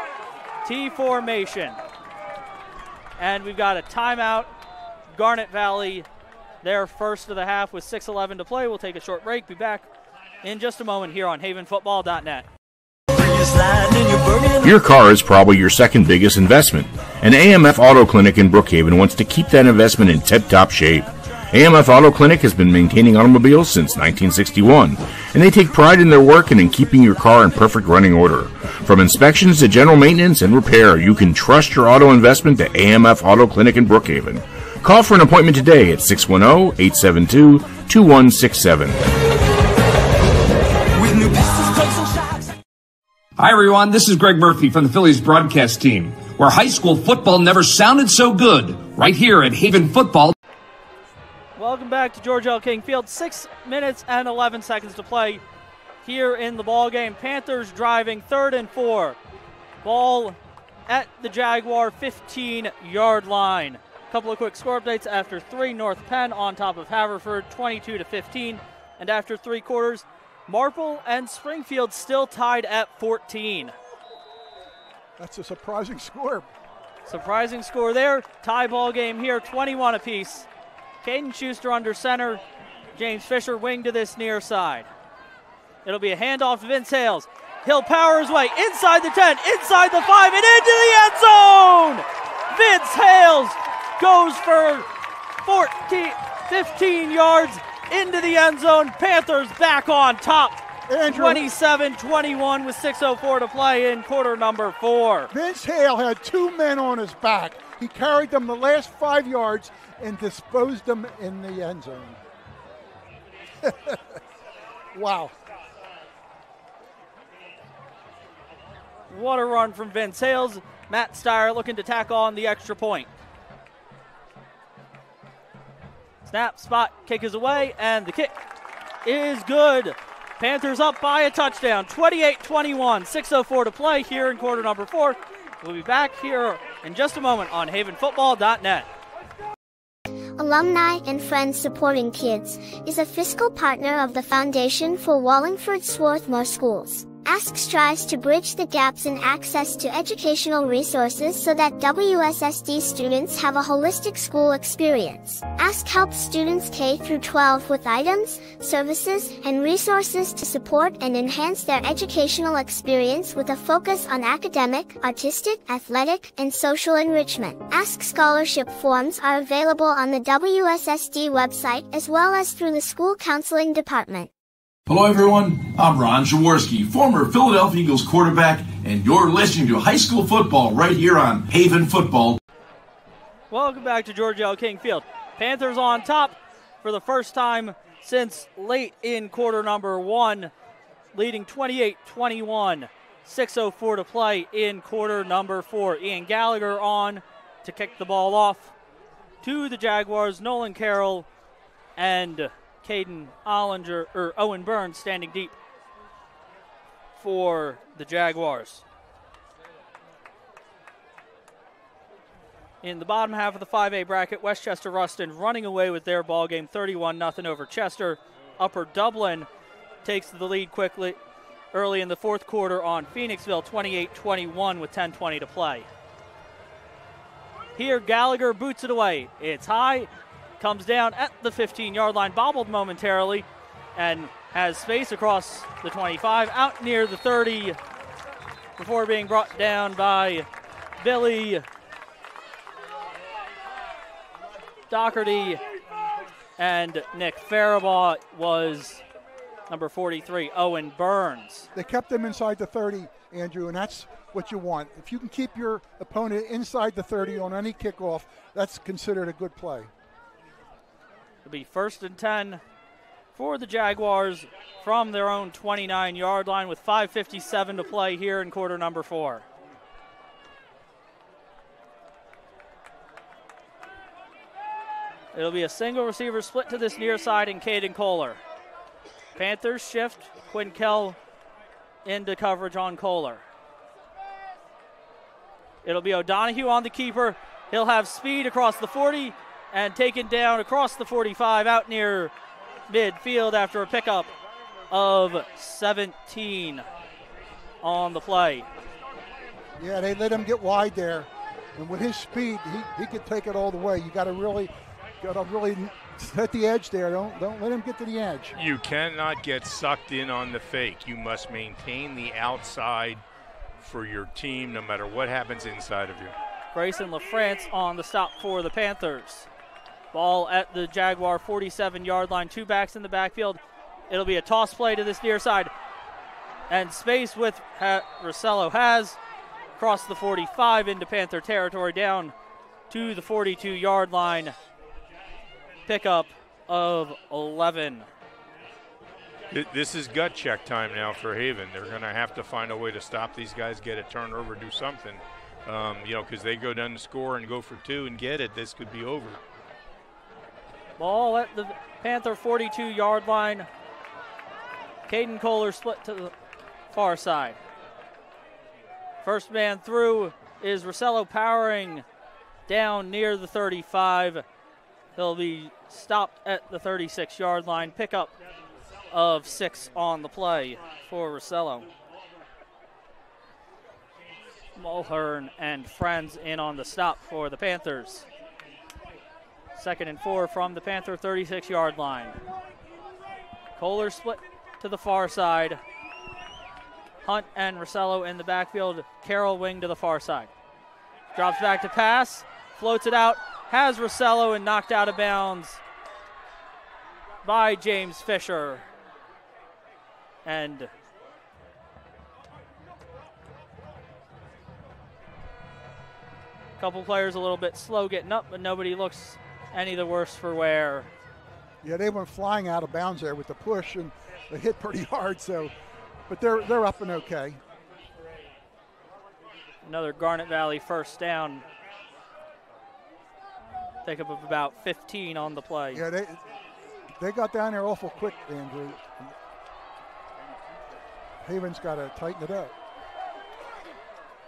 T formation. And we've got a timeout. Garnet Valley, their first of the half with 6:11 to play. We'll take a short break. Be back in just a moment here on havenfootball.net. Your car is probably your second biggest investment, and AMF Auto Clinic in Brookhaven wants to keep that investment in tip-top shape. AMF Auto Clinic has been maintaining automobiles since 1961, and they take pride in their work and in keeping your car in perfect running order. From inspections to general maintenance and repair, you can trust your auto investment to AMF Auto Clinic in Brookhaven. Call for an appointment today at 610-872-2167. Hi, everyone. This is Greg Murphy from the Phillies broadcast team, where high school football never sounded so good, right here at Haven Football. Welcome back to George L. King Field. 6 minutes and 11 seconds to play here in the ball game. Panthers driving, 3rd and 4. Ball at the Jaguar 15-yard line. A couple of quick score updates. After 3, North Penn on top of Haverford, 22-15. And after 3 quarters, Marple and Springfield still tied at 14. That's a surprising score. Surprising score there. Tie ball game here, 21 apiece. Caden Schuster under center. James Fisher wing to this near side. It'll be a handoff to Vince Hales. He'll power his way inside the 10, inside the 5, and into the end zone! Vince Hales goes for 15 yards into the end zone. Panthers back on top. 27-21 with 6:04 to play in quarter number 4. Vince Hale had 2 men on his back. He carried them the last 5 yards and disposed them in the end zone. Wow. What a run from Vince Hales. Matt Steyer looking to tack on the extra point. Snap, spot, kick is away, and the kick is good. Panthers up by a touchdown, 28-21, 6:04 to play here in quarter number 4. We'll be back here in just a moment on havenfootball.net. alumni, and friends supporting kids, is a fiscal partner of the Foundation for Wallingford Swarthmore Schools. ASK strives to bridge the gaps in access to educational resources so that WSSD students have a holistic school experience. ASK helps students K-12 with items, services, and resources to support and enhance their educational experience with a focus on academic, artistic, athletic, and social enrichment. ASK scholarship forms are available on the WSSD website as well as through the school counseling department. Hello, everyone. I'm Ron Jaworski, former Philadelphia Eagles quarterback, and you're listening to high school football right here on Haven Football. Welcome back to George L. King Field. Panthers on top for the first time since late in quarter number 1, leading 28-21. 6:04 to play in quarter number 4. Ian Gallagher on to kick the ball off to the Jaguars. Nolan Carroll and Caden Ollinger, or Owen Burns standing deep for the Jaguars. In the bottom half of the 5A bracket, Westchester Ruston running away with their ball game, 31-0 over Chester. Upper Dublin takes the lead quickly early in the fourth quarter on Phoenixville, 28-21 with 10:20 to play. Here, Gallagher boots it away. It's high. Comes down at the 15-yard line, bobbled momentarily, and has space across the 25, out near the 30, before being brought down by Billy Doherty, and Nick Faribaugh was number 43, Owen Burns. They kept them inside the 30, Andrew, and that's what you want. If you can keep your opponent inside the 30 on any kickoff, that's considered a good play. It'll be 1st and 10 for the Jaguars from their own 29-yard line with 5:57 to play here in quarter number 4. It'll be a single receiver split to this near side in Caden Kohler. Panthers shift Quinn Kell into coverage on Kohler. It'll be O'Donohue on the keeper. He'll have speed across the 40 and taken down across the 45 out near midfield after a pickup of 17 on the play. Yeah, they let him get wide there, and with his speed, he could take it all the way. You got to really hit the edge there. Don't let him get to the edge. You cannot get sucked in on the fake. You must maintain the outside for your team no matter what happens inside of you. Grayson LaFrance on the stop for the Panthers. Ball at the Jaguar 47-yard line. 2 backs in the backfield. It'll be a toss play to this near side. And space with Rossello has across the 45 into Panther territory down to the 42-yard line. Pickup of 11. This is gut check time now for Haven. They're going to have to find a way to stop these guys, get a turnover, do something. Because they go down the score and go for 2 and get it, this could be over. Ball at the Panther 42-yard line. Caden Kohler split to the far side. First man through is Rossello powering down near the 35. He'll be stopped at the 36-yard line. Pickup of 6 on the play for Rossello. Mulhern and friends in on the stop for the Panthers. 2nd and 4 from the Panther 36-yard line. Kohler split to the far side. Hunt and Rossello in the backfield. Carroll wing to the far side. Drops back to pass. Floats it out. Has Rossello and knocked out of bounds by James Fisher. And a couple players a little bit slow getting up, but nobody looks any the worse for wear. Yeah, they went flying out of bounds there with the push, and they hit pretty hard. But they're up and okay. Another Garnet Valley first down. Pickup of about 15 on the play. Yeah, they got down there awful quick, Andrew. Haven's got to tighten it up.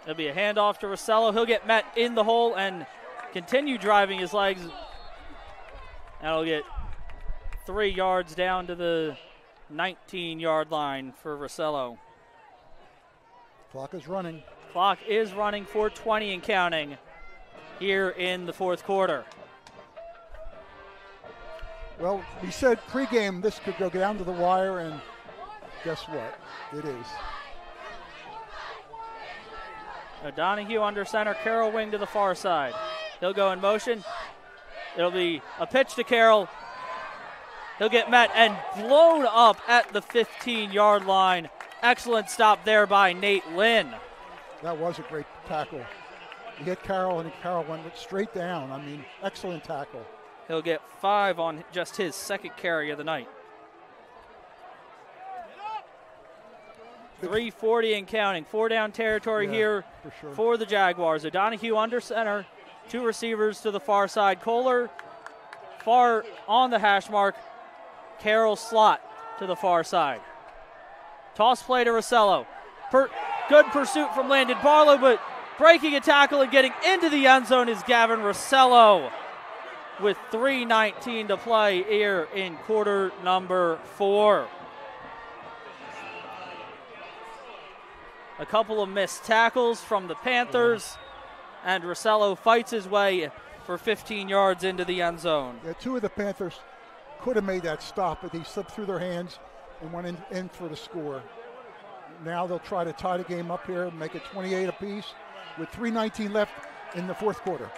It'll be a handoff to Rossello. He'll get met in the hole and continue driving his legs That'll get 3 yards down to the 19-yard line for Rosello. Clock is running. Clock is running, 4:20 and counting here in the fourth quarter. Well, we said pregame this could go down to the wire, and guess what? It is. O'Donoghue under center, Carroll wing to the far side. He'll go in motion. It'll be a pitch to Carroll. He'll get met and blown up at the 15-yard line. Excellent stop there by Nate Lynn. That was a great tackle. He hit Carroll, and Carroll went straight down. I mean, excellent tackle. He'll get 5 on just his second carry of the night. 3:40 and counting. 4-down territory here for the Jaguars. O'Donoghue under center. 2 receivers to the far side. Kohler far on the hash mark. Carroll slot to the far side. Toss play to Rosello. Good pursuit from Landon Barlow, but breaking a tackle and getting into the end zone is Gavin Rosello with 3:19 to play here in quarter number 4. A couple of missed tackles from the Panthers, and Rosello fights his way for 15 yards into the end zone. Yeah, 2 of the Panthers could have made that stop, but he slipped through their hands and went in for the score. Now they'll try to tie the game up here and make it 28 apiece with 3:19 left in the fourth quarter.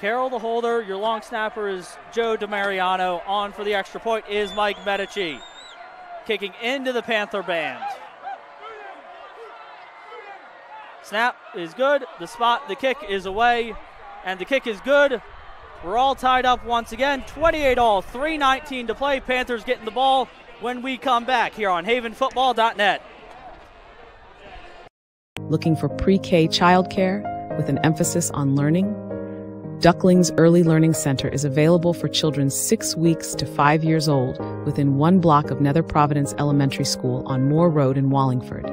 Carroll the holder. Your long snapper is Joe DiMariano. On for the extra point is Mike Medici. Kicking into the Panther band. Snap is good. The kick is away, and the kick is good. We're all tied up once again. 28-all, 3:19 to play. Panthers getting the ball when we come back here on havenfootball.net. Looking for pre-K childcare with an emphasis on learning? Ducklings Early Learning Center is available for children 6 weeks to 5 years old within 1 block of Nether Providence Elementary School on Moore Road in Wallingford.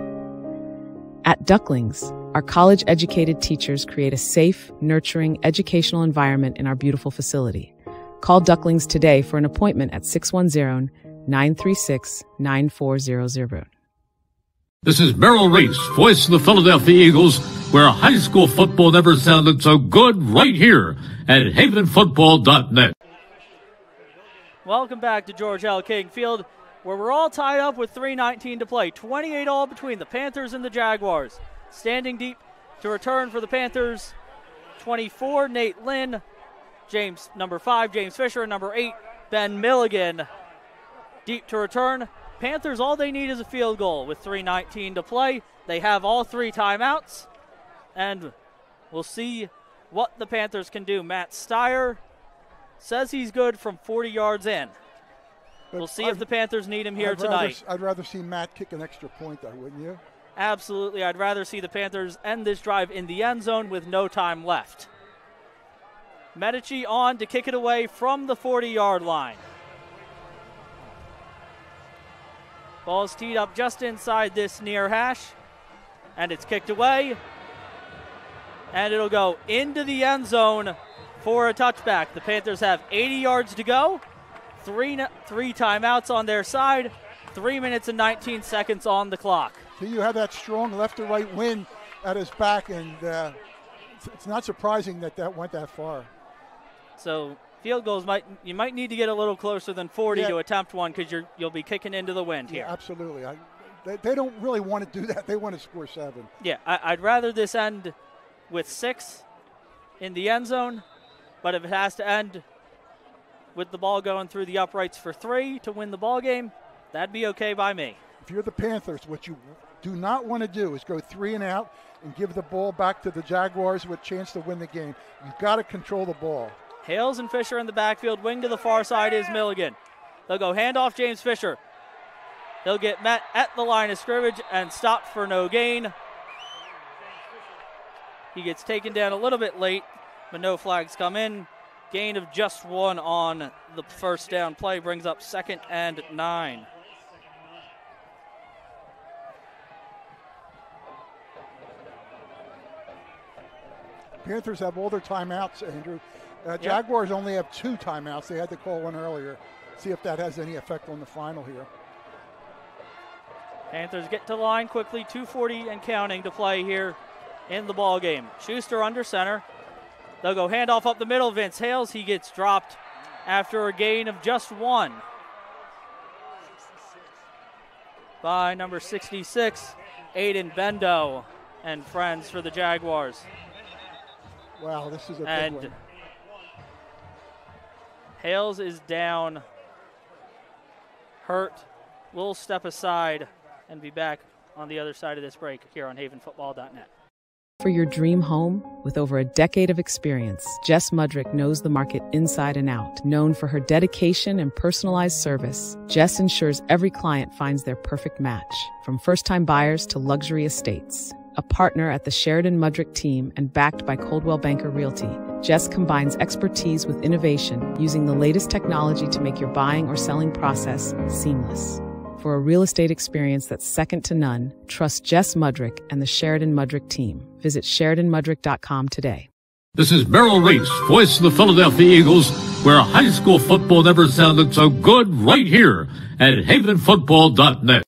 At Ducklings, our college-educated teachers create a safe, nurturing, educational environment in our beautiful facility. Call Ducklings today for an appointment at 610-936-9400. This is Merrill Reese, voice of the Philadelphia Eagles, where high school football never sounded so good, right here at havenfootball.net. Welcome back to George L. King Field, where we're all tied up with 3:19 to play. 28-all between the Panthers and the Jaguars. Standing deep to return for the Panthers, 24, Nate Lynn. Number 5, James Fisher, and number 8, Ben Milligan. Deep to return. Panthers, all they need is a field goal with 3:19 to play. They have all 3 timeouts, and we'll see what the Panthers can do. Matt Steyer says he's good from 40 yards in. But we'll see if the Panthers need him here tonight. I'd rather see Matt kick an extra point, though, wouldn't you? Absolutely. I'd rather see the Panthers end this drive in the end zone with no time left. Medici on to kick it away from the 40-yard line. Ball's teed up just inside this near hash, and it's kicked away. And it'll go into the end zone for a touchback. The Panthers have 80 yards to go. Three timeouts on their side. 3 minutes and 19 seconds on the clock. So you have that strong left to right wind at his back, and it's not surprising that went that far. So field goals you might need to get a little closer than 40 to attempt one, because you'll be kicking into the wind here. Yeah, absolutely. They don't really want to do that. They want to score 7. Yeah, I'd rather this end with 6 in the end zone, but if it has to end with the ball going through the uprights for 3 to win the ball game, that'd be okay by me. If you're the Panthers, what you do not want to do is go 3 and out and give the ball back to the Jaguars with a chance to win the game. You've got to control the ball. Hales and Fisher in the backfield. Wing to the far side is Milligan. They'll go handoff James Fisher. He'll get met at the line of scrimmage and stopped for no gain. He gets taken down a little bit late, but no flags come in. Gain of just 1 on the first down play brings up 2nd and 9. Panthers have all their timeouts, Andrew. Jaguars only have 2 timeouts. They had to call one earlier. See if that has any effect on the final here. Panthers get to the line quickly. 2:40 and counting to play here in the ball game. Schuster under center. They'll go handoff up the middle. Vince Hales, he gets dropped after a gain of just 1 by number 66, Aiden Bendo and friends for the Jaguars. Wow, this is a big one. Hales is down, hurt. We'll step aside and be back on the other side of this break here on havenfootball.net. For your dream home, with over a decade of experience, Jess Mudrick knows the market inside and out. Known for her dedication and personalized service, Jess ensures every client finds their perfect match. From first-time buyers to luxury estates. A partner at the Sheridan Mudrick team and backed by Coldwell Banker Realty, Jess combines expertise with innovation, using the latest technology to make your buying or selling process seamless. For a real estate experience that's second to none, trust Jess Mudrick and the Sheridan Mudrick team. Visit SheridanMudrick.com today. This is Merrill Reese, voice of the Philadelphia Eagles, where high school football never sounded so good, right here at havenfootball.net.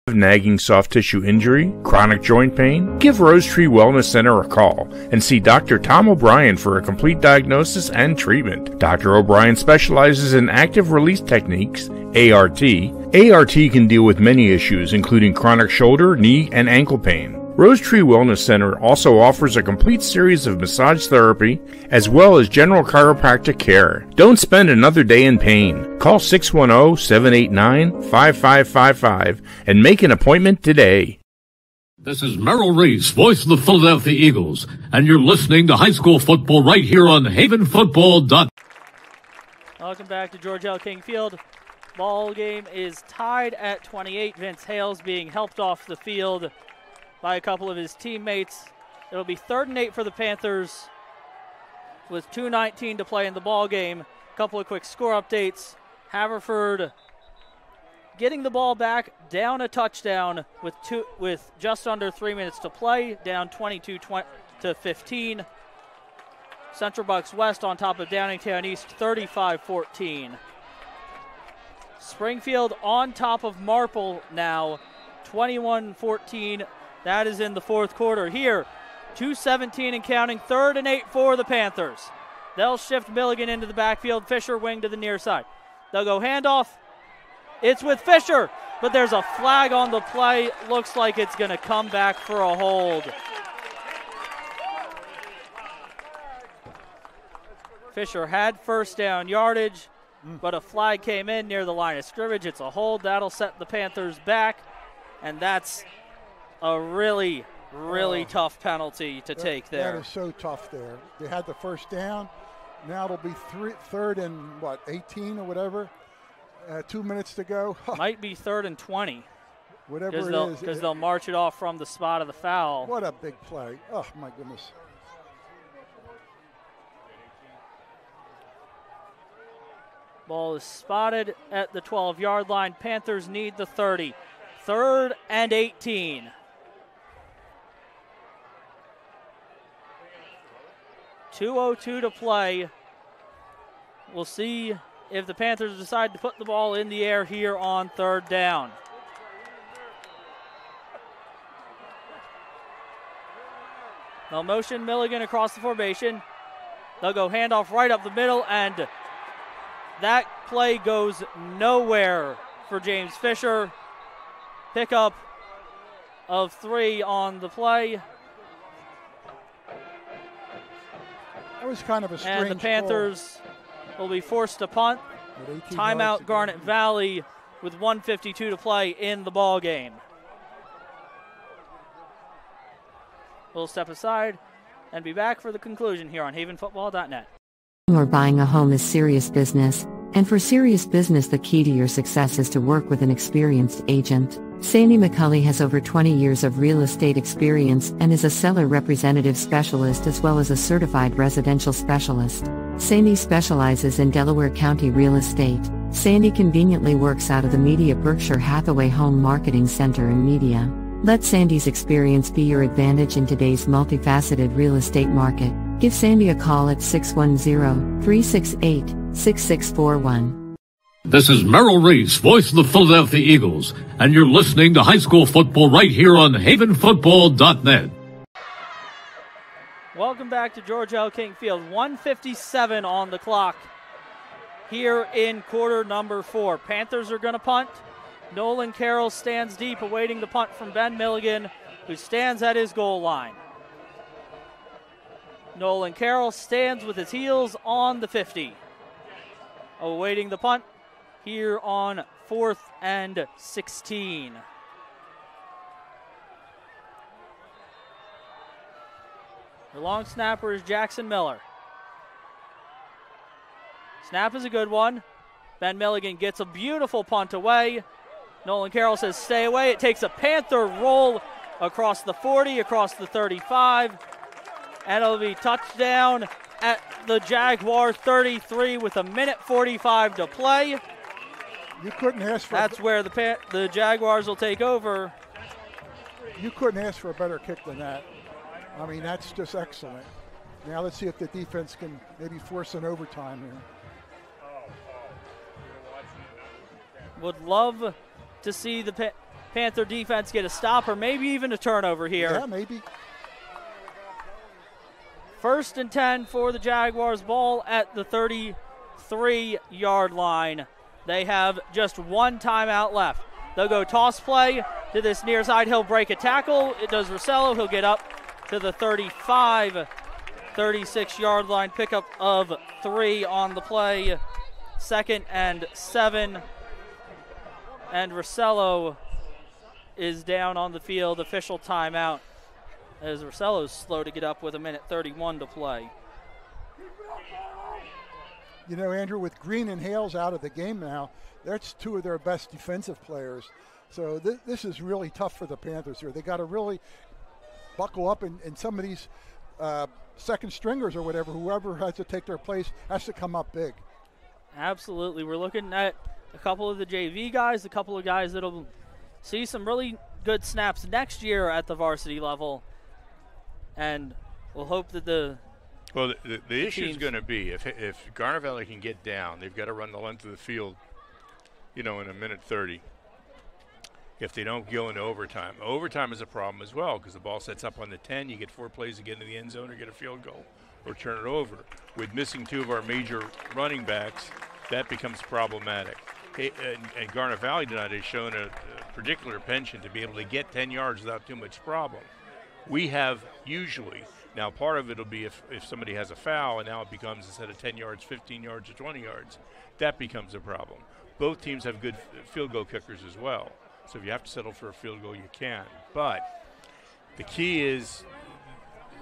Nagging soft tissue injury, chronic joint pain? Give Rose Tree Wellness Center a call and see Dr. Tom O'Brien for a complete diagnosis and treatment. Dr. O'Brien specializes in active release techniques, ART. ART can deal with many issues, including chronic shoulder, knee, and ankle pain. Rose Tree Wellness Center also offers a complete series of massage therapy as well as general chiropractic care. Don't spend another day in pain. Call 610-789-5555 and make an appointment today. This is Merrill Reese, voice of the Philadelphia Eagles, and you're listening to high school football right here on havenfootball.net. Welcome back to George L. King Field. Ball game is tied at 28. Vince Hales being helped off the field by a couple of his teammates. It'll be 3rd and 8 for the Panthers with 2:19 to play in the ball game. A couple of quick score updates. Haverford getting the ball back, down a touchdown with just under 3 minutes to play, down 22-15. Central Bucks West on top of Downingtown East, 35-14. Springfield on top of Marple now, 21-14. That is in the 4th quarter. Here, 2:17 and counting, 3rd and 8 for the Panthers. They'll shift Milligan into the backfield. Fisher wing to the near side. They'll go handoff. It's with Fisher, but there's a flag on the play. Looks like it's going to come back for a hold. Fisher had first down yardage, but a flag came in near the line of scrimmage. It's a hold. That'll set the Panthers back, and that's a really tough penalty to take there. That is so tough there. They had the first down. Now it'll be 3rd and 18 or whatever. 2 minutes to go. Might be 3rd and 20. Whatever it is. Because they'll march it off from the spot of the foul. What a big play. Oh, my goodness. Ball is spotted at the 12-yard line. Panthers need the 30. 3rd and 18. .202 to play. We'll see if the Panthers decide to put the ball in the air here on 3rd down. They'll motion Milligan across the formation. They'll go handoff right up the middle, and that play goes nowhere for James Fisher. Pickup of 3 on the play. That was kind of a strange And the Panthers will be forced to punt. Timeout Garnet Valley with 1:52 to play in the ball game. We'll step aside and be back for the conclusion here on havenfootball.net. Or buying a home is serious business, and for serious business the key to your success is to work with an experienced agent. Sandy McCulley has over 20 years of real estate experience and is a seller representative specialist as well as a certified residential specialist. Sandy specializes in Delaware County real estate. Sandy conveniently works out of the Media Berkshire Hathaway Home Marketing Center in Media. Let Sandy's experience be your advantage in today's multifaceted real estate market. Give Sandy a call at 610-368-6641. This is Merrill Reese, voice of the Philadelphia Eagles, and you're listening to high school football right here on havenfootball.net. Welcome back to George L. King Field. 1:57 on the clock here in quarter number 4. Panthers are going to punt. Nolan Carroll stands deep, awaiting the punt from Ben Milligan, who stands at his goal line. Nolan Carroll stands with his heels on the 50. Awaiting the punt here on 4th and 16. The long snapper is Jackson Miller. Snap is a good one. Ben Milligan gets a beautiful punt away. Nolan Carroll says stay away. It takes a Panther roll across the 40, across the 35, and it'll be touchdown at the Jaguar 33 with 1:45 to play. You couldn't ask for. That's where the Jaguars will take over. You couldn't ask for a better kick than that. I mean, that's just excellent. Now let's see if the defense can maybe force an overtime here. Would love to see the Panther defense get a stop or maybe even a turnover here. Yeah, maybe. 1st and 10 for the Jaguars. Ball at the 33-yard line. They have just one timeout left. They'll go toss play to this near side. He'll break a tackle. It does Rossello. He'll get up to the 35, 36-yard line. Pickup of 3 on the play. 2nd and 7. And Rossello is down on the field. Official timeout, as Rossello's slow to get up with 1:31 to play. You know, Andrew, with Green and Hales out of the game now, that's 2 of their best defensive players. So this is really tough for the Panthers here. They got to really buckle up, and some of these second stringers or whatever, whoever has to take their place, has to come up big. Absolutely. We're looking at a couple of the JV guys, a couple of guys that'll see some really good snaps next year at the varsity level. And we'll hope that the issue is going to be if Garnet Valley can get down, they've got to run the length of the field, in 1:30. If they don't go into overtime. Overtime is a problem as well because the ball sets up on the 10. You get 4 plays to get into the end zone or get a field goal or turn it over. With missing 2 of our major running backs, that becomes problematic. And Garnet Valley tonight has shown a particular penchant to be able to get 10 yards without too much problem. We have usually, now part of it will be if somebody has a foul and now it becomes instead of 10 yards, 15 yards or 20 yards, that becomes a problem. Both teams have good field goal kickers as well. So if you have to settle for a field goal, you can. But the key is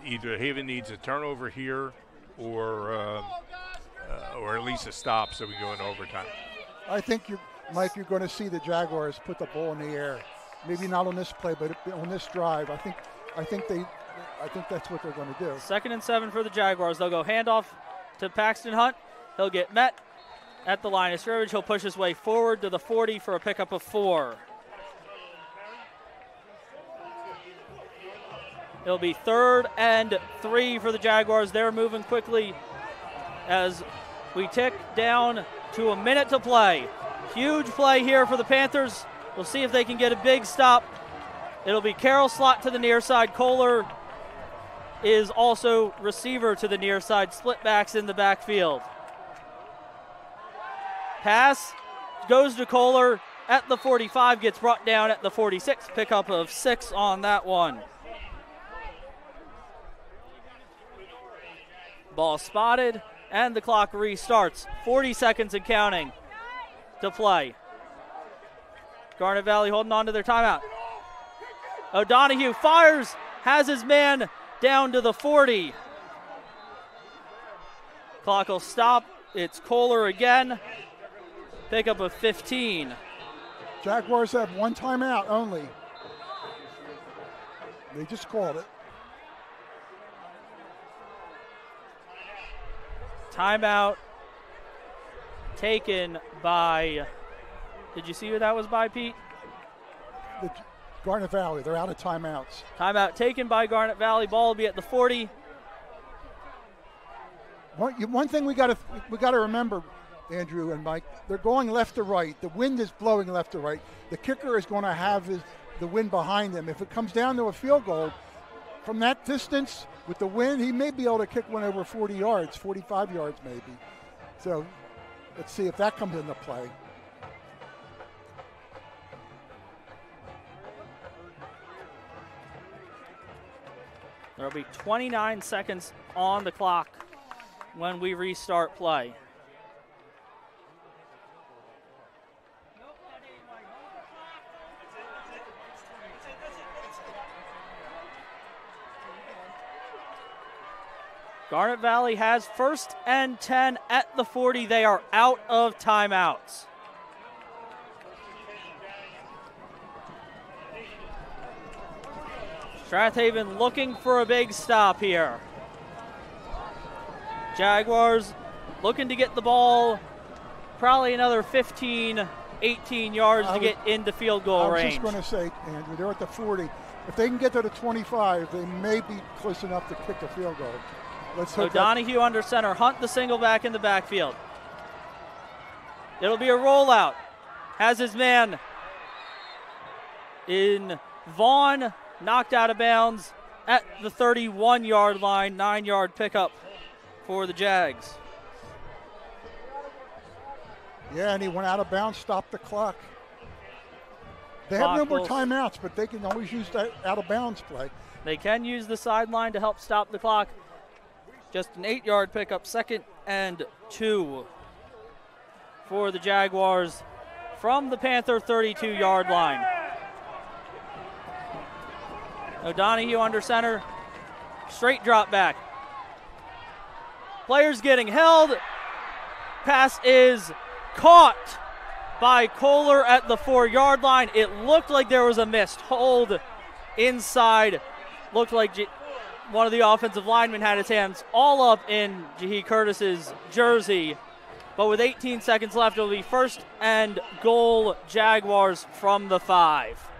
either Haven needs a turnover here or at least a stop so we can go into overtime. I think, Mike, you're going to see the Jaguars put the ball in the air. Maybe not on this play, but on this drive. I think that's what they're going to do. 2nd and 7 for the Jaguars. They'll go handoff to Paxton Hunt. He'll get met at the line of scrimmage. He'll push his way forward to the 40 for a pickup of 4. It'll be 3rd and 3 for the Jaguars. They're moving quickly as we tick down to a minute to play. Huge play here for the Panthers. We'll see if they can get a big stop. It'll be Carroll slot to the near side. Kohler is also receiver to the near side. Split backs in the backfield. Pass goes to Kohler at the 45, gets brought down at the 46. Pickup of 6 on that one. Ball spotted, and the clock restarts. 40 seconds and counting to play. Garnet Valley holding on to their timeout. O'Donohue fires, has his man down to the 40. Clock will stop. It's Kohler again. Pickup of 15. Jaguars have one timeout only. They just called it. Timeout taken by, did you see who that was by, Pete? Garnet Valley, they're out of timeouts. Timeout taken by Garnet Valley. Ball will be at the 40. One thing we got to remember, Andrew and Mike, they're going left to right. The wind is blowing left to right. The kicker is going to have the wind behind him. If it comes down to a field goal, from that distance with the wind, he may be able to kick one over 40 yards, 45 yards maybe. So let's see if that comes into play. There'll be 29 seconds on the clock when we restart play. Garnet Valley has 1st and 10 at the 40. They are out of timeouts. Strath Haven looking for a big stop here. Jaguars looking to get the ball probably another 15, 18 yards to get into field goal range. I was just going to say, Andrew, they're at the 40. If they can get to the 25, they may be close enough to kick a field goal. Let's hope O'Donohue under center. Hunt the single back in the backfield. It'll be a rollout. Has his man in Vaughn knocked out of bounds at the 31-yard line. 9-yard pickup for the Jags. Yeah, and he went out of bounds, stopped the clock. They have no more timeouts, but they can always use that out of bounds play. They can use the sideline to help stop the clock. Just an 8-yard pickup, 2nd and 2 for the Jaguars from the Panther 32-yard line. O'Donoghue under center, straight drop back. Players getting held. Pass is caught by Kohler at the 4-yard line. It looked like there was a missed hold inside. Looked like one of the offensive linemen had his hands all up in Jahi Curtis's jersey. But with 18 seconds left, it'll be 1st and goal Jaguars from the 5.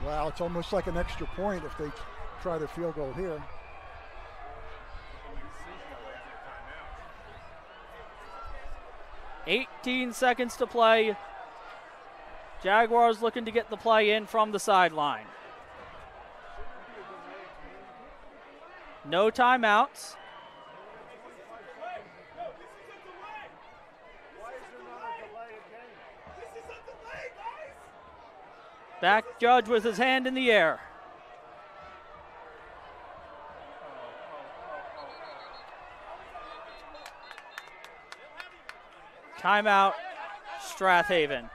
Wow, it's almost like an extra point if they try the field goal here. $18 seconds to play. Jaguars looking to get the play in from the sideline. No timeouts. Back judge with his hand in the air. Timeout, Strath Haven.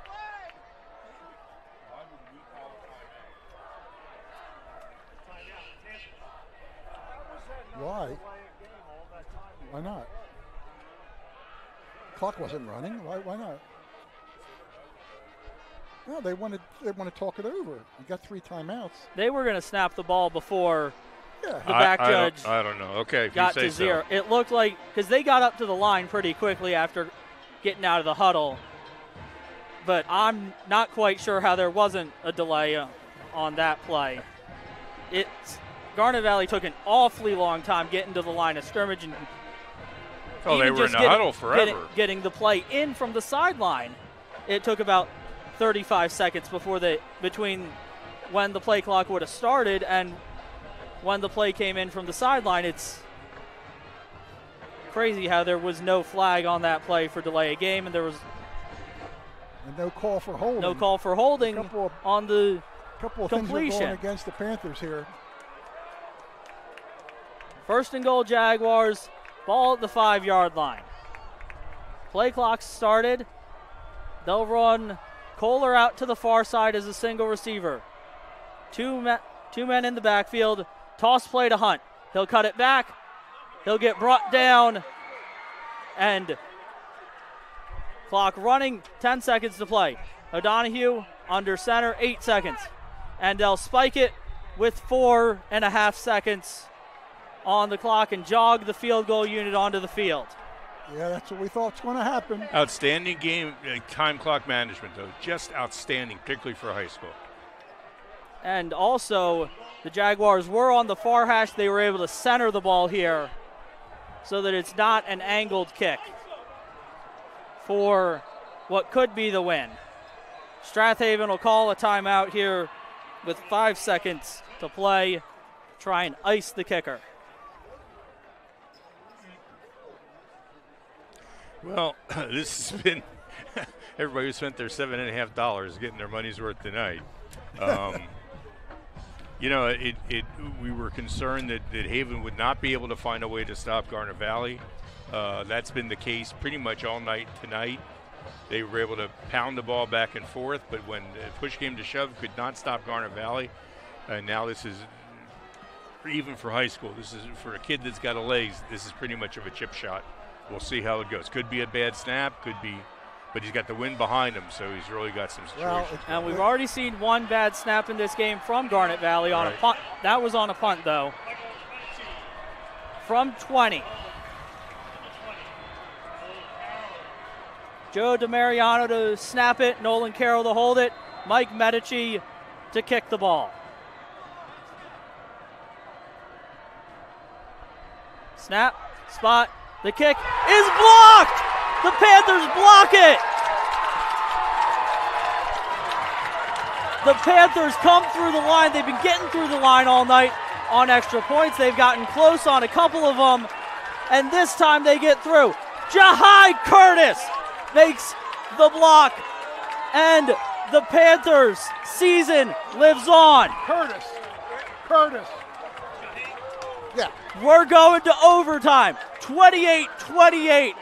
Why? Why not? Clock wasn't running. Why not? No, they want to talk it over. You got 3 timeouts. They were going to snap the ball before the back judge. I don't know. Okay, if got you say to 0. so. It looked like because they got up to the line pretty quickly after getting out of the huddle. But I'm not quite sure how there wasn't a delay on that play. Garnet Valley took an awfully long time getting to the line of scrimmage, and they were in the huddle forever. Getting the play in from the sideline. It took about 35 seconds between when the play clock would have started and when the play came in from the sideline. It's crazy how there was no flag on that play for delay of game, and there was no call for holding. No call for holding on the couple of completion. Things are going against the Panthers here. 1st and goal Jaguars, ball at the 5-yard line. Play clock started. They'll run Kohler out to the far side as a single receiver. Two men in the backfield. Toss play to Hunt. He'll cut it back. He'll get brought down. And clock running, 10 seconds to play. O'Donoghue under center, 8 seconds. And they'll spike it with 4.5 seconds on the clock and jog the field goal unit onto the field. Yeah, that's what we thought was going to happen. Outstanding game, time clock management, though. Just outstanding, particularly for high school. And also, the Jaguars were on the far hash. They were able to center the ball here so that it's not an angled kick for what could be the win. Strath Haven will call a timeout here with 5 seconds to play, try and ice the kicker. Well, this has been everybody who spent their $7.50 getting their money's worth tonight. You know, we were concerned that Haven would not be able to find a way to stop Garnet Valley. That's been the case pretty much all night tonight. They were able to pound the ball back and forth, but when push came to shove, could not stop Garnet Valley. And now this is, even for high school, this is for a kid that's got a legs, this is pretty much of a chip shot. We'll see how it goes. Could be a bad snap, could be, but he's got the wind behind him, so he's really got some situations. And we've already seen one bad snap in this game from Garnet Valley on a punt. That was on a punt, though. From 20. Joe DeMariano to snap it, Nolan Carroll to hold it, Mike Medici to kick the ball. Snap, spot, the kick is blocked! The Panthers block it! The Panthers come through the line. They've been getting through the line all night on extra points. They've gotten close on a couple of them, and this time they get through. Jahai Curtis makes the block, and the Panthers' season lives on. Curtis. Yeah. We're going to overtime. 28-28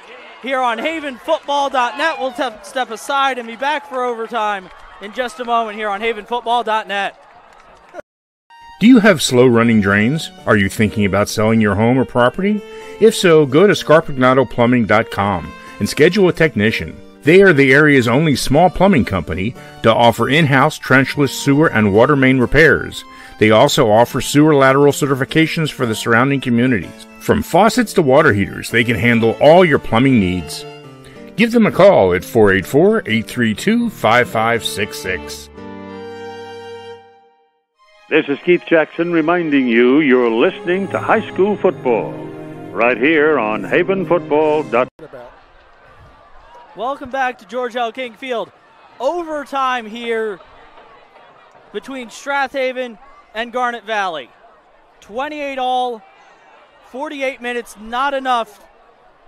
here on havenfootball.net. We'll step aside and be back for overtime in just a moment here on havenfootball.net. Do you have slow-running drains? Are you thinking about selling your home or property? If so, go to scarpignatoplumbing.com and schedule a technician. They are the area's only small plumbing company to offer in-house trenchless sewer and water main repairs. They also offer sewer lateral certifications for the surrounding communities. From faucets to water heaters, they can handle all your plumbing needs. Give them a call at 484-832-5566. This is Keith Jackson reminding you you're listening to high school football right here on havenfootball.net. Welcome back to George L. King Field. Overtime here between Strath Haven and Garnet Valley. 28 all, 48 minutes, not enough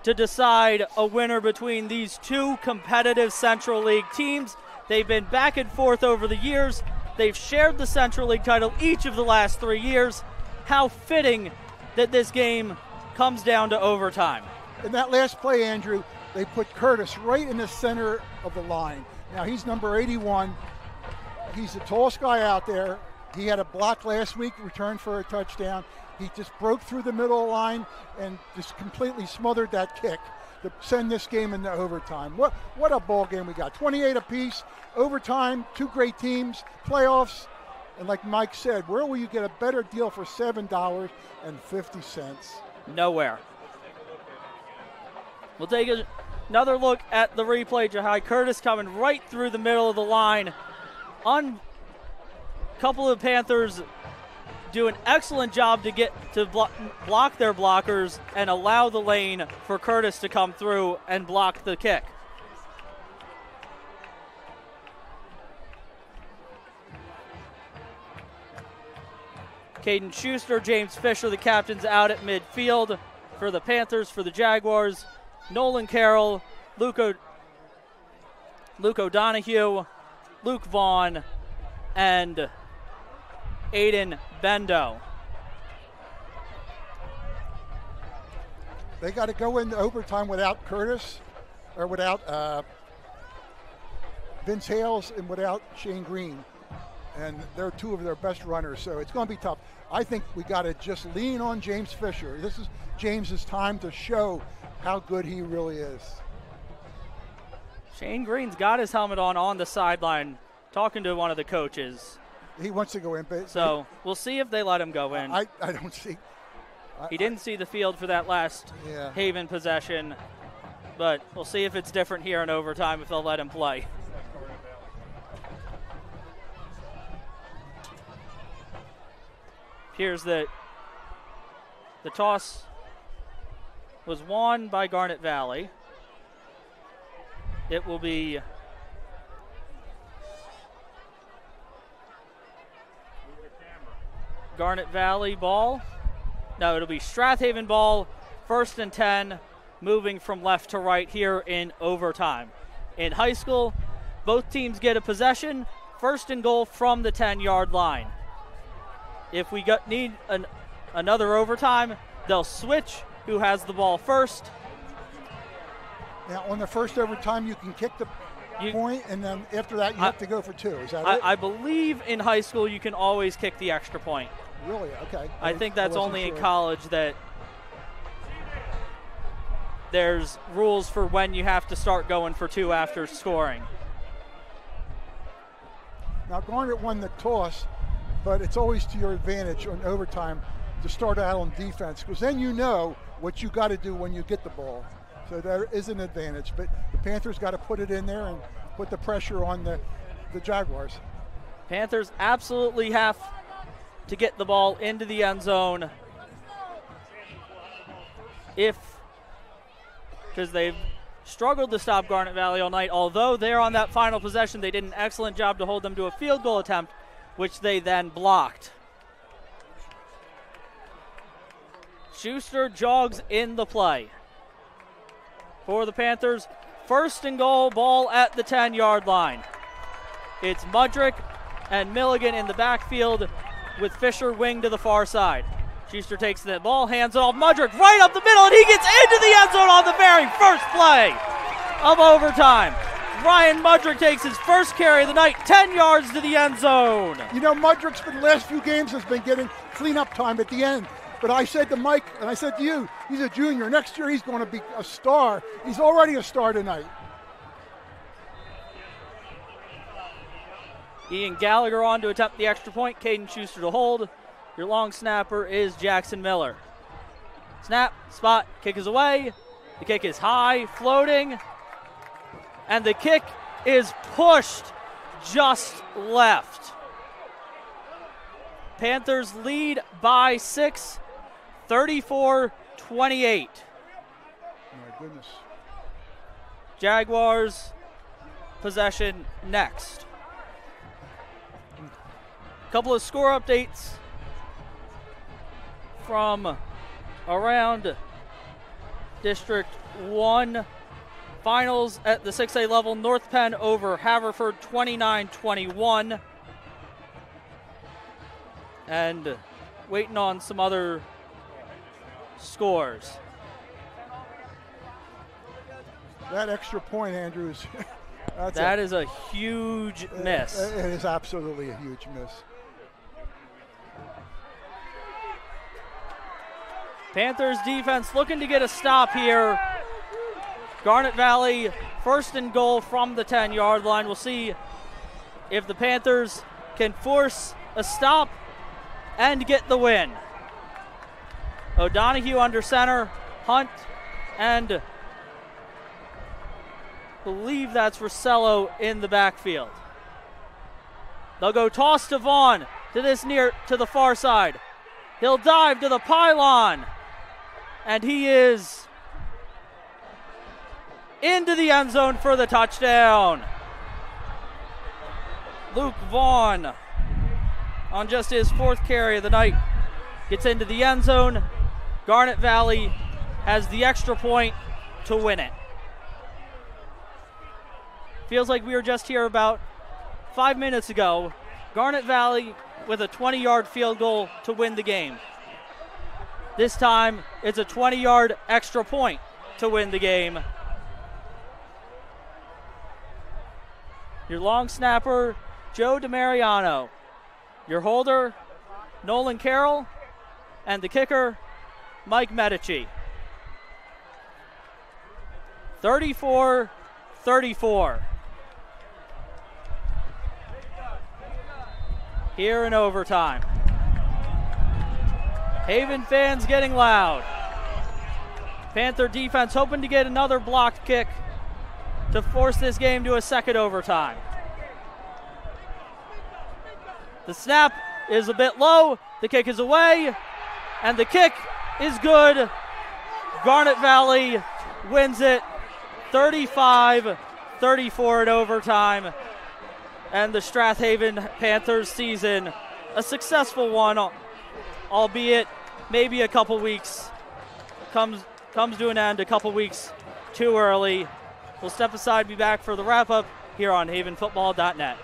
to decide a winner between these two competitive Central League teams. They've been back and forth over the years. They've shared the Central League title each of the last 3 years. How fitting that this game comes down to overtime. In that last play, Andrew, they put Curtis right in the center of the line. Now, he's number 81. He's the tallest guy out there. He had a block last week, returned for a touchdown. He just broke through the middle of the line and just completely smothered that kick to send this game into overtime. What a ball game we got. 28 apiece, overtime, two great teams, playoffs. And like Mike said, where will you get a better deal for $7.50? Nowhere. We'll take another look at the replay. Jahai Curtis coming right through the middle of the line. Couple of Panthers do an excellent job to get to block their blockers and allow the lane for Curtis to come through and block the kick. Caden Schuster, James Fisher, the captains out at midfield for the Panthers. For the Jaguars, Nolan Carroll, Luke O'Donohue, Luke Vaughn, and Aiden Bendo. They got to go into overtime without Curtis, or without Vince Hales, and without Shane Green. And they're two of their best runners, so it's going to be tough. I think we got to just lean on James Fisher. This is James's time to show how good he really is. Shane Green's got his helmet on the sideline, talking to one of the coaches. He wants to go in. But so we'll see if they let him go in. I don't see. He didn't see the field for that last Haven possession, but we'll see if it's different here in overtime, if they'll let him play. appears that the toss was won by Garnet Valley. It will be Garnet Valley ball. No, it'll be Strath Haven ball, 1st and 10, moving from left to right here in overtime. In high school, both teams get a possession, 1st and goal from the 10-yard line. If we need another overtime, they'll switch who has the ball first. Now, on the first overtime, you can kick the point, and then after that, you have to go for 2. Is that it? I believe in high school you can always kick the extra point. Really? Okay. I think that's only in college that there's rules for when you have to start going for 2 after scoring. Now, Garnet won the toss, but it's always to your advantage on overtime to start out on defense, because then you know what you got to do when you get the ball. So there is an advantage, but the Panthers got to put it in there and put the pressure on the Jaguars. Panthers absolutely have to get the ball into the end zone because they've struggled to stop Garnet Valley all night. Although they're on that final possession, they did an excellent job to hold them to a field goal attempt, which they then blocked. Schuster jogs in the play for the Panthers. 1st and goal, ball at the 10-yard line. It's Mudrick and Milligan in the backfield with Fisher wing to the far side. Schuster takes the ball, hands it off Mudrick right up the middle, and he gets into the end zone on the very first play of overtime. Ryan Mudrick takes his first carry of the night, 10 yards to the end zone. You know, Mudrick's for the last few games has been getting cleanup time at the end. But I said to Mike, and I said to you, he's a junior. Next year he's going to be a star. He's already a star tonight. Ian Gallagher on to attempt the extra point. Caden Schuster to hold. Your long snapper is Jackson Miller. Snap, spot, kick is away. The kick is high, floating. And the kick is pushed just left. Panthers lead by 6, 34-28. My goodness. Jaguars possession next. Couple of score updates from around District 1. Finals at the 6A level, North Penn over Haverford 29-21. And waiting on some other scores. That extra point, Andrews. That is a huge miss. It is absolutely a huge miss. Panthers defense looking to get a stop here. Garnet Valley 1st and goal from the 10-yard line. We'll see if the Panthers can force a stop and get the win. O'Donoghue under center, Hunt, and believe that's Rossello in the backfield. They'll go toss to Vaughn to the far side. He'll dive to the pylon, and he is into the end zone for the touchdown. Luke Vaughn, on just his 4th carry of the night, gets into the end zone. Garnet Valley has the extra point to win it. Feels like we were just here about 5 minutes ago. Garnet Valley with a 20-yard field goal to win the game. This time, it's a 20-yard extra point to win the game. Your long snapper, Joe DeMariano. Your holder, Nolan Carroll. And the kicker, Mike Medici. 34-34. Here in overtime. Haven fans getting loud. Panther defense hoping to get another blocked kick to force this game to a second overtime. The snap is a bit low. The kick is away, and the kick is good. Garnet Valley wins it 35-34 in overtime. And the Strath Haven Panthers season, a successful one, albeit maybe a couple weeks, comes to an end a couple weeks too early. We'll step aside, be back for the wrap-up here on havenfootball.net.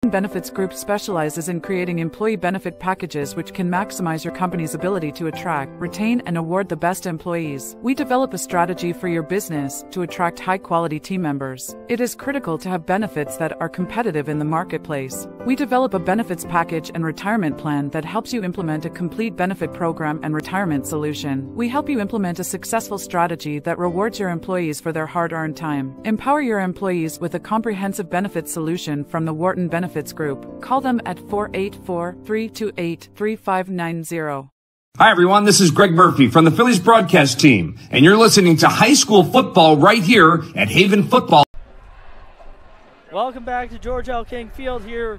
Benefits Group specializes in creating employee benefit packages which can maximize your company's ability to attract, retain, and award the best employees. We develop a strategy for your business to attract high-quality team members. It is critical to have benefits that are competitive in the marketplace. We develop a benefits package and retirement plan that helps you implement a complete benefit program and retirement solution. We help you implement a successful strategy that rewards your employees for their hard-earned time. Empower your employees with a comprehensive benefits solution from the Wharton Benefits Group. Call them at 484-328-3590. Hi, everyone. This is Greg Murphy from the Phillies broadcast team, and you're listening to high school football right here at Haven Football. Welcome back to George L. King Field here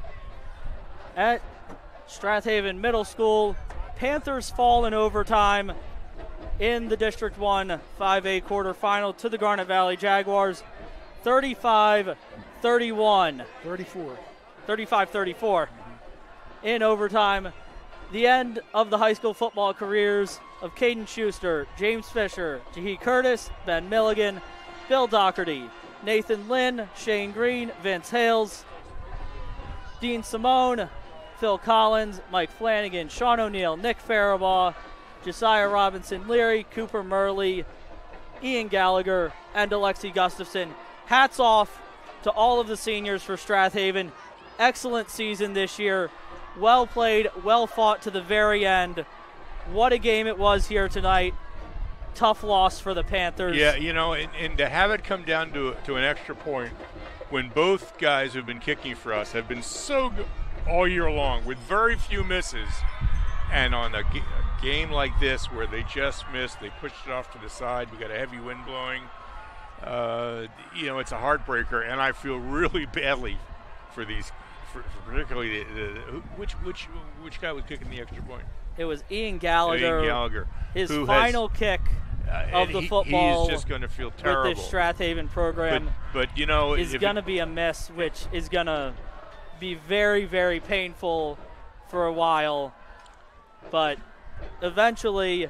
at Strath Haven Middle School. Panthers fall in overtime in the District 1 5A quarterfinal to the Garnet Valley Jaguars. 35-31. 35-34 in overtime. The end of the high school football careers of Caden Schuster, James Fisher, Jahi Curtis, Ben Milligan, Bill Doherty, Nathan Lynn, Shane Green, Vince Hales, Dean Simone, Phil Collins, Mike Flanagan, Sean O'Neill, Nick Faribaugh, Josiah Robinson Leary, Cooper Murley, Ian Gallagher, and Alexi Gustafson. Hats off to all of the seniors for Strath Haven. Excellent season this year. Well played, well fought to the very end. What a game it was here tonight. Tough loss for the Panthers. Yeah, you know, and to have it come down to an extra point when both guys who've been kicking for us have been so good all year long with very few misses, and on a game like this where they just missed, they pushed it off to the side, we got a heavy wind blowing, you know, it's a heartbreaker, and I feel really badly for these, particularly which guy was kicking the extra point? It was Ian Gallagher. Ian Gallagher. His final kick of the football. He's just going to feel terrible with this Strath Haven program. But you know, is going to be a miss, which is going to be very, very painful for a while. But eventually,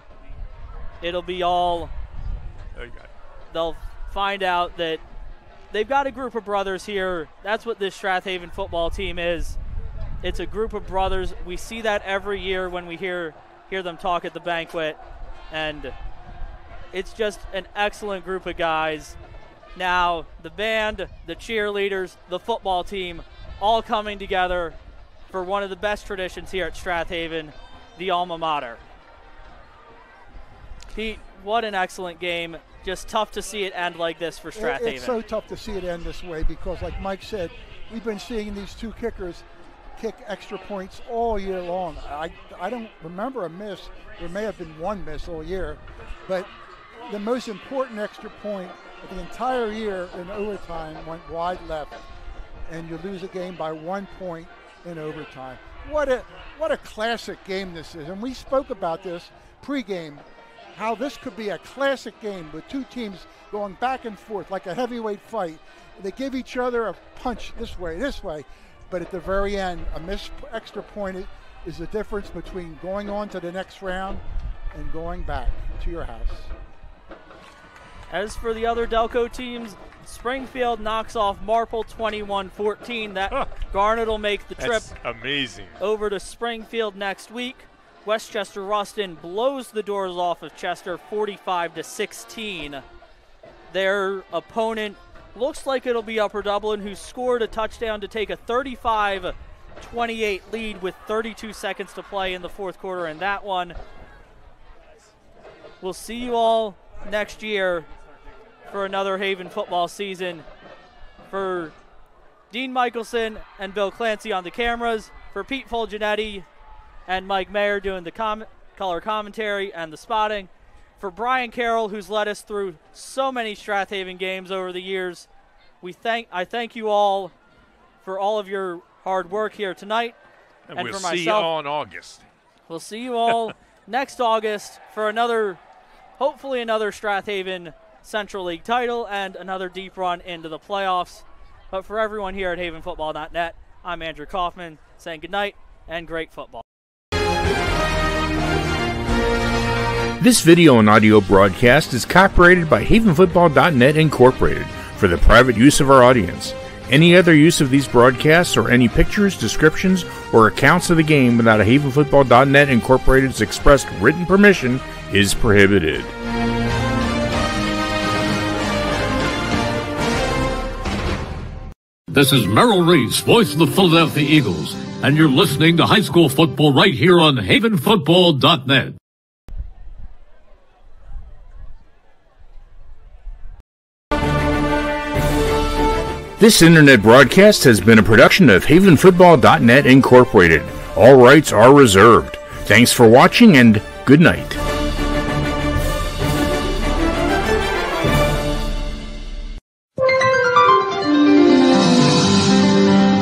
it'll be all. They'll find out that they've got a group of brothers here. That's what this Strath Haven football team is. It's a group of brothers. We see that every year when we hear them talk at the banquet. And it's just an excellent group of guys. Now, the band, the cheerleaders, the football team, all coming together for one of the best traditions here at Strath Haven, the alma mater. Pete, what an excellent game. Just tough to see it end like this for Strath Haven. It's so tough to see it end this way because, like Mike said, we've been seeing these two kickers kick extra points all year long. I don't remember a miss. There may have been one miss all year, but the most important extra point of the entire year in overtime went wide left, and you lose a game by 1 point in overtime. What a classic game this is, and we spoke about this pregame, how this could be a classic game with two teams going back and forth like a heavyweight fight. They give each other a punch this way, but at the very end, a missed extra point is the difference between going on to the next round and going back to your house. As for the other Delco teams, Springfield knocks off Marple 21-14. That Garnet will make the trip. That's amazing. Over to Springfield next week. Westchester Ruston blows the doors off of Chester 45-16. Their opponent looks like it'll be Upper Dublin, who scored a touchdown to take a 35-28 lead with 32 seconds to play in the fourth quarter in that one. We'll see you all next year for another Haven football season. For Dean Michelson and Bill Clancy on the cameras, for Pete Fulginetti and Mike Mayer doing the color commentary and the spotting, for Brian Carroll, who's led us through so many Strath Haven games over the years, I thank you all for all of your hard work here tonight. And we'll for see you all in August. We'll see you all next August for hopefully another Strath Haven Central League title and another deep run into the playoffs. But for everyone here at havenfootball.net, I'm Andrew Kaufman saying goodnight and great football. This video and audio broadcast is copyrighted by havenfootball.net Incorporated for the private use of our audience. Any other use of these broadcasts or any pictures, descriptions, or accounts of the game without a havenfootball.net Incorporated's expressed written permission is prohibited. This is Merrill Reese, voice of the Philadelphia Eagles, and you're listening to high school football right here on havenfootball.net. This internet broadcast has been a production of havenfootball.net Incorporated. All rights are reserved. Thanks for watching and good night.